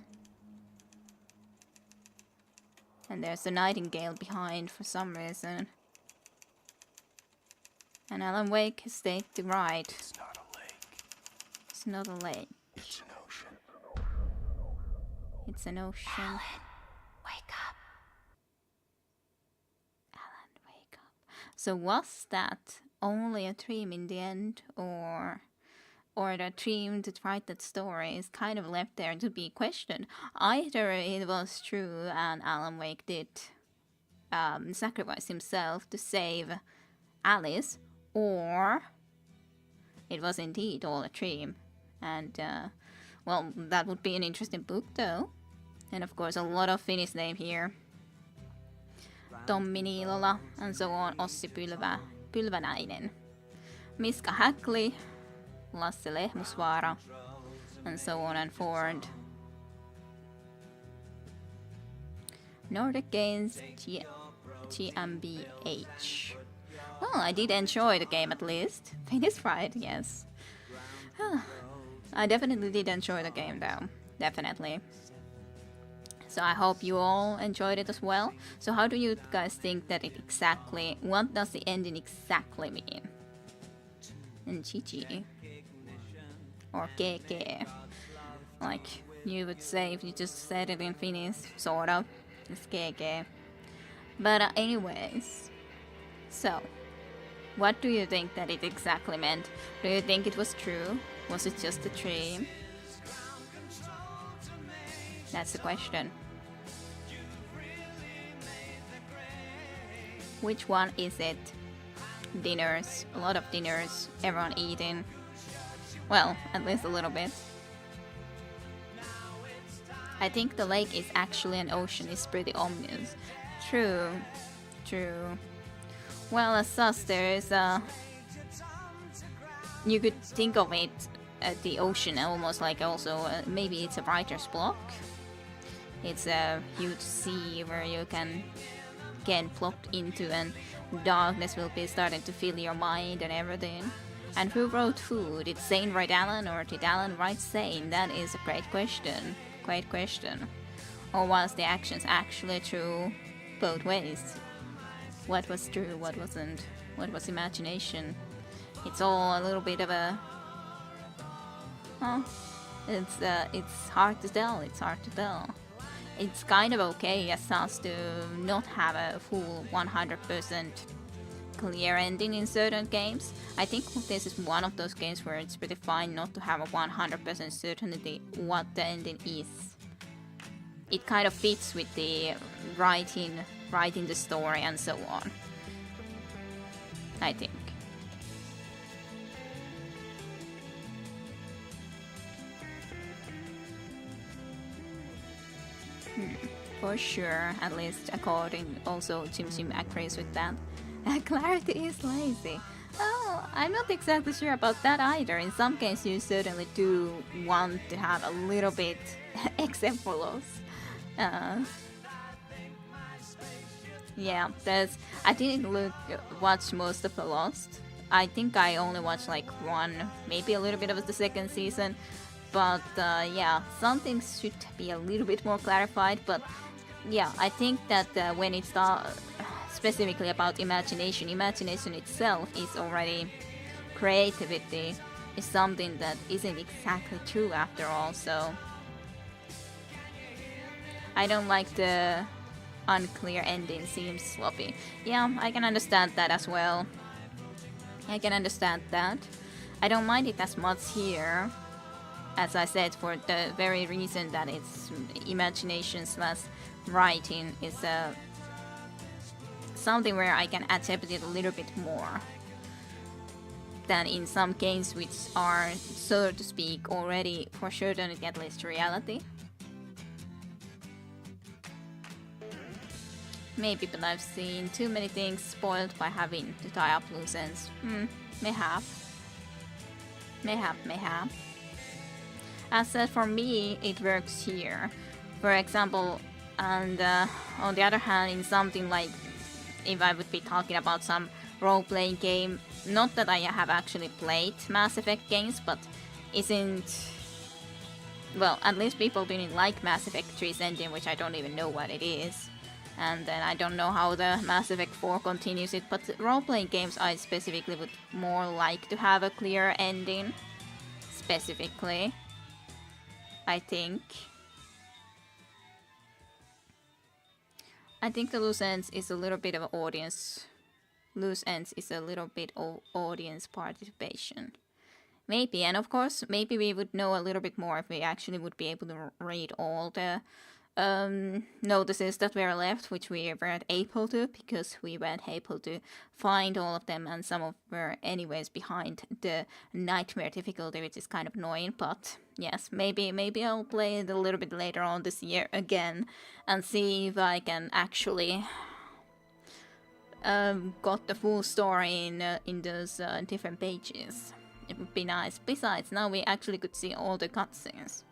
S1: And there's a nightingale behind for some reason. And Alan Wake has stayed to right.
S2: It's not a lake.
S1: It's not a lake.
S2: It's an ocean.
S1: It's an ocean.
S3: Alan, wake up.
S1: Alan, wake up. So was that only a dream in the end, or the dream to write that story is kind of left there to be questioned? Either it was true and Alan Wake did sacrifice himself to save Alice, or it was indeed all a dream. And well, that would be an interesting book though. And of course a lot of Finnish name here. Tommi Niilola and so on, Ossi Pylvänäinen, Miska Häkkli, Lasse Lehmusvaara, and so on and forward. Nordic Games GmbH. Well, I did enjoy the game at least. Finnish right, yes. I definitely did enjoy the game though. Definitely. So I hope you all enjoyed it as well. So how do you guys think that it exactly... What does the ending exactly mean? And GG. Or KK. Like you would say if you just said it in Finnish, sort of. It's KK. But anyways. So, what do you think that it exactly meant? Do you think it was true? Was it just a dream? That's the question. Which one is it? Dinners, a lot of dinners, everyone eating. Well, at least a little bit. I think the lake is actually an ocean is pretty obvious. True, true. Well, as such, there is a... You could think of it at the ocean almost like also maybe it's a writer's block. It's a huge sea where you can get plucked into and darkness will be starting to fill your mind and everything. And who wrote who? Did Zane write Alan or did Alan write Zane? That is a great question. Great question. Or was the actions actually true both ways? What was true, what wasn't? What was imagination? It's all a little bit of a... It's hard to tell, it's hard to tell. It's kind of okay as us to not have a full 100% clear ending in certain games. I think this is one of those games where it's pretty fine not to have a 100% certainty what the ending is. It kind of fits with the writing the story and so on, I think. For sure, at least according also Jim agrees with that. Clarity is lazy. Oh, I'm not exactly sure about that either. In some cases you certainly do want to have a little bit, except for Lost. Yeah, I didn't watch most of the Lost. I think I only watched like one, maybe a little bit of the second season. But yeah, something should be a little bit more clarified. But yeah, I think that when it's specifically about imagination itself is already creativity, is something that isn't exactly true after all. So I don't like the unclear ending seems sloppy. Yeah, I can understand that as well. I can understand that. I don't mind it as much here, as I said, for the very reason that it's imagination slash writing is something where I can adapt it a little bit more than in some games which are, so to speak, already for certain at least reality. Maybe, but I've seen too many things spoiled by having to tie up loose ends. Mayhap. As said, for me, it works here. For example, and on the other hand, in something like, if I would be talking about some role-playing game, not that I have actually played Mass Effect games, but isn't... Well, at least people didn't like Mass Effect 3's ending, which I don't even know what it is. And then I don't know how the Mass Effect 4 continues it, but role-playing games I specifically would more like to have a clear ending. Specifically, I think. I think the loose ends is a little bit of audience. Loose ends is a little bit of audience participation. Maybe, and of course, maybe we would know a little bit more if we actually would be able to read all the notices that were left, which we weren't able to, because we weren't able to find all of them, and some of were anyways behind the nightmare difficulty, which is kind of annoying. But yes, maybe I'll play it a little bit later on this year again and see if I can actually got the full story in those different pages. It would be nice. Besides, now we actually could see all the cutscenes.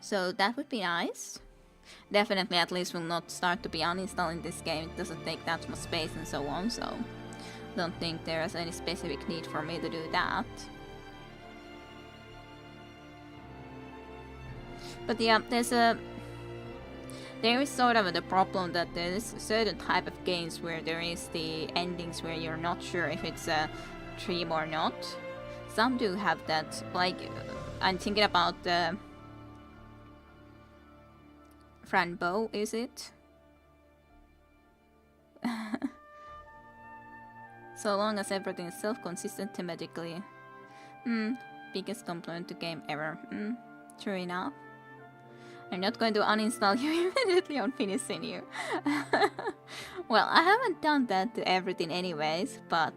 S1: So that would be nice. Definitely at least will not start to be uninstalling this game. It doesn't take that much space and so on, so don't think there is any specific need for me to do that. But yeah, there is sort of the problem that there is a certain type of games where there is the endings where you're not sure if it's a dream or not. Some do have that, like I'm thinking about the Franbo, is it? So long as everything is self-consistent thematically. Biggest complaint to game ever. True enough. I'm not going to uninstall you immediately on finishing you. Well, I haven't done that to everything anyways, but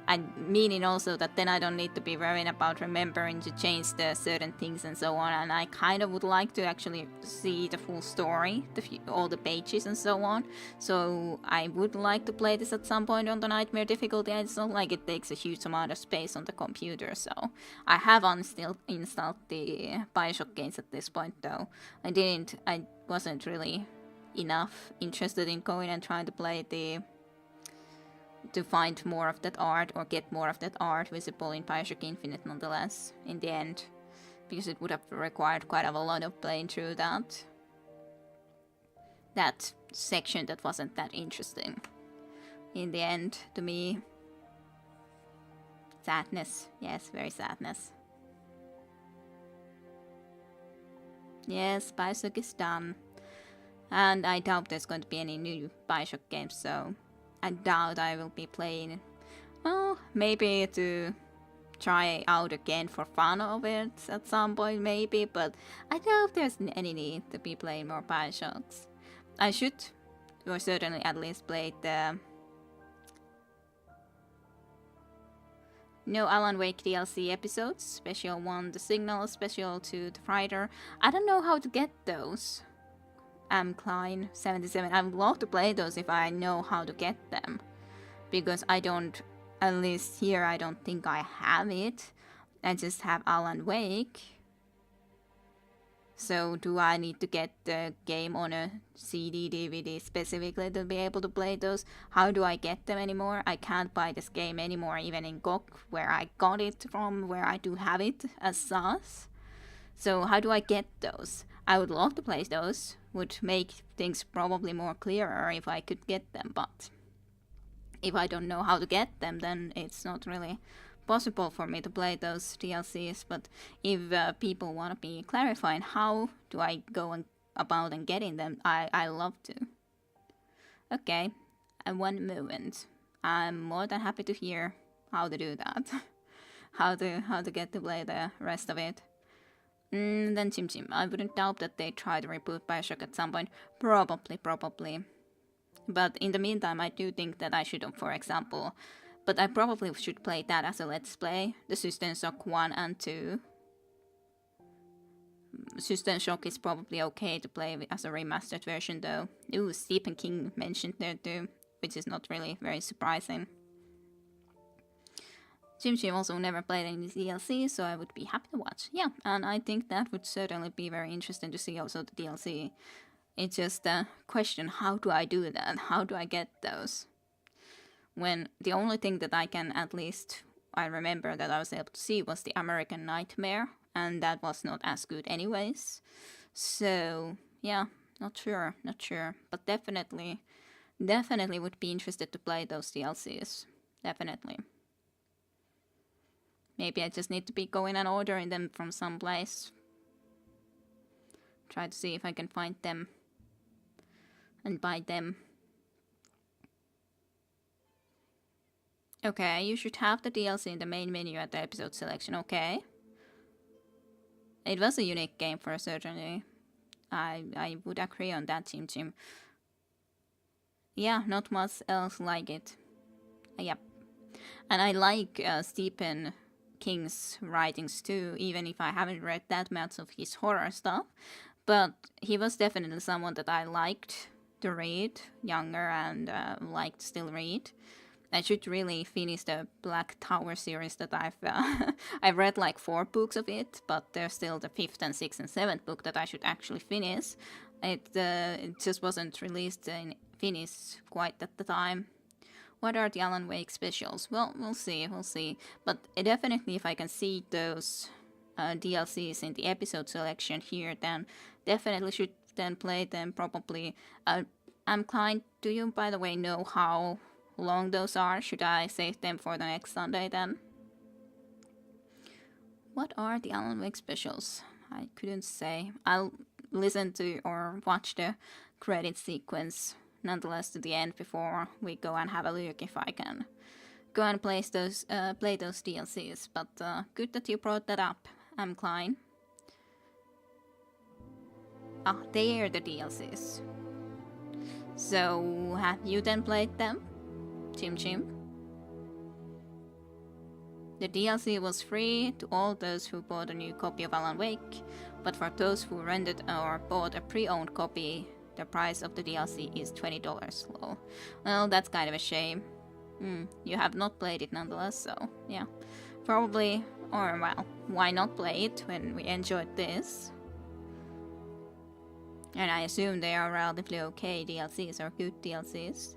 S1: I'm meaning also that then I don't need to be worrying about remembering to change the certain things and so on, and I kind of would like to actually see the full story, all the pages and so on, so I would like to play this at some point on the nightmare difficulty. It's not like it takes a huge amount of space on the computer, so I have installed the Bioshock games at this point though. I wasn't really enough interested in going and trying to play to find more of that art or get more of that art visible in Bioshock Infinite nonetheless, in the end, because it would have required quite a lot of playing through that section that wasn't that interesting. In the end, to me, sadness. Yes, very sadness. Yes, Bioshock is done, and I doubt there's going to be any new Bioshock games, so I doubt I will be playing. Well, maybe to try out again for fun of it at some point, maybe, but I doubt there's any need to be playing more Bioshocks. I should, or certainly at least play the no Alan Wake DLC episodes, special 1 The Signal, special 2 The Fighter. I don't know how to get those. Klein 77. I would love to play those if I know how to get them, because I don't, at least here I don't think I have it. I just have Alan Wake. So do I need to get the game on a CD, DVD specifically to be able to play those? How do I get them anymore? I can't buy this game anymore, even in GOG, where I got it from, where I do have it as SAS. So how do I get those? I would love to play those. Would make things probably more clearer if I could get them, but if I don't know how to get them, then it's not really possible for me to play those DLCs. But if people want to be clarifying, how do I go and about and getting them, I love to. Okay, and one moment. I'm more than happy to hear how to do that. how to get to play the rest of it. Then Chim Chim. I wouldn't doubt that they try to reboot Bioshock at some point. Probably. But in the meantime, I do think that I should, for example, but I probably should play that as a Let's Play, the System Shock 1 and 2. System Shock is probably okay to play as a remastered version though. Ooh, Stephen King mentioned there too, which is not really very surprising. Chim Chim also never played any DLC, so I would be happy to watch. Yeah, and I think that would certainly be very interesting to see also the DLC. It's just a question, how do I do that? How do I get those? When the only thing that I can, at least I remember that I was able to see, was the American Nightmare, and that was not as good anyways. So yeah, not sure, but definitely would be interested to play those DLCs, definitely. Maybe I just need to be going and ordering them from some place. Try to see if I can find them and buy them. Okay, you should have the DLC in the main menu at the episode selection, okay. It was a unique game for certainly. I would agree on that, Chim Chim. Yeah, not much else like it. Yep. And I like Stephen King's writings too, even if I haven't read that much of his horror stuff. But he was definitely someone that I liked to read, younger, and liked to still read. I should really finish the Black Tower series that I've read like 4 books of it, but there's still the 5th and 6th and 7th book that I should actually finish. It just wasn't released in Finnish quite at the time. What are the Alan Wake specials? Well, we'll see. But definitely if I can see those DLCs in the episode selection here, then definitely should then play them probably. I'm kind, do you by the way know how long those are? Should I save them for the next Sunday then? What are the Alan Wake specials? I couldn't say. I'll listen to or watch the credit sequence nonetheless to the end before we go and have a look if I can go and play those DLCs. But good that you brought that up, Klein. Ah, they are the DLCs. So have you then played them? Chim Chim. The DLC was free to all those who bought a new copy of Alan Wake, but for those who rented or bought a pre-owned copy, the price of the DLC is $20. Lol. Well, that's kind of a shame. You have not played it nonetheless, so yeah. Probably, or well, why not play it when we enjoyed this? And I assume they are relatively okay DLCs or good DLCs.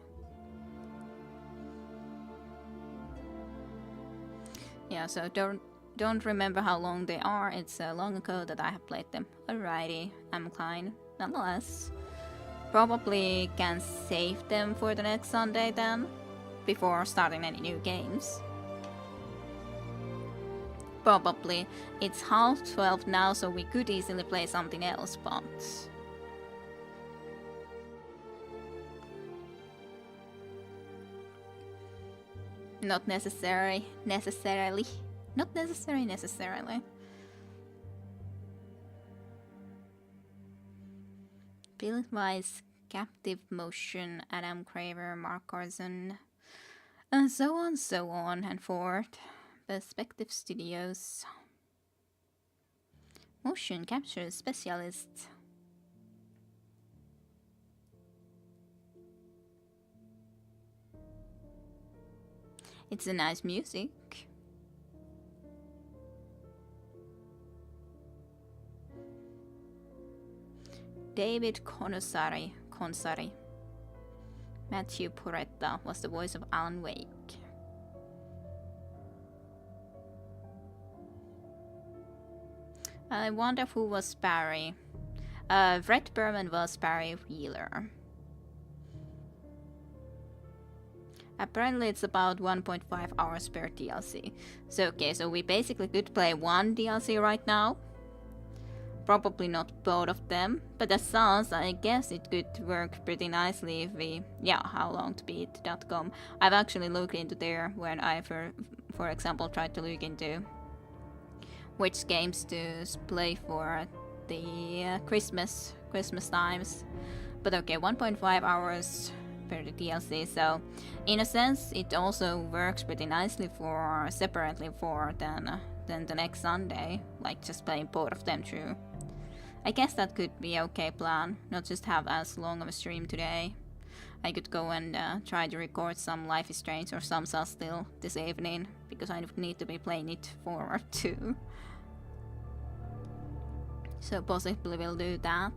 S1: Yeah, so don't remember how long they are. It's long ago that I have played them. Alrighty, I'm Klein. Nonetheless, probably can save them for the next Sunday then, before starting any new games. Probably. It's 12:30 now, so we could easily play something else, but not necessarily. Not necessarily. Bill Weiss, Captive Motion, Adam Craver, Mark Carson, and so on and forth. Perspective Studios. Motion Capture Specialist. It's a nice music. David Consari. Matthew Porretta was the voice of Alan Wake. I wonder who was Barry. Brett Berman was Barry Wheeler. Apparently it's about 1.5 hours per DLC. So okay, so we basically could play one DLC right now. Probably not both of them, but as sounds, I guess it could work pretty nicely if we, yeah, howlongtobeat.com. I've actually looked into there when I, for example, tried to look into which games to play for the Christmas times. But okay, 1.5 hours per the DLC, so in a sense it also works pretty nicely for separately for than the next Sunday, like just playing both of them through. I guess that could be an okay plan, not just have as long of a stream today. I could go and try to record some Life is Strange or some Saw still this evening, because I need to be playing it forward too. So possibly we'll do that.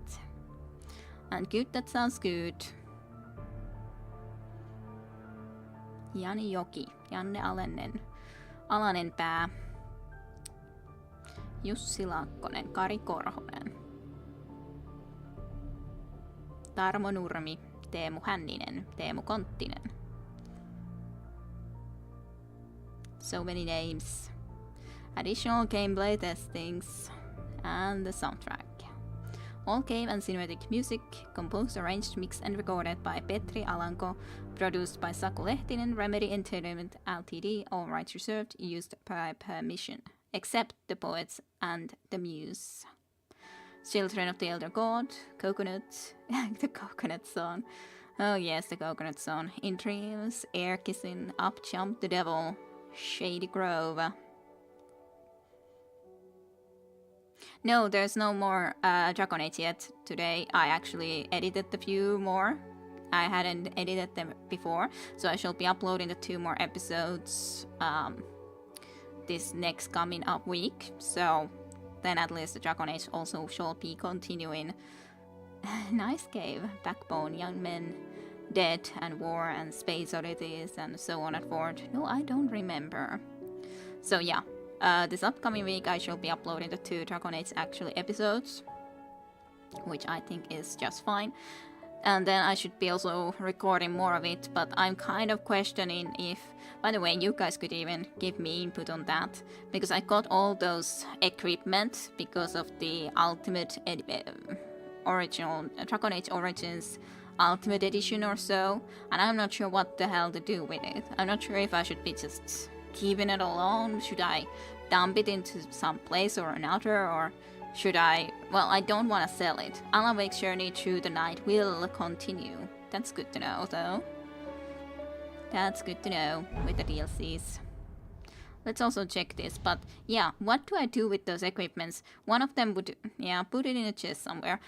S1: And good, that sounds good. Jani Joki, Janne Alanen pää. Jussi Laakkonen, Kari Korhonen. Tarmo Nurmi, Teemu Hänninen, Teemu Konttinen. So many names. Additional gameplay testings. And the soundtrack. All game and cinematic music, composed, arranged, mixed and recorded by Petri Alanko, produced by Saku Lehtinen, Remedy Entertainment Ltd, all rights reserved, used by permission, except the poets and the muse. Children of the Elder God, Coconut, the Coconut Song. Oh yes, the Coconut Song. In Dreams, Air Kissing, Up Jump the Devil, Shady Grove. No, there's no more Dragon Age yet today. I actually edited a few more. I hadn't edited them before, so I shall be uploading the 2 more episodes this next coming up week. So then at least the Dragon Age also shall be continuing. Nice game. Backbone, Young Men, Dead and War and Space Oddities and so on and forth. No, I don't remember. So yeah. This upcoming week I shall be uploading the 2 Dragon Age actually episodes, which I think is just fine. And then I should be also recording more of it, but I'm kind of questioning if, by the way, you guys could even give me input on that, because I got all those equipment because of the Ultimate original Dragon Age Origins Ultimate Edition or so, and I'm not sure what the hell to do with it. I'm not sure if I should be just keeping it alone. Should I dump it into some place or another, or should I... Well, I don't want to sell it. Alan Wake's journey through the night will continue. That's good to know, though. That's good to know with the DLCs. Let's also check this, but yeah, what do I do with those equipments? One of them would, yeah, put it in a chest somewhere.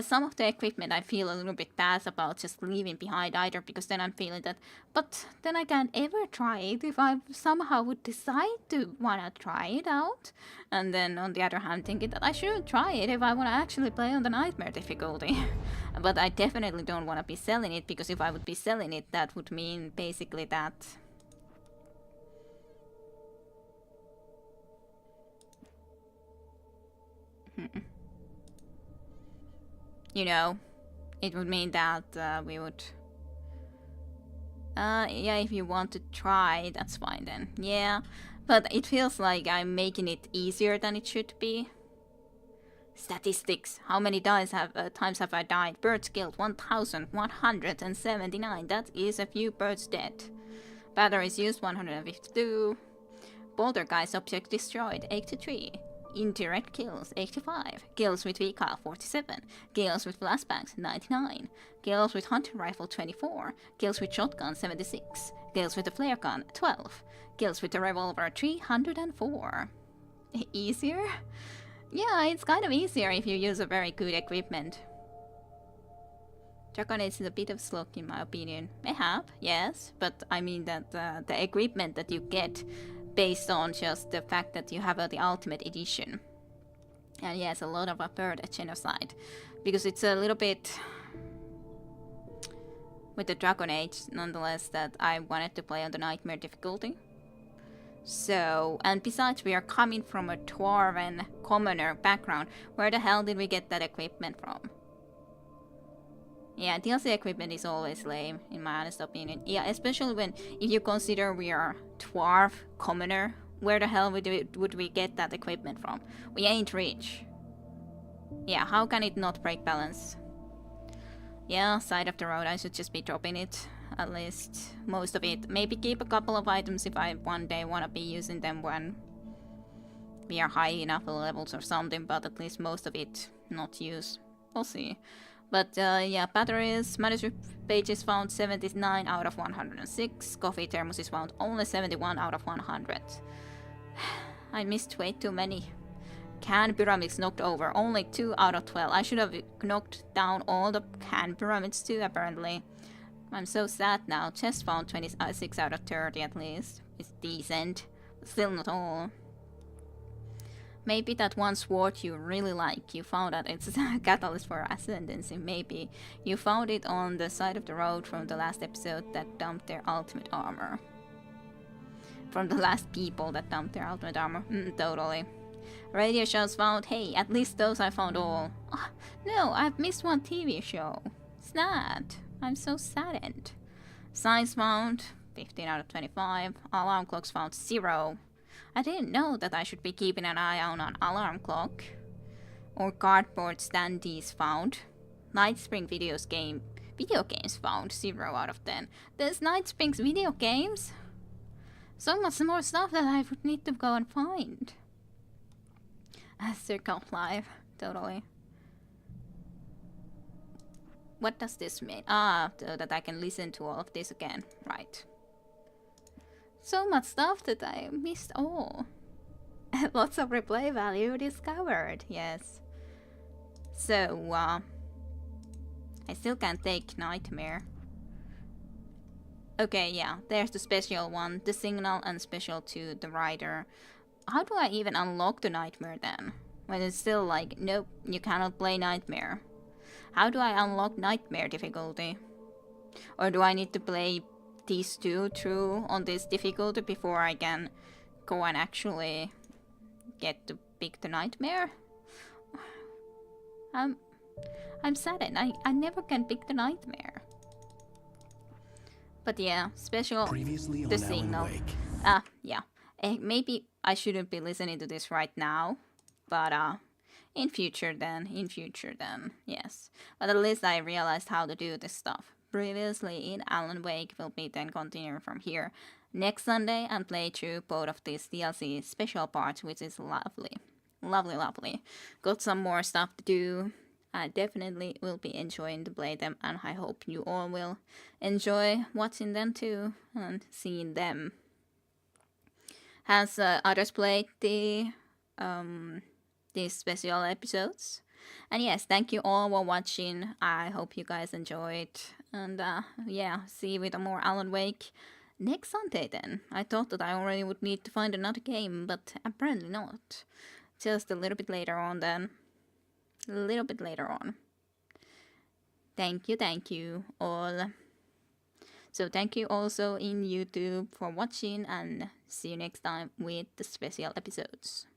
S1: Some of the equipment I feel a little bit bad about just leaving behind either, because then I'm feeling that, but then I can't ever try it if I somehow would decide to wanna try it out. And then on the other hand, thinking that I should try it if I wanna actually play on the Nightmare difficulty. But I definitely don't wanna be selling it, because if I would be selling it, that would mean basically that... You know, it would mean that we would... yeah, if you want to try, that's fine then. Yeah, but it feels like I'm making it easier than it should be. Statistics. How many times have I died? Birds killed 1,179. That is a few birds dead. Batteries used 152. Poltergeist object destroyed 83. Indirect kills 85, kills with vehicle 47, kills with flashbangs 99, kills with hunting rifle 24, kills with shotgun 76, kills with the flare gun 12, kills with the revolver 304. Easier? Yeah, it's kind of easier if you use a very good equipment. Dragon Age is a bit of slog in my opinion. Mayhap, yes, but I mean that the equipment that you get based on just the fact that you have the Ultimate Edition. And yes, a lot of a bird genocide. Because it's a little bit... with the Dragon Age, nonetheless, that I wanted to play on the Nightmare difficulty. So, and besides, we are coming from a Dwarven commoner background. Where the hell did we get that equipment from? Yeah, DLC equipment is always lame, in my honest opinion. Yeah, especially when, if you consider we are Dwarf commoner, where the hell would we get that equipment from? We ain't rich. Yeah, how can it not break balance? Yeah, side of the road, I should just be dropping it. At least most of it. Maybe keep a couple of items if I one day wanna be using them when we are high enough levels or something, but at least most of it not use. We'll see. But yeah, batteries, manuscript pages found 79 out of 106. Coffee thermoses found only 71 out of 100. I missed way too many. Can pyramids knocked over, only 2 out of 12. I should have knocked down all the can pyramids too, apparently. I'm so sad now. Chest found 26 out of 30 at least. It's decent, but still not all. Maybe that one sword you really like, you found that it's a catalyst for ascendancy. Maybe you found it on the side of the road from the last episode that dumped their ultimate armor. From the last people that dumped their ultimate armor. Totally. Radio shows found. Hey, at least those I found all. Oh, no, I've missed one TV show. Sad. I'm so saddened. Signs found. 15 out of 25. Alarm clocks found 0. I didn't know that I should be keeping an eye on an alarm clock. Or cardboard standees found. Nightspring video games found 0 out of 10. There's Nightspring's video games? So much more stuff that I would need to go and find. Circle of Life, totally. What does this mean? Ah, so that I can listen to all of this again, right. So much stuff that I missed all. Lots of replay value discovered, yes. So, I still can't take Nightmare. Okay, yeah, there's the special one, the Signal and special 2, the Rider. How do I even unlock the Nightmare then? When it's still like, nope, you cannot play Nightmare. How do I unlock Nightmare difficulty? Or do I need to play these two through on this difficulty before I can go and actually get to pick the Nightmare? I'm saddened. I never can pick the Nightmare. But yeah, special
S2: Previously on
S1: the
S2: Alan
S1: Signal.
S2: Wake.
S1: Yeah. Maybe I shouldn't be listening to this right now, but in future then, yes. But at least I realized how to do this stuff. Previously in Alan Wake will be then continuing from here next Sunday and play through both of these DLC special parts, which is lovely. Lovely. Got some more stuff to do. I definitely will be enjoying to play them, and I hope you all will enjoy watching them too and seeing them. Has others played these special episodes? And yes, thank you all for watching. I hope you guys enjoyed. And yeah, see you with a more Alan Wake next Sunday then. I thought that I already would need to find another game, but apparently not. Just a little bit later on then. A little bit later on. Thank you all. So thank you also in YouTube for watching, and see you next time with the special episodes.